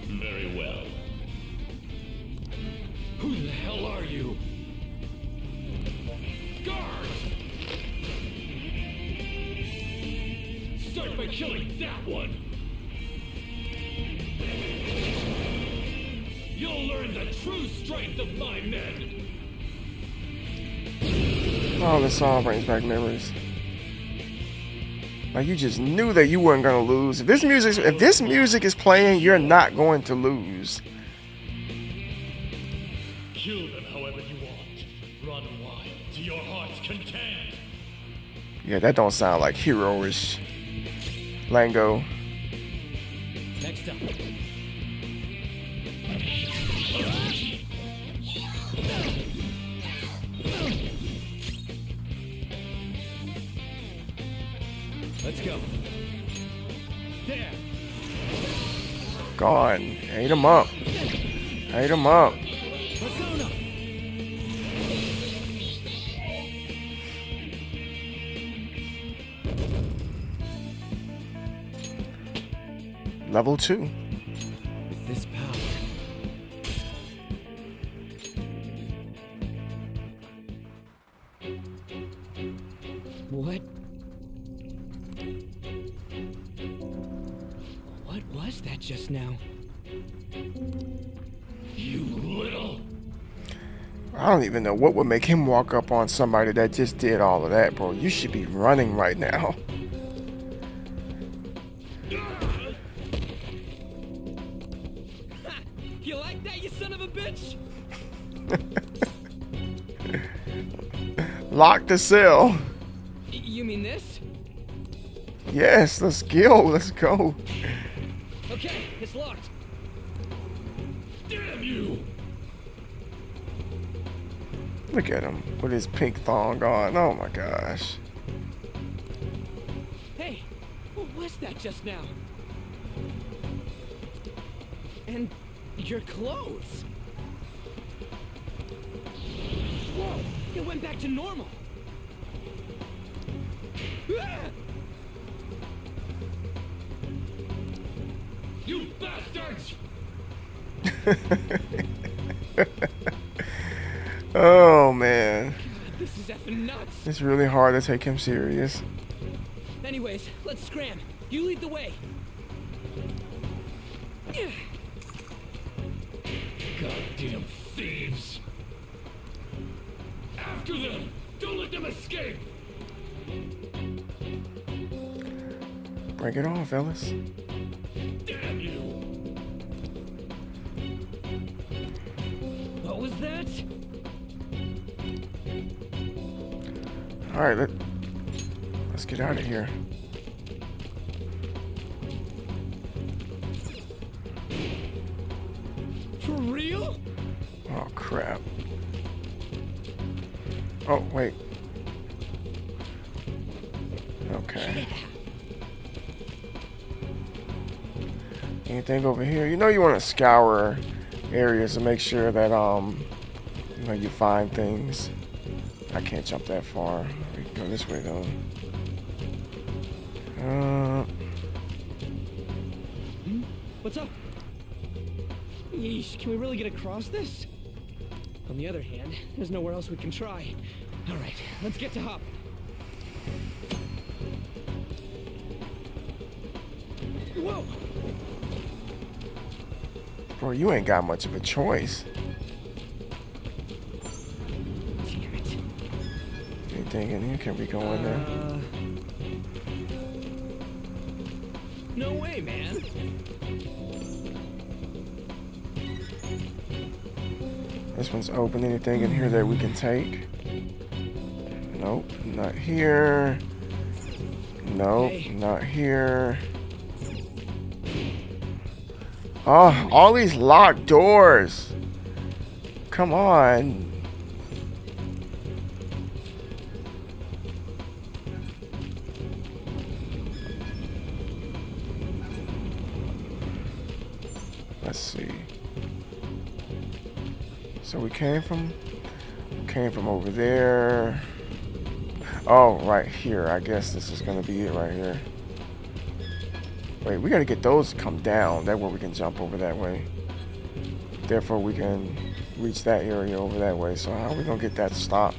Very well. Who the hell are you? Guard! Start by killing that one! You'll learn the true strength of my men! Oh, this song brings back memories. Like you just knew that you weren't gonna lose. If this music is playing, you're not going to lose. Kill them however you want. Run wild to your heart's content. Yeah, that don't sound like hero-ish. Lango. Next up. Let's go. There. Gone. Ate him up. Ate him up. Persona. Level 2. With this power. What? What was that just now? You little. I don't even know what would make him walk up on somebody that just did all of that, bro. You should be running right now. You like that, you son of a bitch? Lock the cell. You mean this? Yes, let's go. Let's go. Okay, it's locked. Damn you! Look at him with his pink thong on. Oh my gosh. Hey, what was that just now? And your clothes. Whoa, it went back to normal. Ah! You bastards! Oh man. God, this is effing nuts. It's really hard to take him serious. Anyways, let's scram. You lead the way. Goddamn thieves! After them! Don't let them escape! Break it off, Ellis. Damn you! What was that? All right, let's get out of here. For real? Oh crap. Oh wait. Okay. Anything over here? You know you want to scour areas to make sure that you know you find things. I can't jump that far. We can go this way though. What's up? Yeesh, can we really get across this? On the other hand, there's nowhere else we can try. All right, let's get to Hop. Whoa! Bro, you ain't got much of a choice. Damn it. Anything in here? Can we go in there? No way, man. This one's open. Anything in here that we can take? Nope, not here. Nope, not here. Oh, all these locked doors. Come on. Let's see. So we came from over there. Oh, right here. I guess this is gonna be it right here. Wait, we gotta get those to come down. That way we can jump over that way. Therefore, we can reach that area over that way. So how are we gonna get that to stop?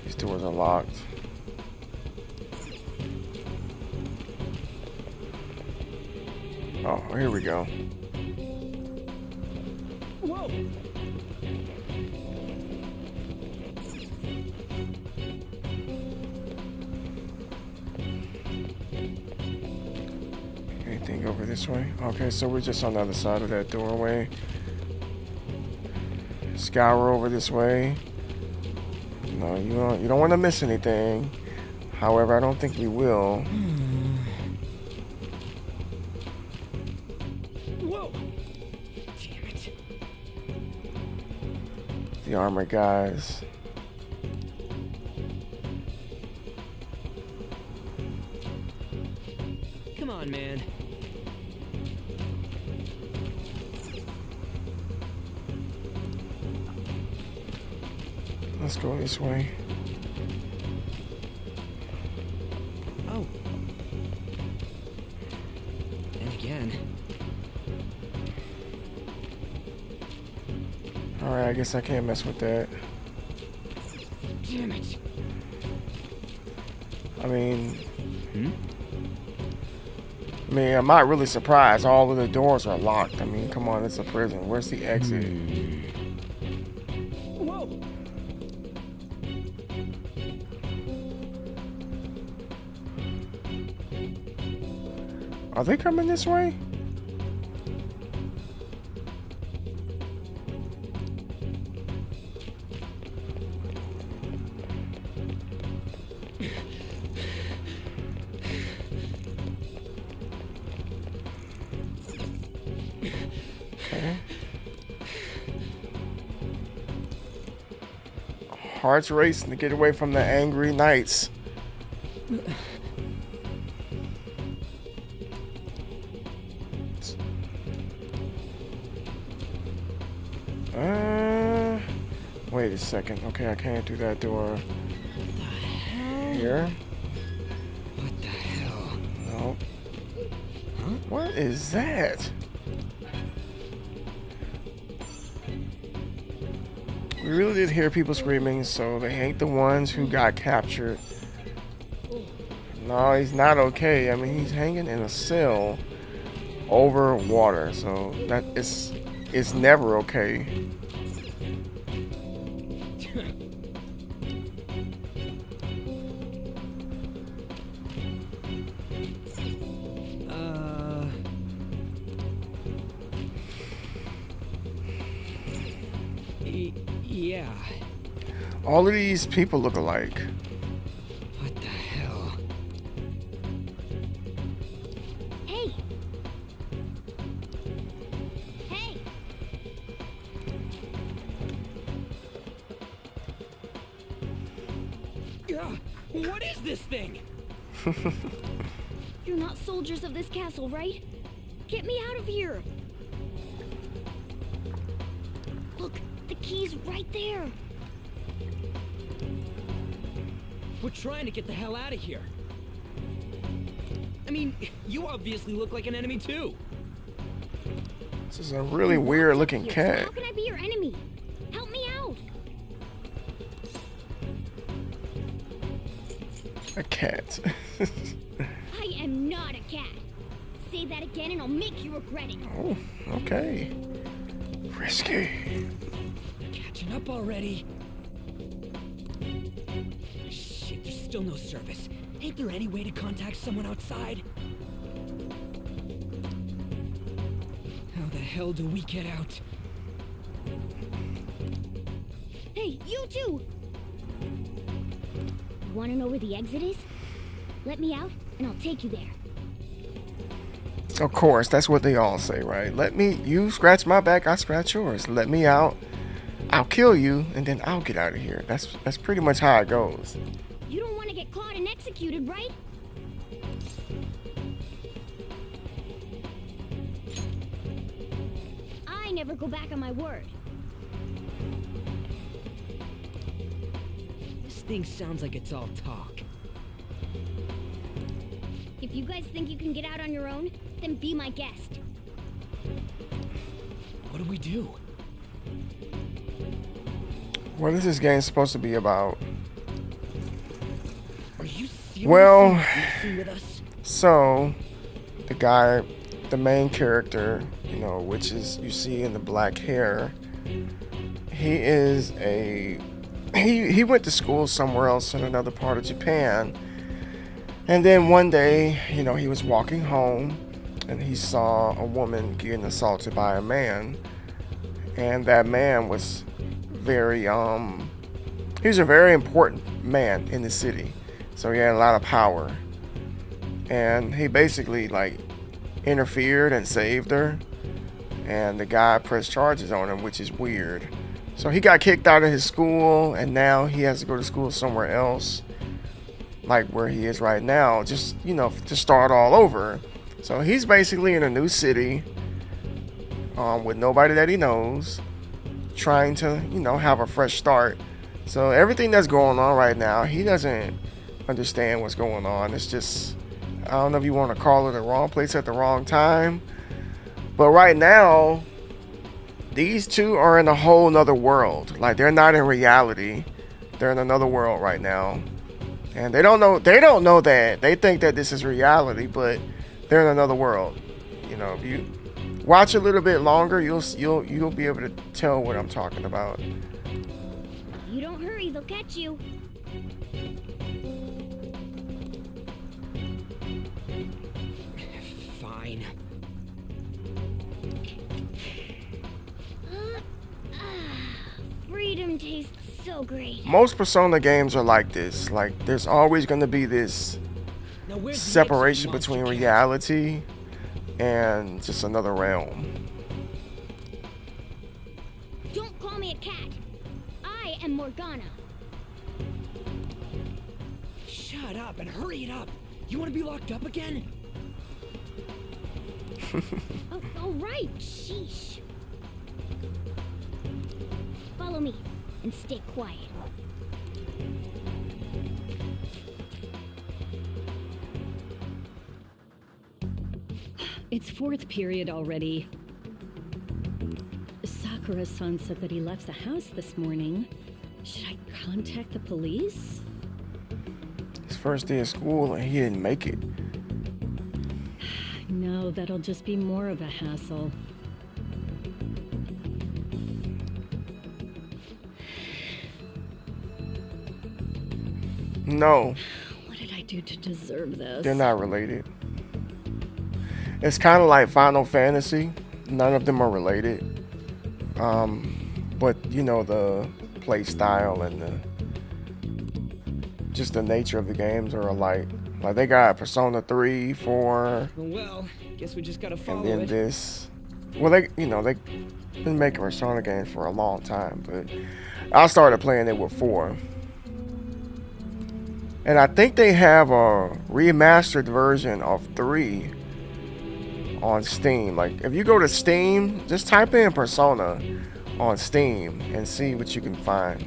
These doors are locked. Oh, here we go. Whoa! Anything over this way? Okay, so we're just on the other side of that doorway. Scour over this way. No, you don't want to miss anything. However, I don't think we will. Whoa! Damn it. The armored guys. Come on, man. Let's go this way. Oh. And again. Alright, I guess I can't mess with that. Damn it. I mean, I'm not really surprised. All of the doors are locked. I mean, come on, it's a prison. Where's the exit? Whoa! Are they coming this way? Okay. Hearts racing to get away from the angry knights. Wait a second. Okay, I can't do that door. Here? What the hell? No. Huh? What is that? We really did hear people screaming, so they ain't the ones who got captured. No, he's not okay. I mean, he's hanging in a cell over water, so that it's never okay. Yeah. All of these people look alike. What the hell? Hey! Hey! What is this thing? You're not soldiers of this castle, right? Get me out of here! Look, the key's right there. We're trying to get the hell out of here. I mean, you obviously look like an enemy too. This is a really weird looking cat. How can I be your enemy? Help me out! A cat. I am not a cat. Say that again and I'll make you regret it. Oh, okay. Risky. Catching up already. Shit, there's still no service. Ain't there any way to contact someone outside? How the hell do we get out? Hey, you two! You wanna know where the exit is? Let me out and I'll take you there. Of course, that's what they all say, right? You scratch my back, I scratch yours. Let me out, I'll kill you, and then I'll get out of here. That's pretty much how it goes. You don't want to get get caught and executed, right? I never go back on my word. This thing sounds like it's all talk. If you guys think you can get out on your own, then be my guest. What do we do? What is this game supposed to be about? Are you seriously Well, messing with us? so the guy, the main character, you know, which is you see in the black hair, he went to school somewhere else in another part of Japan. And then one day, you know, he was walking home and he saw a woman getting assaulted by a man. And that man was he was a very important man in the city. So he had a lot of power. And he basically like interfered and saved her. And the guy pressed charges on him, which is weird. So he got kicked out of his school and now he has to go to school somewhere else. Like where he is right now, just, you know, to start all over. So he's basically in a new city with nobody that he knows, trying to, you know, have a fresh start. So everything that's going on right now, he doesn't understand what's going on. It's just, I don't know if you want to call it the wrong place at the wrong time, but right now these two are in a whole nother world. Like they're not in reality, they're in another world right now. And they don't know that. They think that this is reality, but they're in another world. You know, if you watch a little bit longer, you'll be able to tell what I'm talking about. If you don't hurry, they'll catch you. Fine. Freedom tastes so great. Most Persona games are like this. Like there's always going to be this separation between reality and just another realm. Don't call me a cat. I am Morgana. Shut up and hurry it up. You want to be locked up again? Oh, all right, sheesh. Follow me and stay quiet. It's fourth period already. Sakura-san said that he left the house this morning. Should I contact the police? His first day of school and he didn't make it. No, that'll just be more of a hassle. No. What did I do to deserve this? They're not related. It's kind of like Final Fantasy. None of them are related. But you know, the play style and just the nature of the games are alike. Like they got Persona 3, 4. Well, guess we just gotta follow and then it. this. Well, they've been making Persona games for a long time, but I started playing it with 4. And I think they have a remastered version of 3 on Steam. Like if you go to Steam, just type in Persona on Steam and see what you can find.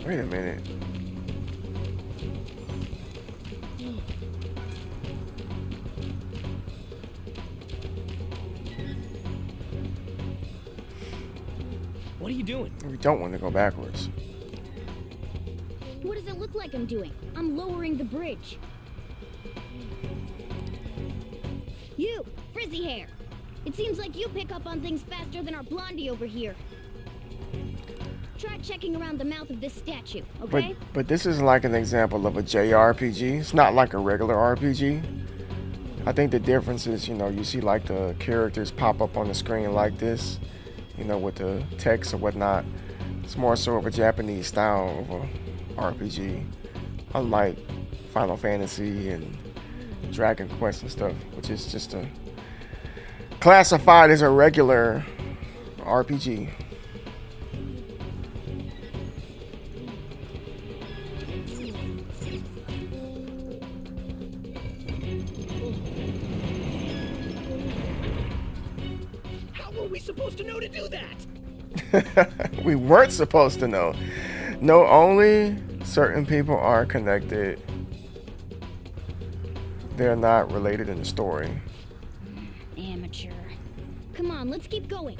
Wait a minute. What are you doing? We don't want to go backwards. What does it look like I'm doing? I'm lowering the bridge. You, frizzy hair. It seems like you pick up on things faster than our blondie over here. Try checking around the mouth of this statue, okay? But this is like an example of a JRPG. It's not like a regular RPG. I think the difference is, you know, you see like the characters pop up on the screen like this, you know, with the text or whatnot. It's more so of a Japanese style of a RPG, unlike Final Fantasy and Dragon Quest and stuff, which is just classified as a regular RPG. supposed to know to do that? We weren't supposed to know. No, only certain people are connected. They're not related in the story. Amateur. Come on, let's keep going.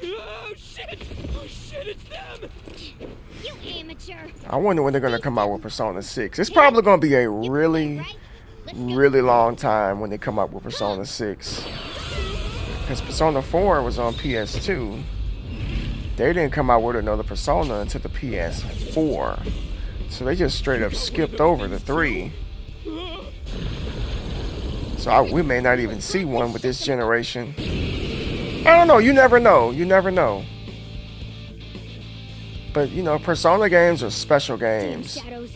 Oh shit! Oh shit, it's them! You amateur. I wonder when they're gonna come out with Persona 6. It's probably gonna be a really long time when they come out with Persona 6. Because Persona 4 was on PS2. They didn't come out with another Persona until the PS4. So they just straight up skipped over the 3. So we may not even see one with this generation. I don't know. You never know. You never know. But, you know, Persona games are special games. Damn shadows.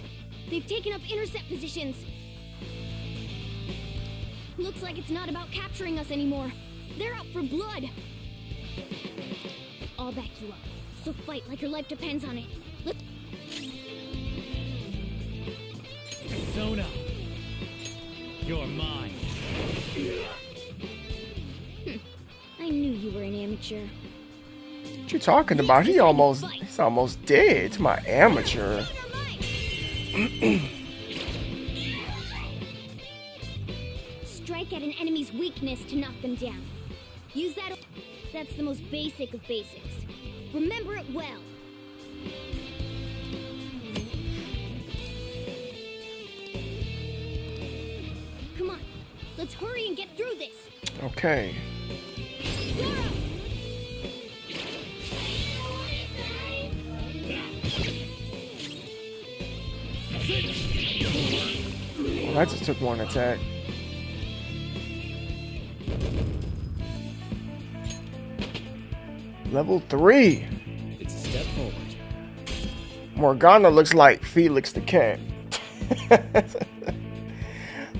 They've taken up intercept positions. Looks like it's not about capturing us anymore. They're out for blood. I'll back you up. So fight like your life depends on it. Persona, you're mine. I knew you were an amateur. What you talking about? He's almost dead. It's my amateur. Strike at an enemy's weakness to knock them down. Use that. That's the most basic of basics. Remember it well. Come on, let's hurry and get through this. Okay. Well, I just took one attack. Level 3. It's a step forward. Morgana looks like Felix the cat.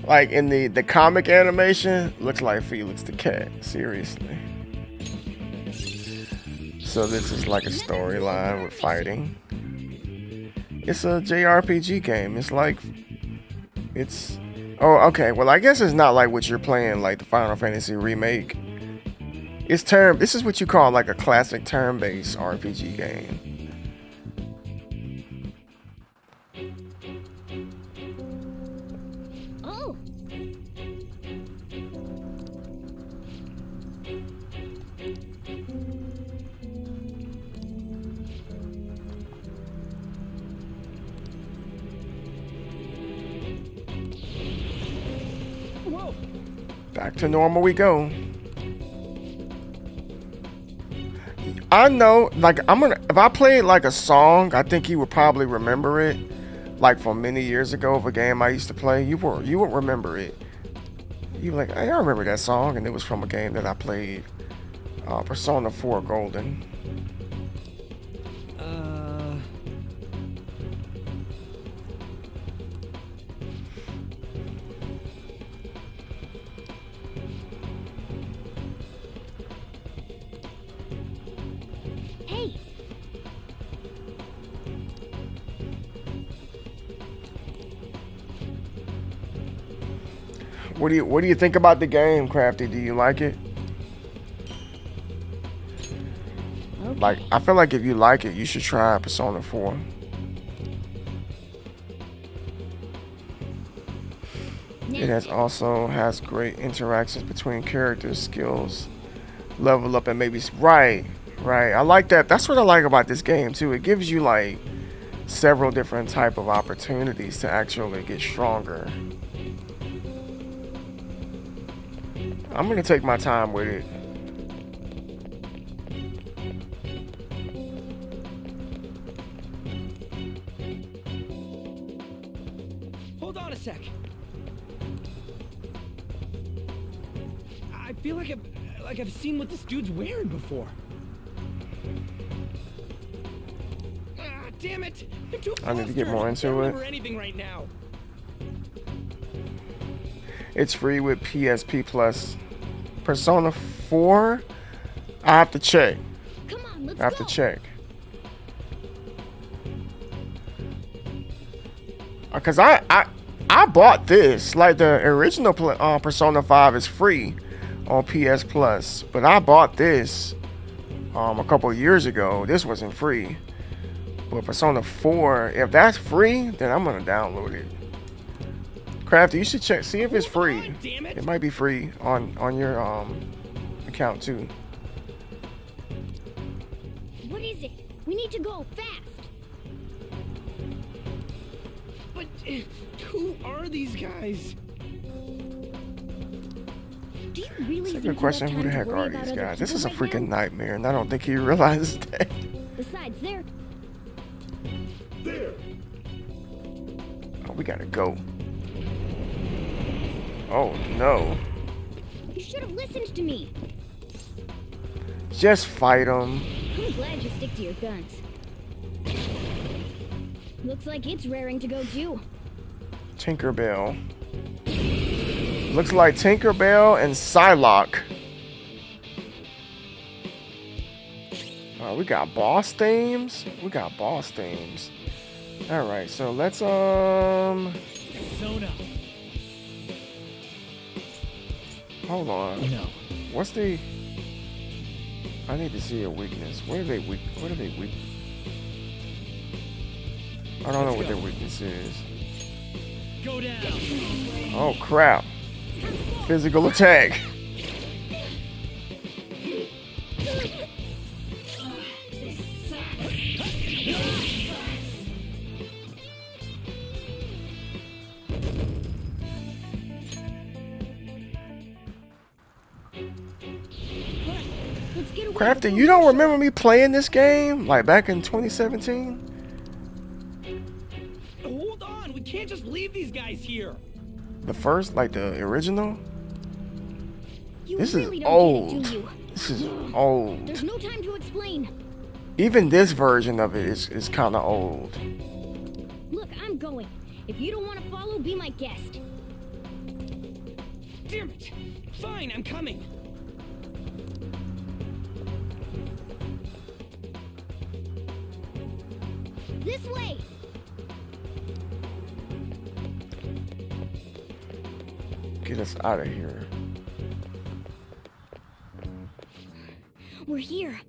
Like in the comic animation, looks like Felix the cat. Seriously. So this is like a storyline with fighting. It's a JRPG game. Oh, okay. Well, I guess it's not like what you're playing, like the Final Fantasy remake. This is what you call like a classic turn-based RPG game. Oh. Whoa. Back to normal we go. I know, like, if I played like a song, I think you would probably remember it, like from many years ago of a game I used to play. You would remember it. You like, hey, I remember that song, and it was from a game that I played, Persona 4 Golden. Hey. What do you think about the game, Crafty? Do you like it? Okay. Like, I feel like if you like it, you should try Persona 4. It also has great interactions between characters, skills, level up, and maybe right. I like that. That's what I like about this game too. It gives you like several different type of opportunities to actually get stronger. I'm gonna take my time with it. Hold on a sec. I feel like I've seen what this dude's wearing before. Ah, damn it! I'm too I need to get flustered. more I into can't it. remember anything right now. It's free with PSP Plus. Persona 4? I have to check. Come on, let's I have go. to check. Because I bought this. Like the original Persona 5 is free on PS Plus, but I bought this a couple of years ago. This wasn't free. But Persona 4, if that's free, then I'm gonna download it. Crafty, you should check, see if it's free. It might be free on your account too. What is it? We need to go fast. But who are these guys? Do you really Second think you question, have who the time heck to worry are about these other guys? This people is a right freaking now? nightmare, and I don't think he realizes that. Besides, they're There. Oh, we gotta go. Oh no. You should have listened to me. Just fight them. I'm glad you stick to your guns. Looks like it's raring to go too. Tinkerbell. Looks like Tinkerbell and Psylocke. We got boss themes. We got boss themes. All right, so let's Zona. hold on. No. What's the? I need to see a weakness. What are they weak? What are they weak? I don't know what their weakness is. Go down. Oh crap! Physical attack. Let's get away. Crafty, you don't remember me playing this game like back in 2017? Hold on, we can't just leave these guys here. The first, like the original? You This really is don't old. get it, do you? This is old. There's no time to explain. Even this version of it is kind of old. Look, I'm going. If you don't want to follow, be my guest. Damn it. Fine, I'm coming. This way. Get us out of here. We're here.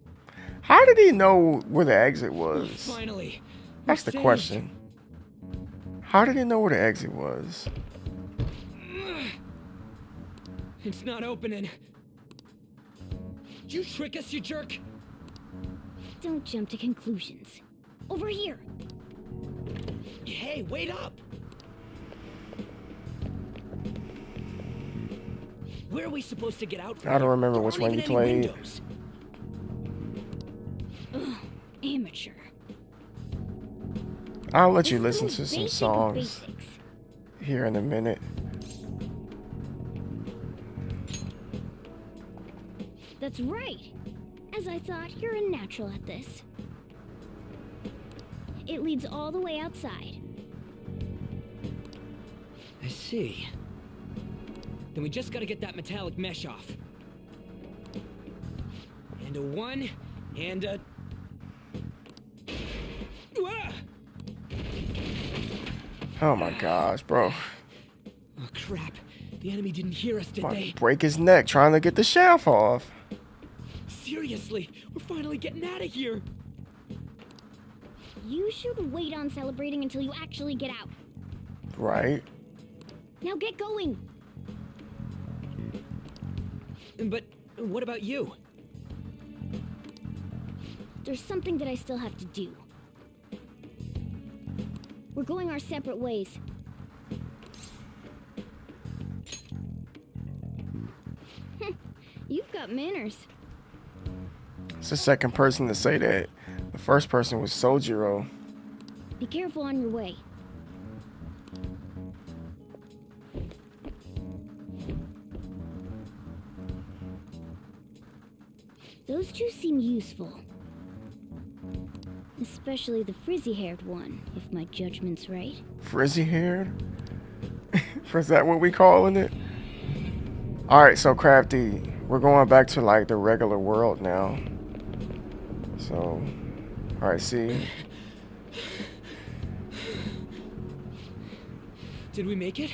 How did he know where the exit was? Finally. That's the question. How did he know where the exit was? It's not opening. Did you trick us, you jerk? Don't jump to conclusions. Over here. Hey, wait up! Where are we supposed to get out from? I don't remember There which aren't one you even any played. windows. Ugh, amateur. I'll let you This is listen the to most some basic of songs basics. here in a minute. That's right. As I thought, you're a natural at this. It leads all the way outside. I see. Then we just gotta get that metallic mesh off. And a 1, and a... Ah! Oh my gosh, bro. Oh crap. The enemy didn't hear us, did About they? to break his neck trying to get the shaft off. Seriously, we're finally getting out of here. You should wait on celebrating until you actually get out. Right? Now get going. But what about you? There's something that I still have to do. We're going our separate ways. You've got manners. It's the second person to say that. The first person was Sojiro. Be careful on your way. Those two seem useful. Especially the frizzy-haired one, if my judgment's right. Frizzy haired? Is that what we calling it? Alright, so Crafty, we're going back to like the regular world now. So, alright, see. Did we make it?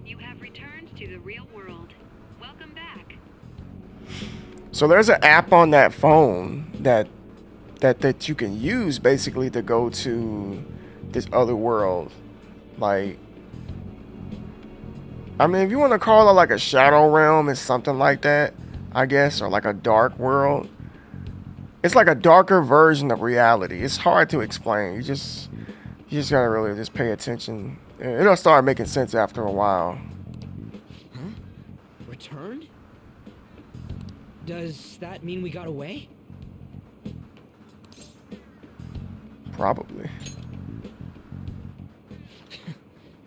You have returned to the real world. Welcome back. So there's an app on that phone that you can use basically to go to this other world. Like, I mean, if you want to call it like a shadow realm, it's something like that, I guess, or like a dark world. It's like a darker version of reality. It's hard to explain. You just gotta really just pay attention. It'll start making sense after a while. Huh? Returned? Does that mean we got away? Probably.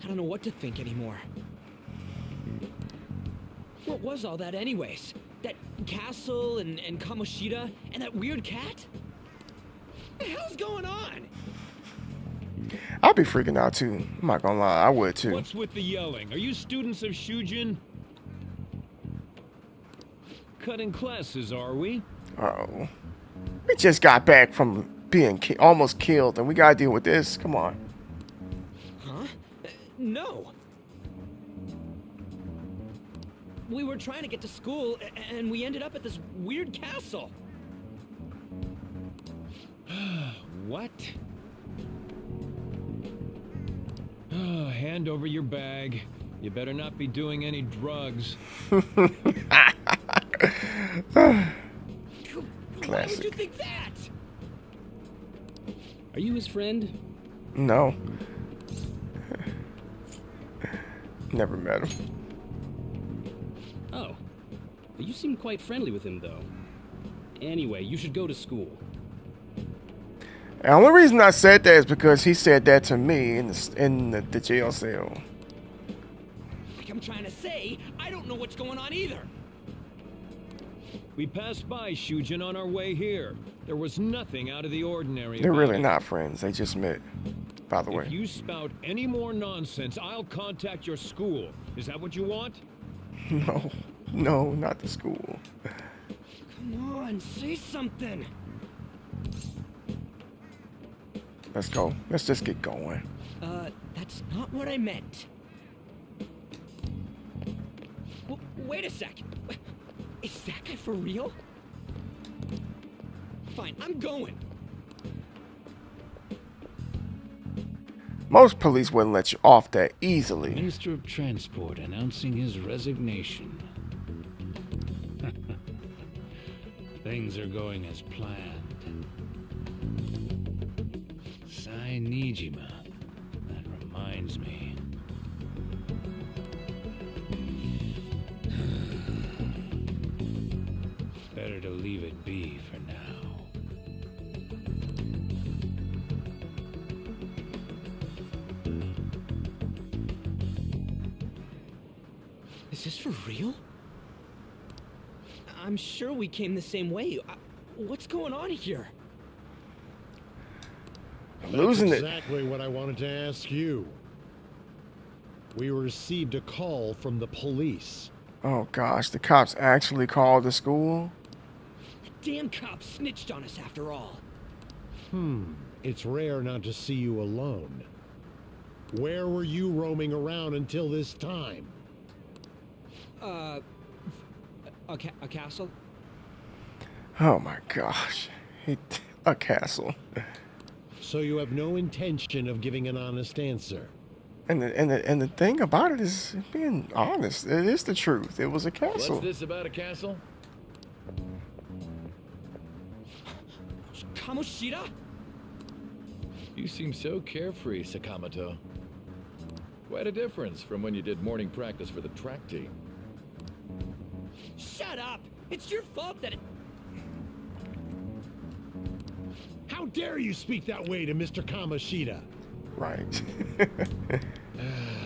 I don't know what to think anymore. What was all that anyways? That castle and Kamoshida and that weird cat? What the hell's going on? I'd be freaking out too. I'm not gonna lie, I would too. What's with the yelling? Are you students of Shujin? Cutting classes, are we? Uh-oh. We just got back from being almost killed, and we gotta deal with this. Come on. Huh? No. We were trying to get to school, and we ended up at this weird castle. What? Oh, hand over your bag. You better not be doing any drugs. Why would you think that? Are you his friend? No. Never met him. Oh. You seem quite friendly with him, though. Anyway, you should go to school. The only reason I said that is because he said that to me in the jail cell. Like I'm trying to say, I don't know what's going on either. We passed by Shujin on our way here. There was nothing out of the ordinary. They're about really it. not friends. They just met, by the way. If you spout any more nonsense, I'll contact your school. Is that what you want? No. No, not the school. Come on, say something. Let's go. Let's just get going. That's not what I meant. Wait a sec. Is that guy for real? Fine, I'm going. Most police wouldn't let you off that easily. Minister of Transport announcing his resignation. Things are going as planned. Sai Nijima. That reminds me. Better to leave it be for now. Is this for real? I'm sure we came the same way. What's going on here? Losing That's it. exactly what I wanted to ask you. We received a call from the police. Oh gosh, the cops actually called the school? The damn cops snitched on us after all. It's rare not to see you alone. Where were you roaming around until this time? A castle? Oh my gosh. A castle. So you have no intention of giving an honest answer? And the thing about it is being honest. It is the truth. It was a castle. What's this about a castle? Kamoshida? You seem so carefree, Sakamoto. Quite a difference from when you did morning practice for the track team. Shut up! It's your fault that it... How dare you speak that way to Mr. Kamoshida? Right.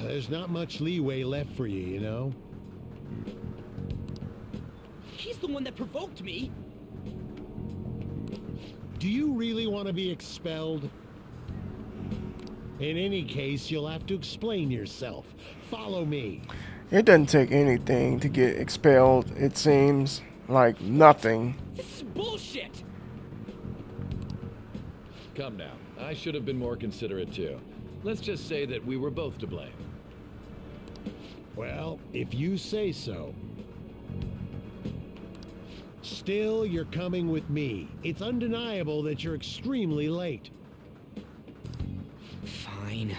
There's not much leeway left for you, you know? He's the one that provoked me. Do you really want to be expelled? In any case, you'll have to explain yourself. Follow me. It doesn't take anything to get expelled, it seems. Like nothing. This is bullshit! Come now. I should have been more considerate too. Let's just say that we were both to blame. Well, if you say so. Still, you're coming with me. It's undeniable that you're extremely late. Fine.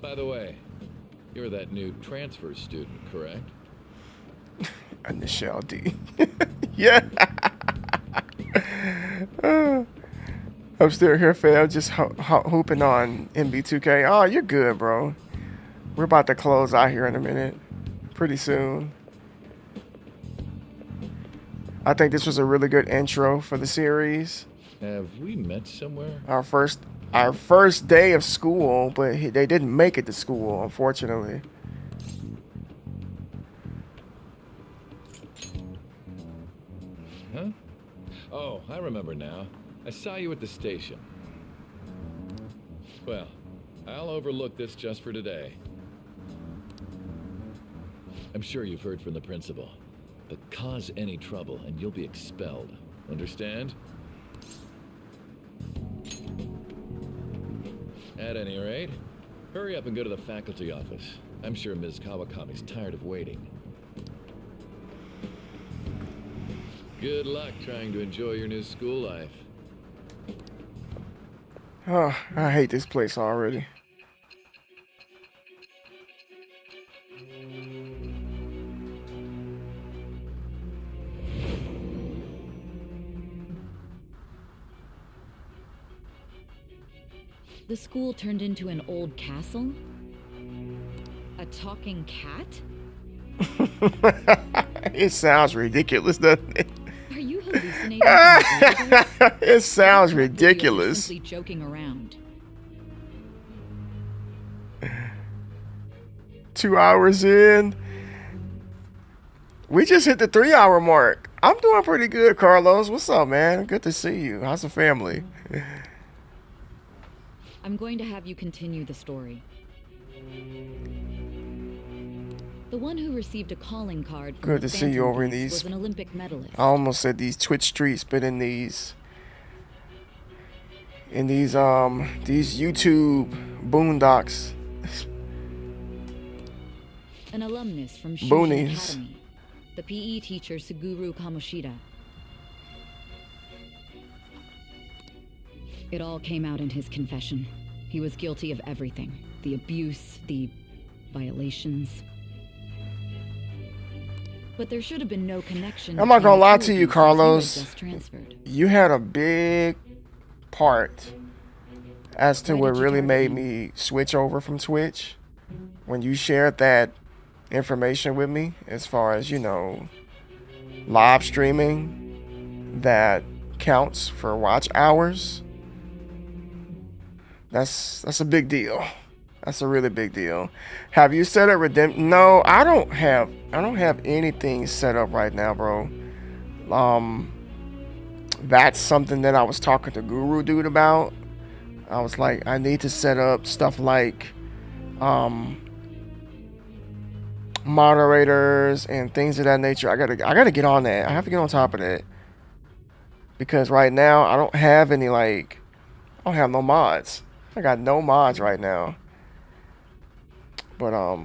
By the way, you're that new transfer student, correct? Initial D. Yeah. I'm still here, fam. Just hooping on MB2K. Oh, you're good, bro. We're about to close out here in a minute. Pretty soon. I think this was a really good intro for the series. Have we met somewhere? Our first day of school, but they didn't make it to school, unfortunately. Huh? Oh, I remember now. I saw you at the station. Well, I'll overlook this just for today. I'm sure you've heard from the principal. But cause any trouble and you'll be expelled. Understand? At any rate, hurry up and go to the faculty office. I'm sure Ms. Kawakami's tired of waiting. Good luck trying to enjoy your new school life. Oh, I hate this place already. The school turned into an old castle? A talking cat? It sounds ridiculous, doesn't it? Are you hallucinating? It sounds ridiculous. Simply joking around. 2 hours in. We just hit the 3-hour mark. I'm doing pretty good, Carlos. What's up, man? Good to see you. How's the family? I'm going to have you continue the story. The one who received a calling card from Good the to see you Phantom over in Beast these. was an Olympic medalist. I almost said these Twitch streets, but in these YouTube boondocks. An alumnus from Shujin Boonies. Academy. The PE teacher Suguru Kamoshida. It all came out in his confession. He was guilty of everything. The abuse, the violations. But there should have been no connection. I'm not gonna between lie the to two you, of since he was Carlos. just transferred. You had a big part as to what really made me switch over from Twitch. When you shared that information with me, as far as, you know, live streaming that counts for watch hours. That's a big deal. That's a really big deal. Have you set up redemption? No, I don't have anything set up right now, bro. That's something that I was talking to Guru Dude about. I was like, I need to set up stuff like moderators and things of that nature. I gotta get on that. I have to get on top of that. Because right now I don't have any I don't have no mods. I got no mods right now. But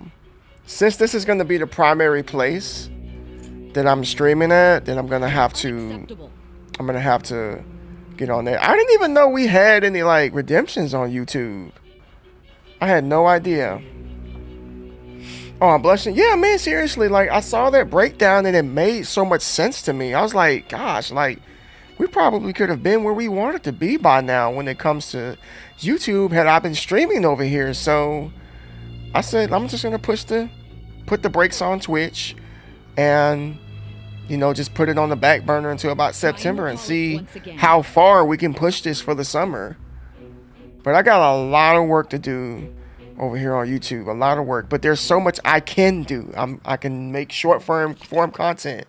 since this is gonna be the primary place that I'm streaming at, then I'm gonna have to get on there. I didn't even know we had any redemptions on YouTube. I had no idea. Oh, I'm blushing. Yeah, man, seriously, I saw that breakdown and it made so much sense to me. I was like, gosh, we probably could have been where we wanted to be by now when it comes to YouTube had I been streaming over here. So I said, I'm just gonna put the brakes on Twitch and, you know, just put it on the back burner until about September and see how far we can push this for the summer. But I got a lot of work to do over here on YouTube, a lot of work. But there's so much I can do. I can make short form content.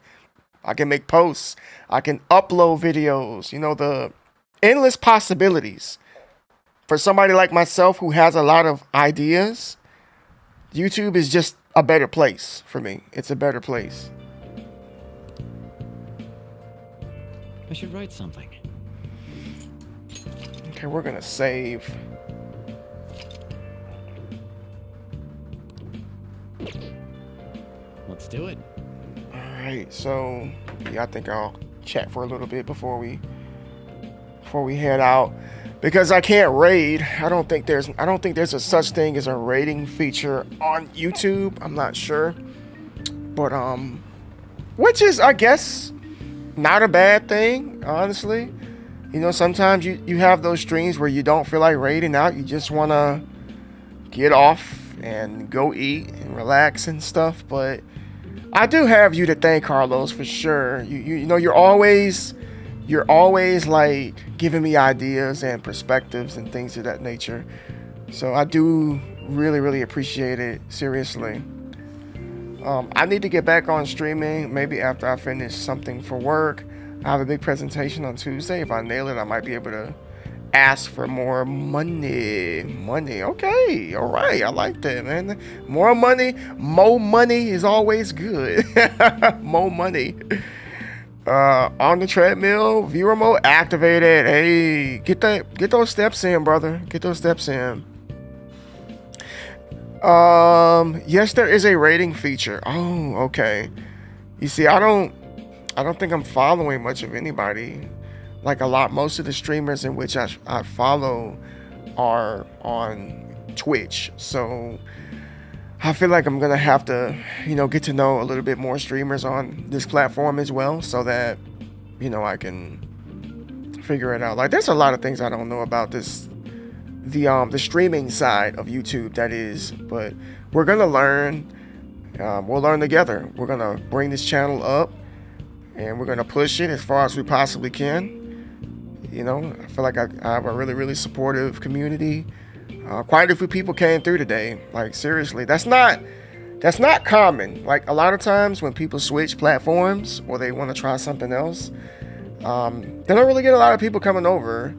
I can make posts. I can upload videos. You know, the endless possibilities. For somebody like myself who has a lot of ideas, YouTube is just a better place for me. It's a better place. I should write something. Okay, we're gonna save. Let's do it. All right, so yeah, I think I'll chat for a little bit before we head out, because I can't raid. I don't think there's a such thing as a raiding feature on YouTube. I'm not sure, but which is, I guess, not a bad thing, honestly. You know, sometimes you have those streams where you don't feel like raiding out. You just want to get off and go eat and relax and stuff. But I do have you to thank, Carlos, for sure. You know, you're always like giving me ideas and perspectives and things of that nature. So I do really appreciate it, seriously. I need to get back on streaming maybe after I finish something for work. I have a big presentation on Tuesday. If I nail it, I might be able to ask for more money. Okay, all right, I like that, man. More money is always good. More money. On the treadmill, viewer mode activated. Hey, get those steps in, brother. Get those steps in. Yes, there is a rating feature. Oh, okay. You see, I don't think I'm following much of anybody. Like most of the streamers in which I follow are on Twitch. So I feel like I'm gonna have to, get to know a little bit more streamers on this platform as well, so that, I can figure it out. Like, there's a lot of things I don't know about the streaming side of YouTube, that is, but we're gonna learn. We'll learn together. We're gonna bring this channel up, and we're gonna push it as far as we possibly can. I feel like I have a really supportive community. Quite a few people came through today. Like, seriously, that's not common. Like, a lot of times when people switch platforms or they want to try something else, they don't really get a lot of people coming over.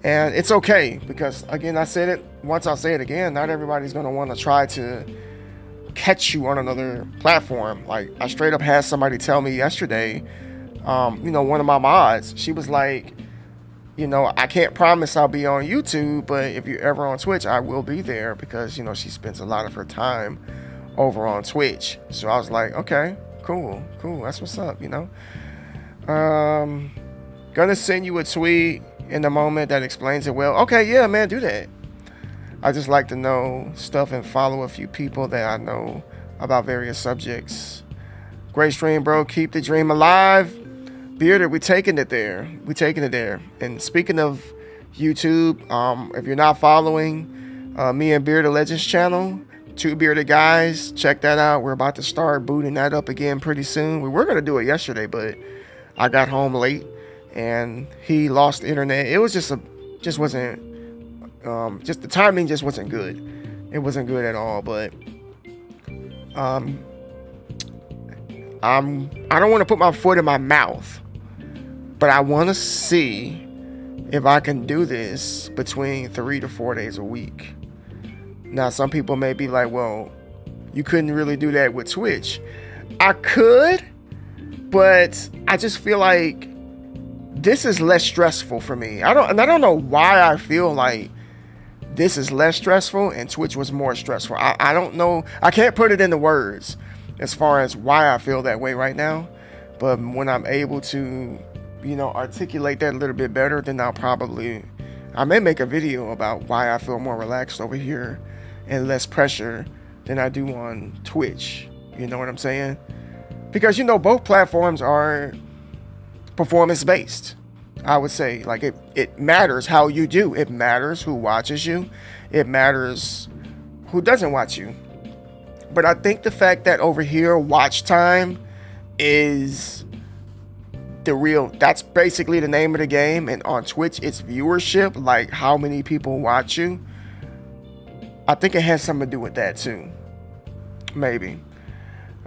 And it's okay, because again, I said it once, I'll say it again, not everybody's going to want to try to catch you on another platform. Like, I straight up had somebody tell me yesterday, one of my mods, she was like, I can't promise I'll be on YouTube, but if you're ever on Twitch, I will be there, because, she spends a lot of her time over on Twitch. So I was like, okay, cool. That's what's up, Gonna send you a tweet in a moment that explains it well. Okay, yeah, man, do that. I just like to know stuff and follow a few people that I know about various subjects. Great stream, bro. Keep the dream alive. Bearded, we taking it there. And speaking of YouTube, if you're not following me and Bearded Legends channel, Two Bearded Guys, check that out. We're about to start booting that up again pretty soon. We were gonna do it yesterday, but I got home late and he lost internet. It was just the timing just wasn't good. It wasn't good at all. But I don't want to put my foot in my mouth, but I want to see if I can do this between 3 to 4 days a week. Now, some people may be like, well, you couldn't really do that with Twitch. I could, but I just feel like this is less stressful for me. I don't know why I feel like this is less stressful and Twitch was more stressful. I don't know. I can't put it into words as far as why I feel that way right now. But when I'm able to, articulate that a little bit better, then I may make a video about why I feel more relaxed over here and less pressure than I do on Twitch. You know what I'm saying? Because, both platforms are performance-based. I would say, like, it matters how you do. It matters who watches you. It matters who doesn't watch you. But I think the fact that over here watch time is that's basically the name of the game. And on Twitch, it's viewership, like how many people watch you. I think it has something to do with that too. Maybe.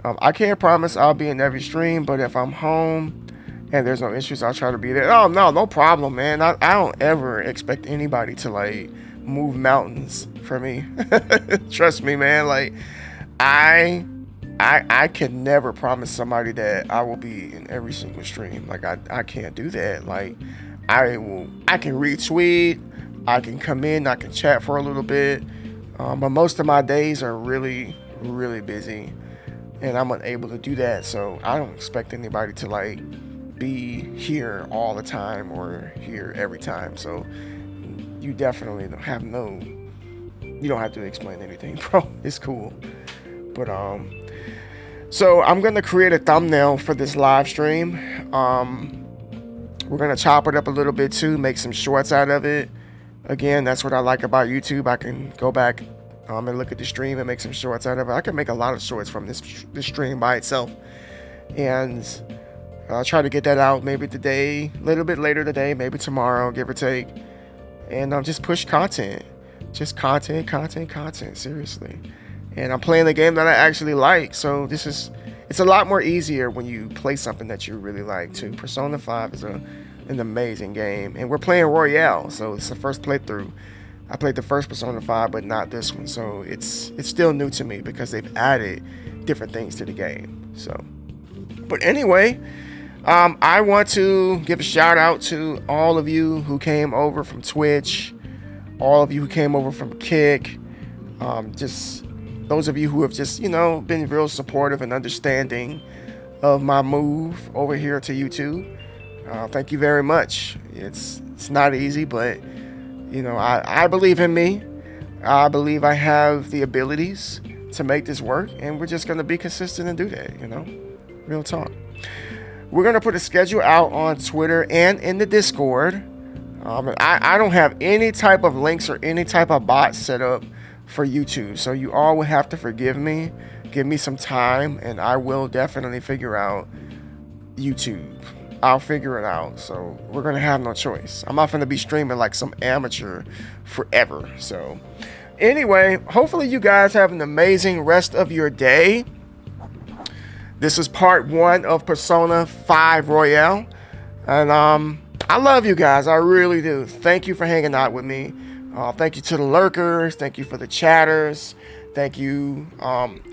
I can't promise I'll be in every stream, but if I'm home and there's no issues, I'll try to be there. Oh, no problem, man. I don't ever expect anybody to, like, move mountains for me. Trust me, man. Like, I can never promise somebody that I will be in every single stream. Like, I can't do that. Like, I can retweet, I can come in, I can chat for a little bit, but most of my days are really, really busy, and I'm unable to do that. So I don't expect anybody to like be here all the time or here every time. So you definitely you don't have to explain anything, bro. It's cool. But so I'm gonna create a thumbnail for this live stream. We're gonna chop it up a little bit too, make some shorts out of it. Again, that's what I like about YouTube. I can go back and look at the stream and make some shorts out of it. I can make a lot of shorts from this stream by itself, and I'll try to get that out maybe today, a little bit later today, maybe tomorrow, give or take, and just push content, just content, seriously. And I'm playing the game that I actually like, so it's a lot more easier when you play something that you really like too. Persona 5 is an amazing game, and we're playing Royale, so it's the first playthrough. I played the first Persona 5, but not this one, so it's still new to me because they've added different things to the game. So, but anyway, I want to give a shout out to all of you who came over from Twitch, all of you who came over from Kick, just those of you who have just, been real supportive and understanding of my move over here to YouTube. Thank you very much. It's not easy, but, I believe in me. I believe I have the abilities to make this work, and we're just going to be consistent and do that, Real talk. We're going to put a schedule out on Twitter and in the Discord. I don't have any type of links or any type of bots set up for YouTube, so you all will have to forgive me. Give me some time, and I will definitely figure out YouTube. I'll figure it out. So we're gonna have no choice. I'm not gonna be streaming like some amateur forever. So anyway, hopefully you guys have an amazing rest of your day. This is part 1 of Persona 5 Royale, and I love you guys. I really do. Thank you for hanging out with me. Thank you to the lurkers. Thank you for the chatters. Thank you,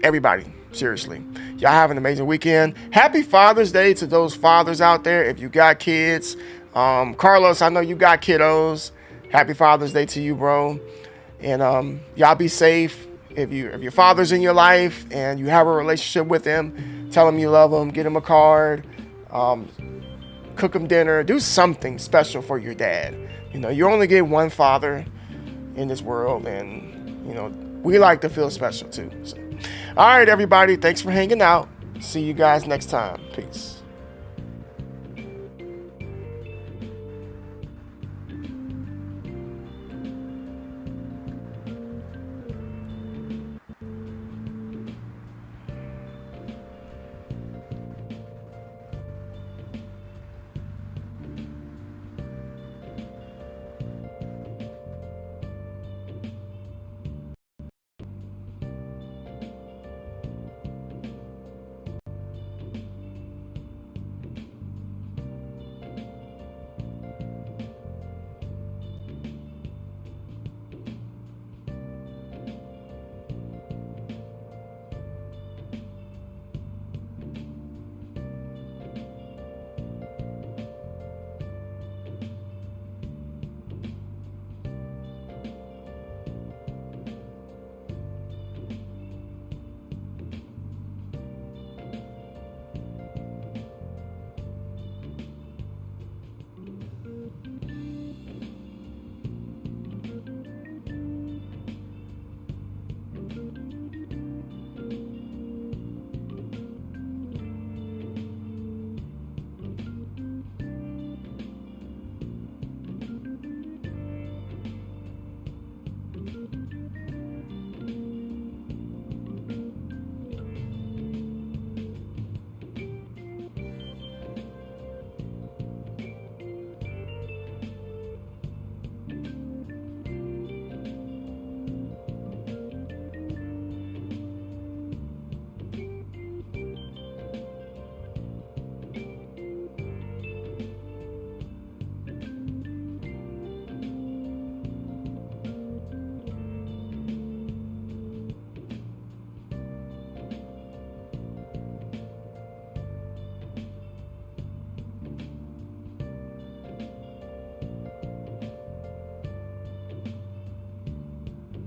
everybody. Seriously. Y'all have an amazing weekend. Happy Father's Day to those fathers out there. If you got kids, Carlos, I know you got kiddos. Happy Father's Day to you, bro. And y'all be safe. If your father's in your life and you have a relationship with him, tell him you love him. Get him a card. Cook him dinner. Do something special for your dad. You only get one father in this world, and we like to feel special too. So, all right, everybody, thanks for hanging out. See you guys next time. Peace.